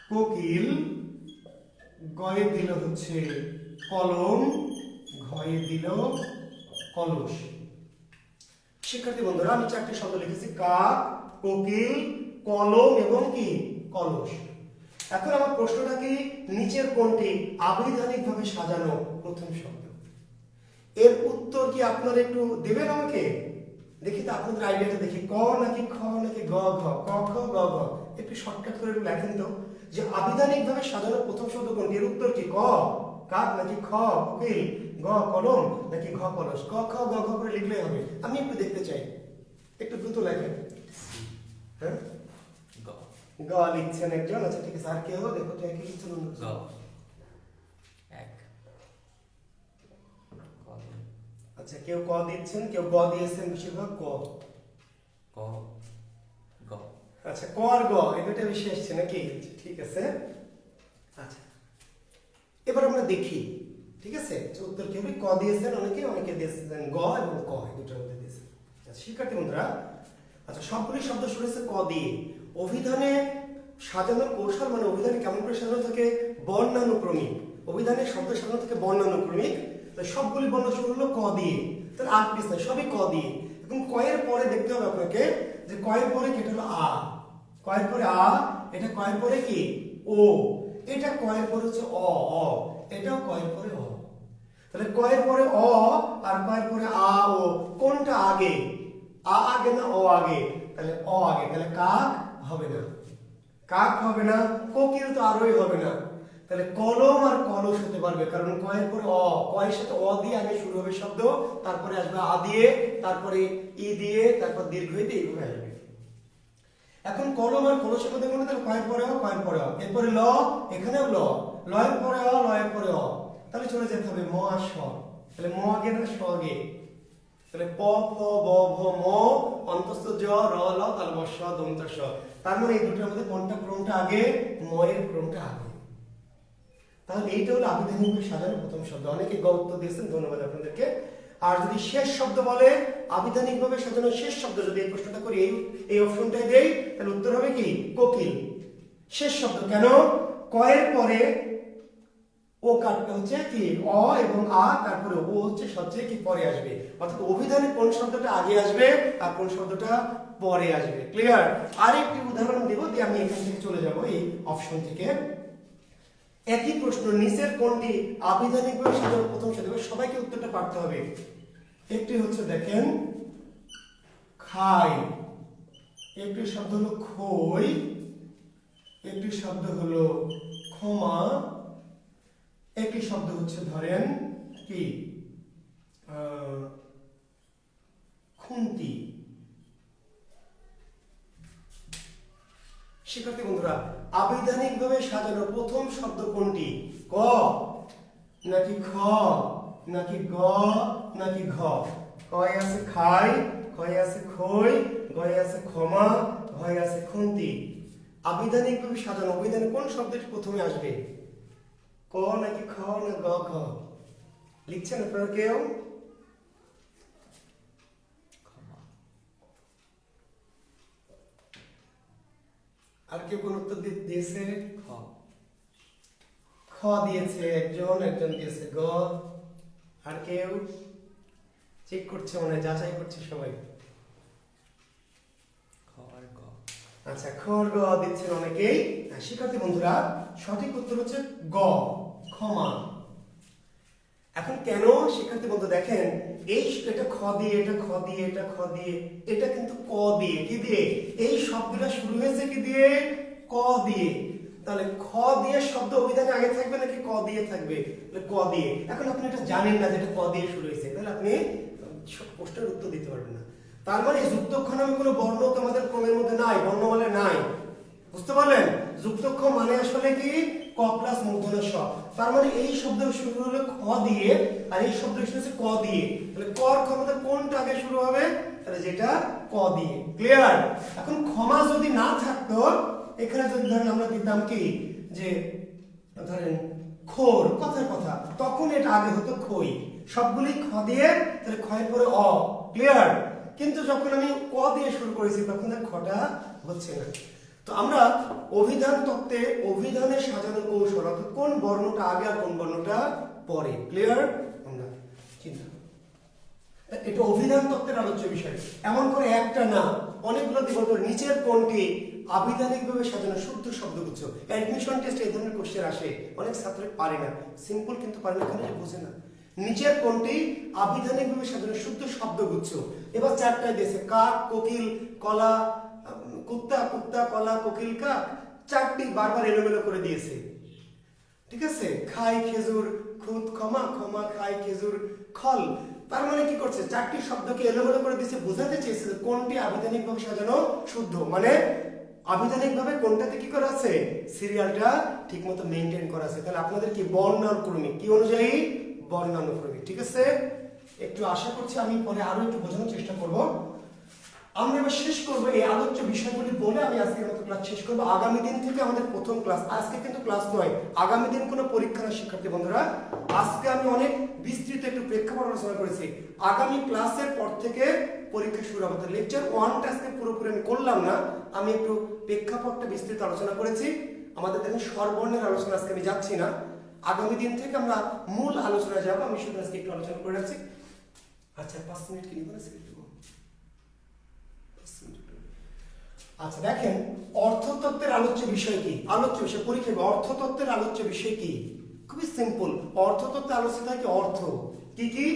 কোকিল, গয়ে দিল হচ্ছে কলম, ঘয়ে দিল কলস। শিক্ষার্থী বন্ধুরা, আমি চারটি শব্দ লিখেছি, কাক, কোকিল, কলম এবং কি কলস। এখন আমার প্রশ্নটা কি, নিচের কোনটি আভিধানিকভাবে সাজানো প্রথম শব্দ? এর উত্তর কি আপনারা একটু দেবেন আমাকে? দেখি তো আপনাদের আইডিয়াটা দেখি, ক নাকি খ নাকি গ ঘ, ক খ গ ঘ, একটু শর্টকাট করে একটু লেখেন তো, যে আভিধানিকভাবে সাজানো প্রথম শব্দ কোনটি? এর উত্তর কি? ক কাক নাকি খ কোকিল, গ কলম নাকি ঘ কলস? ক খ গ ঘ করে লিখলেই হবে। আমি একটু দেখতে চাই, একটু দ্রুত লেখেন। হ্যাঁ, গ লিখছেন একজন, আচ্ছা ঠিক আছে। আর কেউ দেখো তো একই লিখছেন? আচ্ছা, কেউ ক দিচ্ছেন, কেউ গ দিয়েছেন, বেশিরভাগ ক। আচ্ছা, ক আর গ এই দুটো বেশি আসছে নাকি? ঠিক আছে। আচ্ছা, এবার আমরা দেখি, ঠিক আছে, উত্তর কি হবে? ক দিয়েছেন অনেকে, অনেকে দিয়েছেন গ এবং ক, এই দুটোর মধ্যে দিয়েছেন। আচ্ছা শিক্ষার্থী বন্ধুরা, আচ্ছা সবগুলি শব্দ শুরু হয়েছে ক দিয়ে। অভিধানে সাজানোর কৌশল মানে অভিধানে কেমন করে সাজানো থাকে? বর্ণানুক্রমিক। অভিধানে শব্দ সাজানো থাকে বর্ণানুক্রমিক। সবগুলি বর্ণ শুরু হলো ক দিয়ে, তাহলে আর পিস নাই, সবই ক দিয়ে। এখন কয়ের পরে দেখতে হবে আপনাকে যে কয়ের পরে কি, এটা হলো আ, কয়ের পরে আ, এটা কয়ের পরে কি ও, এটা কয়ের পরে হচ্ছে অ, অ, এটাও কয়ের পরে অ। তাহলে কয়ের পরে অ আর কয়ের পরে আ ও, কোনটা আগে? আ আগে না ও আগে? তাহলে অ আগে, তাহলে কাক হবে না, কাক হবে না, কোকিল তো আরোই হবে না। তাহলে কলম আর কলস হতে পারবে, কারণ কয়ের পরে অ, কয়ের সাথে অ দিয়ে আগে শুরু হবে শব্দ, তারপরে আসবে আ দিয়ে, তারপরে ই দিয়ে, তারপর দীর্ঘ ই দিয়ে, এইভাবে আসবে। এখন কলম আর কলসের মধ্যে মনে, তাহলে কয়ের পরে অ, কয়ের পরে অ, এরপরে ল, এখানেও ল, লয়ের পরে অ, লয়ের পরে অ, তাহলে চলে যেতে হবে ম আর স। তাহলে ম আগে না স আগে? তাহলে প ফ ব ভ ম অন্তস্থ জ র ল তালব স দন্ত স। তার মানে এই দুটোর মধ্যে কোনটা ক্রমটা আগে? ম এর ক্রমটা আগে। তাহলে এইটা হলো আবিধানিকভাবে সাজানো প্রথম শব্দ। অনেকে গ উত্তর দিয়েছেন, ধন্যবাদ আপনাদেরকে। আর যদি শেষ শব্দ বলে, আবিধানিকভাবে সাজানো শেষ শব্দ, যদি এই প্রশ্নটা করি, এই অপশনটাই দেই, তাহলে উত্তর হবে কি কোকিল। শেষ শব্দ কেন? কয়ের পরে ও কাটতে হচ্ছে কি অ এবং আ, তারপরে ও হচ্ছে সবচেয়ে কি পরে আসবে, অর্থাৎ অভিধানে কোন শব্দটা আগে আসবে আর কোন শব্দটা পরে আসবে। ক্লিয়ার? আরেকটি উদাহরণ দেব, দিয়ে আমি এখান থেকে চলে যাব এই অপশন থেকে। একই প্রশ্ন, নিচের কোনটি আবিধানিকভাবে সাজানো প্রথম শব্দ? সবাইকে উত্তরটা পারতে হবে। একটি হচ্ছে দেখেন খাই, একটি শব্দ হলো খই, একটি শব্দ হলো ক্ষমা, একটি শব্দ হচ্ছে ধরেন কি খুন্তি। শিক্ষার্থী বন্ধুরা, আবিধানিকভাবে সাজানো প্রথম শব্দ কোনটি? ক নাকি খ নাকি গ নাকি ঘ? কয় আছে খাই, খয়ে আছে খই, গয়ে আছে ক্ষমা, ঘয়ে আছে খুন্তি। আবিধানিকভাবে সাজানো অভিধানে কোন শব্দটি প্রথমে আসবে? ক নাকি খ না গ ঘ? লিখছেন আপনারা কেউ? আর কেউ কোন উত্তর দিয়েছে? খ দিয়েছে একজন, একজন দিয়েছে গ। আর কেউ? চেক করছে, মানে যাচাই করছে সবাই। আচ্ছা, খ আর গ দিচ্ছেন অনেকেই। শিক্ষার্থী বন্ধুরা, সঠিক উত্তর হচ্ছে গ, ক্ষমা। এখন কেন শিক্ষার্থী বন্ধু দেখেন, এই এটা খ দিয়ে, এটা খ দিয়ে, এটা খ দিয়ে, এটা কিন্তু ক দিয়ে। কি দিয়ে? এই শব্দটা শুরু হয়েছে কি দিয়ে? ক দিয়ে। তাহলে খ দিয়ে শব্দ অভিধানে আগে থাকবে নাকি ক দিয়ে থাকবে? তাহলে ক দিয়ে। এখন আপনি এটা জানেন না যে এটা ক দিয়ে শুরু হয়েছে, তাহলে আপনি প্রশ্নের উত্তর দিতে পারবেন না। তার মানে যুক্তক্ষ নামে কোনো বর্ণ তোমাদের ক্রমের মধ্যে নাই, বর্ণমালা নাই। বুঝতে পারলেন? যুক্তক্ষ মানে আসলে কি ক প্লাস মূর্ধন্য ষ। তার মানে এই শব্দ শুরু হলো খ দিয়ে, আর এই শব্দ শুরু হচ্ছে ক দিয়ে। তাহলে ক আর খ মধ্যে কোনটা আগে শুরু হবে? তাহলে যেটা ক দিয়ে। ক্লিয়ার? এখন ক্ষমা যদি না থাকতো, এখানে যদি ধরেন আমরা দিতাম কি যে ধরেন খোর, কথার কথা, তখন এটা আগে হতো খই। সবগুলি খ দিয়ে, তাহলে খয়ের পরে অ। ক্লিয়ার? কিন্তু যখন আমি ক দিয়ে শুরু করেছি, তখন আর খটা হচ্ছে না। তো আমরা অভিধান তত্ত্বে অভিধানের সাজানোর কৌশল, অর্থাৎ কোন বর্ণটা আগে আর কোন বর্ণটা পরে, ক্লিয়ার আমরা চিন্তা। এটা অভিধান তত্ত্বের আলোচ্য বিষয়। এমন করে একটা না, অনেকগুলো দিক বলবো। নিচের কোনটি আবিধানিকভাবে সাজানো শুদ্ধ শব্দগুচ্ছ? অ্যাডমিশন টেস্টে এই ধরনের কোশ্চেন আসে, অনেক ছাত্র পারে না, সিম্পল কিন্তু পারে না, কেন বোঝে না। নিচের কোনটি আবিধানিকভাবে সাজানো শুদ্ধ শব্দগুচ্ছ? এবার চারটায় দিয়েছে, কাক, কোকিল, কলা, কুত্তা, কুত্তা, কলা, কোকিল, কাক। চারটি বারবার এলোমেলো করে দিয়েছে। ঠিক আছে? খাই, খেজুর, খুদ, ক্ষমা, ক্ষমা, খাই, খেজুর, খল। তার মানে কি করছে? চারটি শব্দকে এলোমেলো করে দিয়েছে, বোঝাতে চেয়েছে কোনটি আবিধানিকভাবে সাজানো শুদ্ধ, মানে আবিধানিকভাবে কোনটাতে কি করা আছে, সিরিয়ালটা ঠিকমতো মেইনটেইন করা আছে। তাহলে আপনাদের কি বর্ণানুক্রমিক, কি অনুযায়ী? বর্ণানুক্রমিক। ঠিক আছে? একটু আশা করছি আমি পরে আরো একটু বোঝানোর চেষ্টা করব। আমরা এবার শেষ করব এই আলোচ্য বিষয়গুলি বলে আমি আজকের মতো ক্লাস শেষ করব। আগামী দিন থেকে আমাদের প্রথম ক্লাস। আজকে কিন্তু ক্লাস নয়, আগামী দিন কোনো পরীক্ষা না শিক্ষার্থী বন্ধুরা। আজকে আমি অনেক বিস্তৃত একটু প্রেক্ষাপট আলোচনা করেছি। আগামী ক্লাসের পর থেকে পরীক্ষা শুরু হবে। লেকচার 1টা আজকে পুরোপুরি আমি করলাম না, আমি একটু প্রেক্ষাপটটা বিস্তৃত আলোচনা করেছি। আমাদের দেখেন স্বরবর্ণের আলোচনা আজকে আমি যাচ্ছি না, আগামী দিন থেকে আমরা মূল আলোচনায় যাব। আমি শুধু আজকে একটু আলোচনা করে রাখছি। আচ্ছা, 5 মিনিট কি নিব না? আচ্ছা দেখেন, অর্থতত্ত্বের আলোচ্য বিষয় কি? আলোচ্য বিষয় পরীক্ষায় অর্থতত্ত্বের আলোচ্য বিষয় কি? খুবই সিম্পল। অর্থতত্ত্বে আলোচিত হয় কি? অর্থ। কি কি?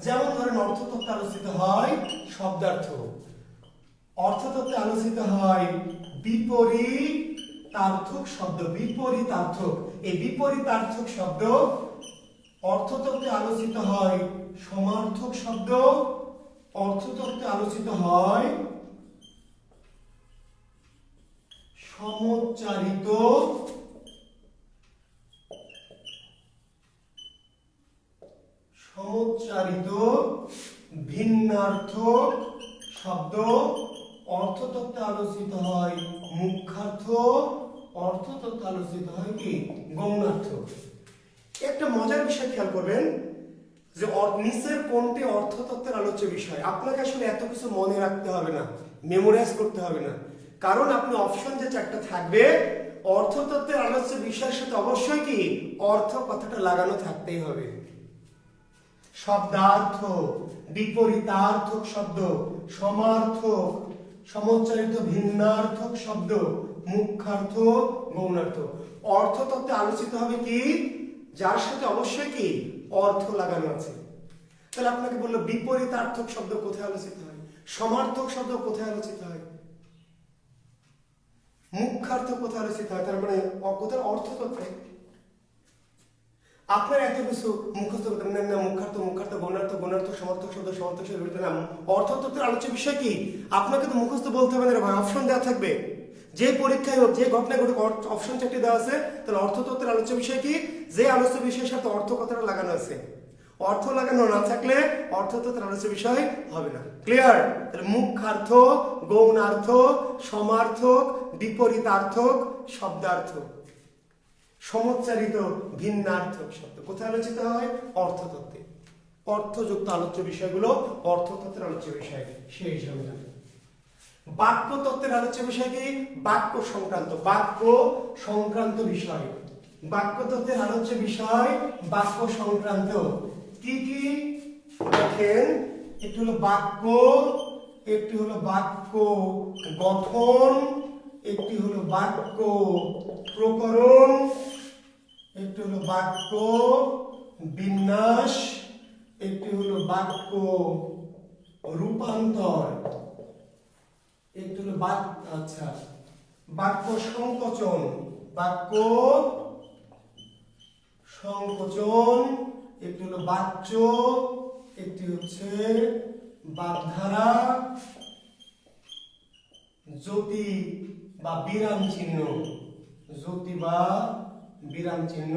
যেমন ধরেন অর্থতত্ত্বে আলোচিত হয় শব্দার্থ, অর্থতত্ত্বে আলোচিত হয় বিপরীতার্থক শব্দ, বিপরীতার্থক। এই বিপরীতার্থক শব্দ। অর্থতত্ত্বে আলোচিত হয় সমার্থক শব্দ, অর্থতত্ত্বে আলোচিত হয় সমোচ্চারিত ভিন্নার্থক শব্দ, অর্থতত্ত্বে আলোচিত হয় মুখ্যার্থ, অর্থতত্ত্বে আলোচিত হয় কি? গৌণার্থ। একটা মজার বিষয় খেয়াল করবেন যে নিচের কোনটি অর্থতত্ত্বের আলোচ্য বিষয়। আপনাকে আসলে এত কিছু মনে রাখতে হবে না, মেমোরাইজ করতে হবে না, কারণ আপনি অপশন যে চারটা থাকবে অর্থতত্ত্বের আলোচ্য বিষয়ের সাথে অবশ্যই কি অর্থ কথাটা লাগানো থাকতেই হবে। শব্দার্থ, বিপরীতার্থক শব্দ, সমার্থক, সমোচ্চারিত ভিন্নার্থক শব্দ, মুখ্যার্থ, গৌণার্থ। অর্থতত্ত্বে আলোচিত হবে কি? যার সাথে অবশ্যই কি অর্থ লাগানো আছে। তাহলে আপনাকে বললো বিপরীতার্থক শব্দ কোথায় আলোচিত হয়, সমার্থক শব্দ কোথায় আলোচিত হয়, মুখ্যার্থ কোথায় আলোচিত হয়, তার মানে কোথায়? অর্থতত্ত্বে। আপনার এত কিছু মুখস্থ করতে না, মুখ্যার্থ, গৌণার্থ, সমার্থক শব্দ, সমার্থক শব্দ নাম। অর্থতত্ত্বের আলোচ্য বিষয় কি? আপনাকে তো মুখস্থ বলতে হবে না ভাই, অপশন দেওয়া থাকবে। যে পরীক্ষায় হোক, যে ঘটনায় ঘটুক, অপশন চারটি দেওয়া আছে। তাহলে অর্থতত্ত্বের আলোচ্য বিষয় কি? যে আলোচ্য বিষয়ের সাথে অর্থ কথাটা লাগানো আছে। অর্থ লাগানো না থাকলে অর্থতত্ত্বের আলোচ্য বিষয় হবে না। ক্লিয়ার? তাহলে মুখ্যার্থ, গৌণার্থ, সমার্থক, বিপরীতার্থক, শব্দার্থ, সমোচ্চারিত ভিন্নার্থক শব্দ কোথায় আলোচিত হয়? অর্থতত্ত্বে। অর্থযুক্ত আলোচ্য বিষয়গুলো অর্থতত্ত্বের আলোচ্য বিষয়। সেই হিসাবে বাক্যতত্ত্বের আলোচ্য বিষয় কি? বাক্য সংক্রান্ত, বাক্য সংক্রান্ত বিষয়। বাক্যতত্ত্বের আলোচ্য বিষয় বাক্য সংক্রান্ত। কি কি? দেখেন, একটি হলো বাক্য, একটি হলো বাক্য গঠন, একটি হলো বাক্য প্রকরণ, একটি হলো বাক্য বিন্যাস, একটি হলো বাক্য রূপান্তর, একটি হলো বাক্য সংকোচন, বাক্য সংকোচন, একটি হলো বাচ্য, একটি হচ্ছে বাগধারা, জ্যোতি বা বিরাম চিহ্ন, জ্যোতি বা বিরাম চিহ্ন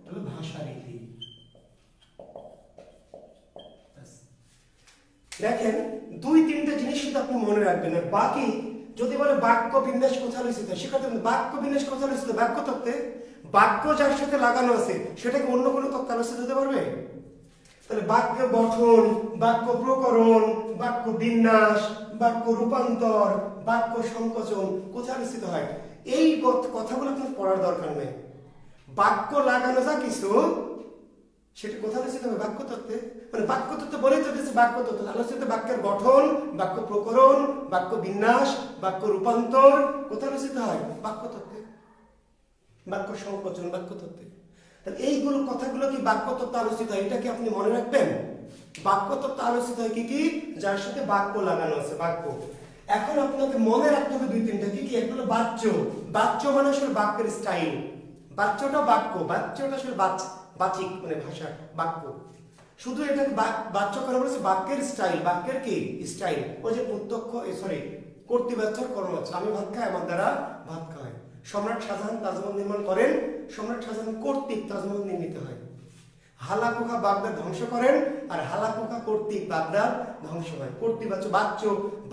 হলো ভাষারীতি। দেখেন, দুই তিনটে জিনিস শুধু আপনি মনে রাখবেন, আর বাকি যদি বলে বাক্য বিন্যাস কোথায় আলোচিত, সেখানে বাক্য বিন্যাস কোথায় আলোচিত? বাক্য তত্ত্বে। বাক্য যার সাথে লাগানো আছে সেটাকে অন্য কোনো তত্ত্বে আলোচিত হতে পারবে? তাহলে বাক্য গঠন, বাক্য প্রকরণ, বাক্য বিন্যাস, বাক্য রূপান্তর, বাক্য সংকোচন কোথায় আলোচিত হয়? এই কথাগুলো আপনার পড়ার দরকার নেই। বাক্য লাগানো যা কিছু সেটা কোথায় আলোচিত হবে? বাক্য তত্ত্বে। মানে বাক্য তত্ত্ব বলেই তো দিচ্ছে বাক্য তত্ত্ব আলোচিত। বাক্যের গঠন, বাক্য প্রকরণ, বাক্য বিন্যাস, বাক্য রূপান্তর কোথায় আলোচিত হয়? বাক্য তত্ত্বে। বাক্য সংকোচন বাক্য তত্ত্বে। তাহলে এইগুলো কথাগুলো কি বাক্য তত্ত্ব আলোচিত হয়? এটা কি আপনি মনে রাখবেন? বাক্য তত্ত্ব আলোচিত হয় কি কি? যার সাথে বাক্য লাগানো আছে, বাক্য। এখন আপনাকে মনে রাখতে হবে দুই তিনটা। কি কি? একটা হলো বাচ্য। বাচ্য মানে আসলে বাক্যের স্টাইল। বাচ্যটা বাক্য, বাচ্যটা আসলে বাচিক মানে ভাষা, বাক্য। শুধু এটাকে বাচ্য করা বলেছে বাক্যের স্টাইল, বাক্যের কি স্টাইল? ওই যে প্রত্যক্ষ কর্তৃবাচ্যর কর্মবাচ্য। আমি ভাত খাই, আমার দ্বারা ভাত খাওয়াই। সম্রাট শাহজাহান তাজমহল নির্মাণ করেন, সম্রাট শাহজাহান কর্তৃক তাজমহল নির্মিত হয়। হালাকুখা বাগদাদ ধ্বংস করেন, আর হালাকুখা কর্তৃক বাগদাদ ধ্বংস হয়। কর্তৃবাচ্য, বাচ্য,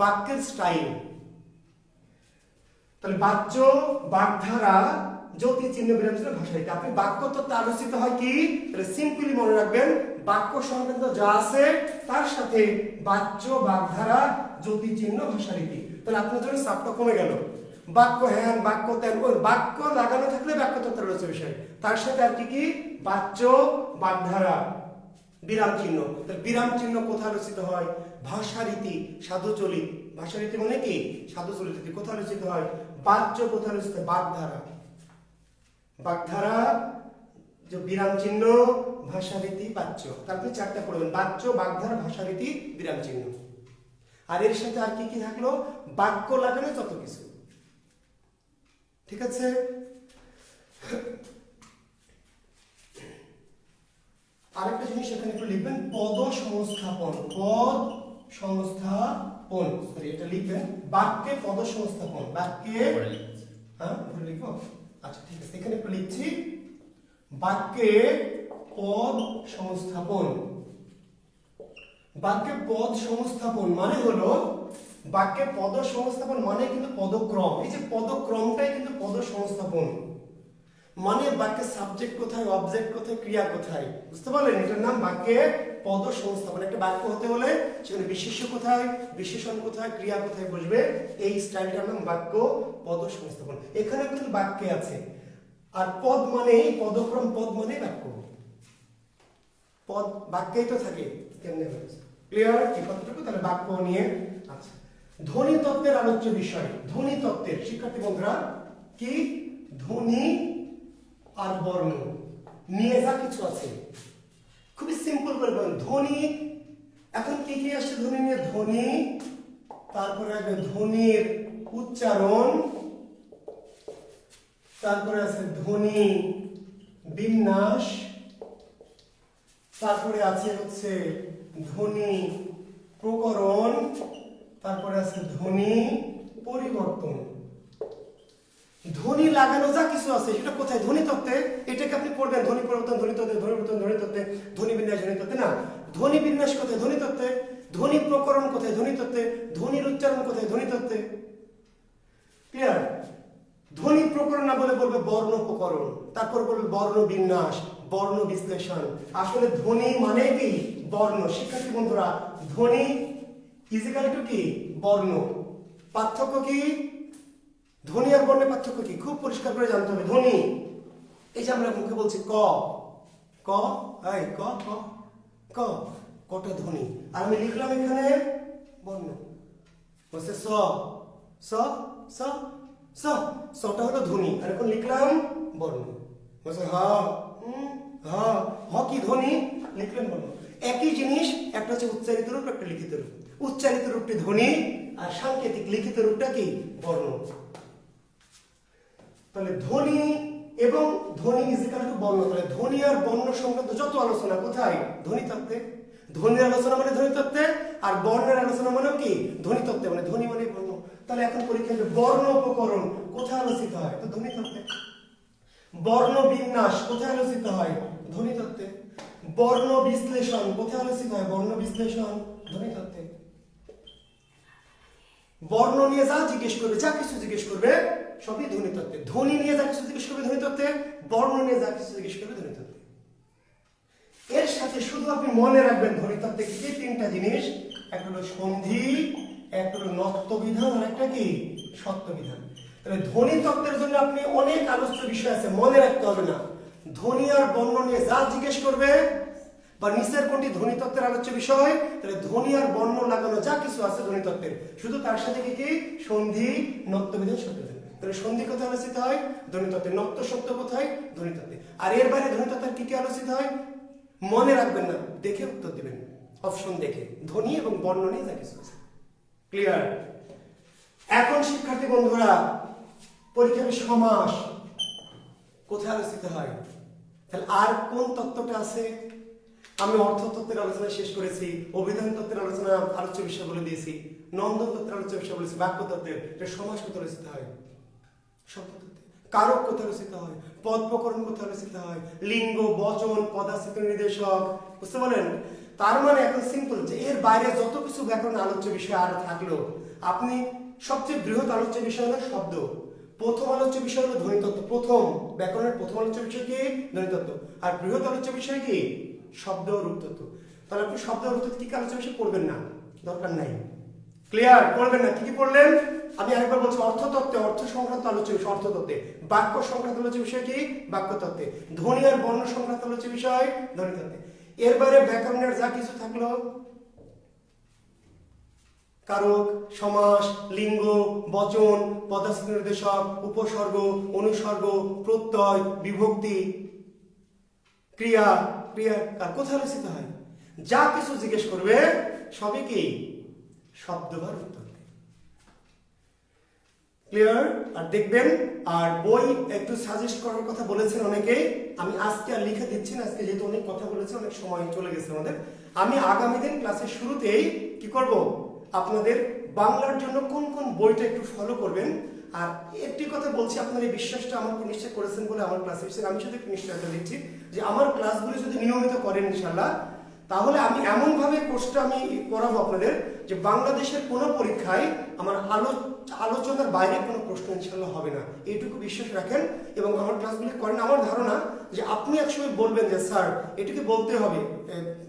বাক্যের স্টাইল। তাহলে বাচ্য, বাগধারা, জ্যোতি চিহ্ন বিরাম চিহ্ন ভাষারীতি। আপনি বাক্য তত্ত্ব আলোচিত হয় কি? তাহলে সিম্পলি মনে রাখবেন, বাক্য সংক্রান্ত যা আছে তার সাথে বাচ্য, বাগধারা, জ্যোতি চিহ্ন ভাষারীতি। তাহলে আপনার জন্য চাপটা কমে গেল। বাক্য হ্যান, বাক্য তেন, বাক্য লাগানো থাকলে বাক্য তত্ত্বের আলোচ্য বিষয়। তার সাথে আর কি কি? বাচ্য, বাগধারা, বিরাম চিহ্ন। তাহলে বিরাম চিহ্ন কোথায় আলোচিত হয়? ভাষারীতি, সাধুচলিত ভাষারীতি মানে কি? সাধু চলিত। কোথায় আলোচিত হয়? বাচ্য কোথায় আলোচিত হয়? বাগধারা। বাগধারা যে বিরাম চিহ্ন, ভাষারীতি, বাচ্য। তারপরে চারটা পড়বেন: বাচ্য, বাগধারা, ভাষারীতি, বিরাম চিহ্ন। আর এর সাথে আর কি কি থাকলো? বাক্য লাগানো যত কিছু। ঠিক আছে? আরেকটা জিনিস এখানে একটু লিখবেন, পদ সংস্থাপন। পদ সংস্থাপন, সরি এটা লিখবেন, বাক্যে পদ সংস্থাপন। বাক্যে, হ্যাঁ পরে লিখবো, আচ্ছা ঠিক আছে, এখানে একটু লিখছি, বাক্যে পদ সংস্থাপন। বাক্যে পদ সংস্থাপন মানে হলো, বাক্যে পদ সংস্থাপন মানে কিন্তু পদক্রম। এই যে পদক্রমটাই কিন্তু পদ সংস্থাপন। মানে বাক্যের সাবজেক্ট কোথায়, অবজেক্ট কোথায়, ক্রিয়া কোথায়, বুঝতে পারলেন? এটার নাম বাক্যে পদ সংস্থাপন। একটা বাক্য হতে হলে সেখানে বিশেষ্য কোথায়, বিশেষণ কোথায়, ক্রিয়া কোথায় বসবে, এই স্টাইলটার নাম বাক্য পদ সংস্থাপন। এখানে কিন্তু বাক্যে আছে। আর পদ মানে পদক্রম, পদ মানে বাক্য। পদ বাক্যেই তো থাকে, কেমনে হয়েছে? ক্লিয়ার? এই কথাটুকু তাহলে বাক্য নিয়ে। আচ্ছা, ধ্বনি তত্ত্বের আলোচ্য বিষয়। ধ্বনি তত্ত্বের, শিক্ষার্থী বন্ধুরা, কি? ধ্বনি আর বর্ণ নিয়ে যা কিছু আছে, খুবই সিম্পল করে বলেন। ধ্বনি, এখন কি কি আসছে ধ্বনি নিয়ে? ধ্বনি, তারপরে আসবে ধ্বনির উচ্চারণ, তারপরে আছে ধ্বনি বিন্যাস, তারপরে আছে হচ্ছে ধ্বনি প্রকরণ, তারপরে আছে ধ্বনি পরিবর্তন। ধ্বনি লাগানো যা কিছু আছে সেটা কোথায়? ধ্বনি তত্ত্বে। এটাকে আপনি পড়বেন, ধ্বনি পরিবর্তন ধ্বনি তত্ত্বে, ধ্বনি পরিবর্তন ধ্বনি তত্ত্বে, ধ্বনি বিন্যাস ধ্বনি তত্ত্বে। না, ধ্বনি বিন্যাস কোথায়? ধ্বনি তত্ত্বে। ধ্বনি প্রকরণ কোথায়? ধ্বনি তত্ত্বে। ধ্বনির উচ্চারণ কোথায়? ধ্বনি তত্ত্বে। ক্লিয়ার? ধ্বনি প্রকরণ না বলে বলবে বর্ণ প্রকরণ, তারপর বলবে বর্ণ বিন্যাস, বর্ণ বিশ্লেষণ। আসলে ধ্বনি মানে কি? বর্ণ। শিক্ষার্থী বন্ধুরা, ধ্বনি ইজিক্যাল টু কি? বর্ণ। পার্থক্য কি? ধ্বনি আর বর্ণের পার্থক্য কি? খুব পরিষ্কার করে জানতে হবে। ধ্বনি, এই যে আমরা মুখে বলছি ক, ক, এই ক, ক, ক, কটা ধ্বনি। আর আমি লিখলাম এখানে বর্ণ, বলছে স, স, স, স, সটা হলো ধ্বনি। আর এখন লিখলাম বর্ণ, বলছে হ, হ, হ কি ধ্বনি, লিখলেন বর্ণ। একই জিনিস, একটা হচ্ছে উচ্চারিত রূপ, একটা লিখিত রূপ। উচ্চারিত রূপটি ধ্বনি, আর সাংকেতিক লিখিত রূপটা কি? বর্ণ। তাহলে ধ্বনি এবং ধ্বনি ইজিক্যাল টু বর্ণ। তাহলে ধ্বনি আর বর্ণ সংক্রান্ত যত আলোচনা কোথায়? ধ্বনি তত্ত্বে। ধ্বনির আলোচনা মানে ধ্বনি তত্ত্বে, আর বর্ণের আলোচনা মানে কি? ধ্বনি তত্ত্বে। মানে ধ্বনি মানে বর্ণ। তাহলে এখন পরীক্ষায় বর্ণ উপকরণ কোথায় আলোচিত হয়? তো ধ্বনি তত্ত্বে। বর্ণ বিন্যাস কোথায় আলোচিত হয়? ধ্বনি তত্ত্বে। বর্ণ বিশ্লেষণ কোথায় আলোচিত হয়? বর্ণ বিশ্লেষণ, ধ্বনি তত্ত্বে। বর্ণ নিয়ে যা জিজ্ঞেস করবে, যা কিছু জিজ্ঞেস করবে সবই ধ্বনি তত্ত্বে। ধ্বনি নিয়ে যা কিছু জিজ্ঞেস করবে ধ্বনি তত্ত্বে, বর্ণ নিয়ে যা কিছু জিজ্ঞেস করবে ধ্বনি তত্ত্বে। এর সাথে শুধু আপনি মনে রাখবেন ধ্বনি তত্ত্বে কি? তিনটা জিনিস, একটা হলো সন্ধি, একটা হলো নত্ব বিধান, আর একটা কি? সত্য বিধান। তাহলে ধ্বনি তত্ত্বের জন্য আপনি অনেক আলোচ্য বিষয় আছে, মনে রাখতে হবে না। ধ্বনি আর বর্ণ নিয়ে যা জিজ্ঞেস করবে, বা নিচের কোনটি ধ্বনি তত্ত্বের আলোচ্য বিষয়, তাহলে ধ্বনি আর বর্ণ লাগানো যা কিছু আছে ধ্বনি তত্ত্বের, শুধু তার সাথে কি কি? সন্ধি, নত্ব বিধান, সত্য বিধান। তাহলে সন্ধি কোথায় আলোচিত হয়? ধ্বনি তত্ত্বে। নত্ব সত্য কোথায়? ধ্বনি তত্ত্বে। আর এর বাইরে ধ্বনি তত্ত্বের কি কি আলোচিত হয় মনে রাখবেন না, দেখে উত্তর দিবেন, অপশন দেখে। ধ্বনি এবং বর্ণ নিয়ে যা কিছু আছে। ক্লিয়ার? এখন শিক্ষার্থী বন্ধুরা, পরীক্ষায় সমাস কোথায় আলোচিত হয়? তাহলে আর কোন তত্ত্বটা আছে? আমি অর্থ তত্ত্বের আলোচনা শেষ করেছি, অভিধান তত্ত্বের আলোচনা আলোচ্য বিষয় বলে দিয়েছি, নন্দন তত্ত্বের আলোচ্য বিষয় বলেছি, বাক্য তত্ত্বের। সমাস কোথায় আলোচিত হয়? শব্দ তত্ত্বে। কারক কোথায় আলোচিত হয়? পদ প্রকরণ কোথায় আলোচিত হয়? লিঙ্গ, বচন, পদাশ্রিত নির্দেশক, বুঝতে পারলেন? তার মানে এখন সিম্পল যে এর বাইরে যত কিছু ব্যাকরণ আলোচ্য বিষয় আর থাকলো, আপনি সবচেয়ে বৃহৎ আলোচ্য বিষয় হলো শব্দ, প্রথম আলোচ্য বিষয় হলো ধ্বনিতত্ত্ব। প্রথম ব্যাকরণের প্রথম আলোচ্য বিষয় কি? ধ্বনিতত্ত্ব। আর বৃহৎ আলোচ্য বিষয় কি? শব্দ ও রূপতত্ত্ব। তাহলে আপনি শব্দ ও রূপতত্ত্ব কি কি আলোচ্য বিষয় পড়বেন না, দরকার নাই। ক্লিয়ার? পড়বেন না। কি কি পড়লেন? আমি আরেকবার বলছি, অর্থতত্ত্বে অর্থ সংক্রান্ত আলোচ্য বিষয় অর্থতত্ত্বে, বাক্য সংক্রান্ত আলোচ্য বিষয় কি? বাক্যতত্ত্বে, ধ্বনি আর বর্ণ সংক্রান্ত আলোচ্য বিষয় ধ্বনিতত্ত্বে। এর বাইরে ব্যাকরণের যা কিছু থাকলো কারক, সমাস, লিঙ্গ, বচন, পদার্থ নির্দেশক, উপসর্গ, অনুসর্গ, প্রত্যয়, বিভক্তি, ক্রিয়া, কোথায় রচিত হয়, যা কিছু জিজ্ঞেস করবে সবই কি শব্দভার উত্তর। ক্লিয়ার? আর দেখবেন, আর বই একটু সাজেস্ট করার কথা বলেছেন অনেকেই, আমি আজকে আর লিখে দিচ্ছি না, আজকে যেহেতু অনেক কথা বলেছে, অনেক সময় চলে গেছে আমাদের। আমি আগামী দিন ক্লাসের শুরুতেই কি করব, আপনাদের বাংলার জন্য কোন কোন বইটা একটু ফলো করবেন। আর একটি কথা বলছি, আপনার এই বিশ্বাসটা আমাকে নিশ্চয় করেছেন বলে আমার ক্লাসে এসেছেন, আমি শুধু একটু নিশ্চয়তা দিচ্ছি যে আমার ক্লাসগুলি যদি নিয়মিত করেন ইনশাল্লাহ, তাহলে আমি এমনভাবে কোর্সটা আমি করাবো আপনাদের যে বাংলাদেশের কোনো পরীক্ষায় আমার আলোচনার বাইরে কোনো প্রশ্ন ইনশাল্লাহ হবে না, এইটুকু বিশ্বাস রাখেন এবং আমার ক্লাসগুলি করেন। আমার ধারণা যে আপনি একসময় বলবেন যে স্যার এটুকু বলতে হবে,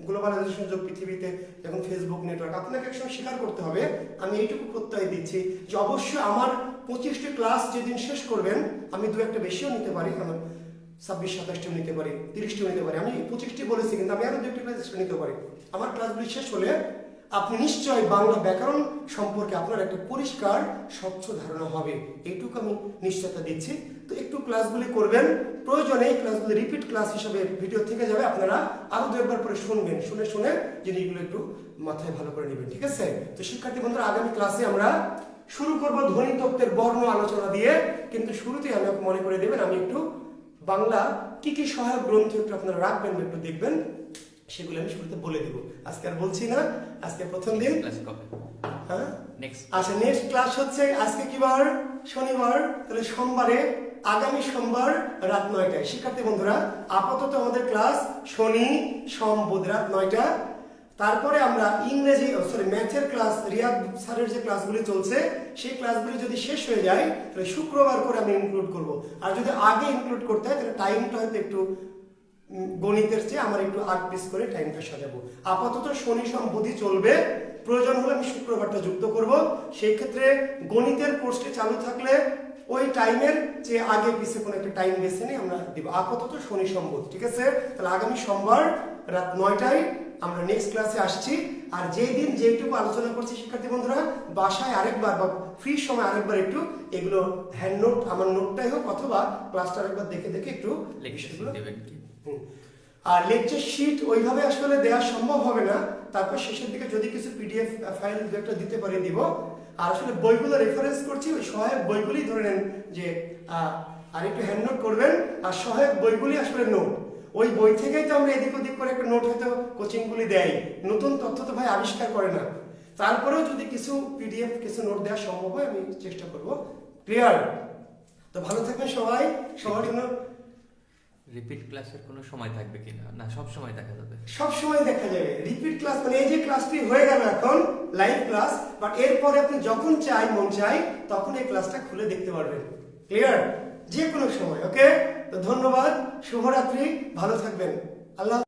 গ্লোবালাইজেশন যুগ পৃথিবীতে এখন ফেসবুক নেটওয়ার্ক, আপনাকে একসময় স্বীকার করতে হবে। আমি এইটুকু প্রত্যয় দিচ্ছি যে অবশ্যই আমার 25টি ক্লাস যেদিন শেষ করবেন, আমি দু একটা বেশিও নিতে পারি, আমার 26-27টিও নিতে পারি, 30টিও নিতে পারি, আমি 25টি বলেছি কিন্তু আমি আরো 2টি ক্লাস নিতে পারি। আমার ক্লাসগুলি শেষ হলে আপনি নিশ্চয়ই বাংলা ব্যাকরণ সম্পর্কে আপনার একটা পরিষ্কার স্বচ্ছ ধারণা হবে, এইটুকু আমি নিশ্চয়তা দিচ্ছি। তো একটু ক্লাসগুলি করবেন, প্রয়োজনে এই ক্লাসগুলি রিপিট ক্লাস হিসেবে ভিডিও থেকে যাবে, আপনারা আরো 2-একবার পরে শুনবেন, শুনে জিনিসগুলো একটু মাথায় ভালো করে নেবেন, ঠিক আছে? তো শিক্ষার্থী বন্ধুরা, আগামী ক্লাসে আমরা শুরু করব ধ্বনিতত্ত্বের বর্ণ আলোচনা দিয়ে, কিন্তু শুরুতেই আমি মনে করে দেবেন আমি একটু বাংলা কি কি সহায়ক গ্রন্থ একটু আপনারা রাখবেন, একটু দেখবেন, সেগুলো আমি শুরুতে বলে দেব। আজকে আর বলছি না, আজকে প্রথম দিন। হ্যাঁ, আচ্ছা, নেক্সট ক্লাস হচ্ছে আজকে কি বার? শনিবার, তাহলে সোমবারে, আগামী সোমবার রাত 9টায়। শিক্ষার্থী বন্ধুরা, আপাতত আমাদের ক্লাস শনি, সোম, বুধ রাত 9টা। তারপরে আমরা ইংরেজি ম্যাথের ক্লাস, রিয়াদ স্যারের যে ক্লাসগুলি চলছে সেই ক্লাসগুলি যদি শেষ হয়ে যায় তাহলে শুক্রবার করে আমি ইনক্লুড করব। আর যদি আগে ইনক্লুড করতে হয় তাহলে টাইমটা হয়তো একটু গণিতের চেয়ে আমার একটু আগ পিস করে টাইমটা সাজাবো। আপাতত শনি, সোম, বুধই চলবে, প্রয়োজন হলে আমি শুক্রবারটা যুক্ত করব। সেই ক্ষেত্রে গণিতের কোর্সটি চালু থাকলে ওই টাইমের যে আগে পিছে কোনো একটা টাইম বেছে নিয়ে আমরা দিব। আপাতত শনি, সোম, বুধ, ঠিক আছে? তাহলে আগামী সোমবার রাত 9টায় আমরা নেক্সট ক্লাসে আসছি। আর যেই দিন যেটুকু আলোচনা করছি শিক্ষার্থী বন্ধুরা, বাসায় আরেকবার বা ফ্রি সময় আরেকবার একটু এগুলো হ্যান্ড নোট, আমার নোটটাই হোক অথবা ক্লাসটা আরেকবার দেখে একটু আর লেকচার শিট ওইভাবে আসলে দেওয়া সম্ভব হবে না, তারপর শেষের দিকে যদি কিছু পিডিএফ ফাইল একটা দিতে পারি দিব। আর আসলে বইগুলো রেফারেন্স করছি, ওই সহায়ক বইগুলি ধরে নেন যে আর একটু হ্যান্ড নোট করবেন, আর সহায়ক বইগুলি আসলে নোট, ওই বই থেকেই তো আমরা এদিক ওদিক করে একটা নোট হয়তো কোচিংগুলি দেয়, নতুন তথ্য তো ভাই আবিষ্কার করে না। তারপরেও যদি কিছু পিডিএফ কিছু নোট দেওয়া সম্ভব হয় আমি চেষ্টা করব। ক্লিয়ার? তো ভালো থাকবেন সবাই, সবার জন্য। রিপিট ক্লাসের কোনো সময় থাকবে কিনা? না, সব সময় দেখা যাবে, সব সময় দেখা যাবে রিপিট ক্লাস। মানে এই যে ক্লাসটি হয়ে গেল এখন লাইভ ক্লাস, বাট এরপরে আপনি যখন মন চাই তখন এই ক্লাসটা খুলে দেখতে পারবেন। ক্লিয়ার? যে কোনো সময়। ওকে, তো ধন্যবাদ, শুভরাত্রি, ভালো থাকবেন, আল্লাহ।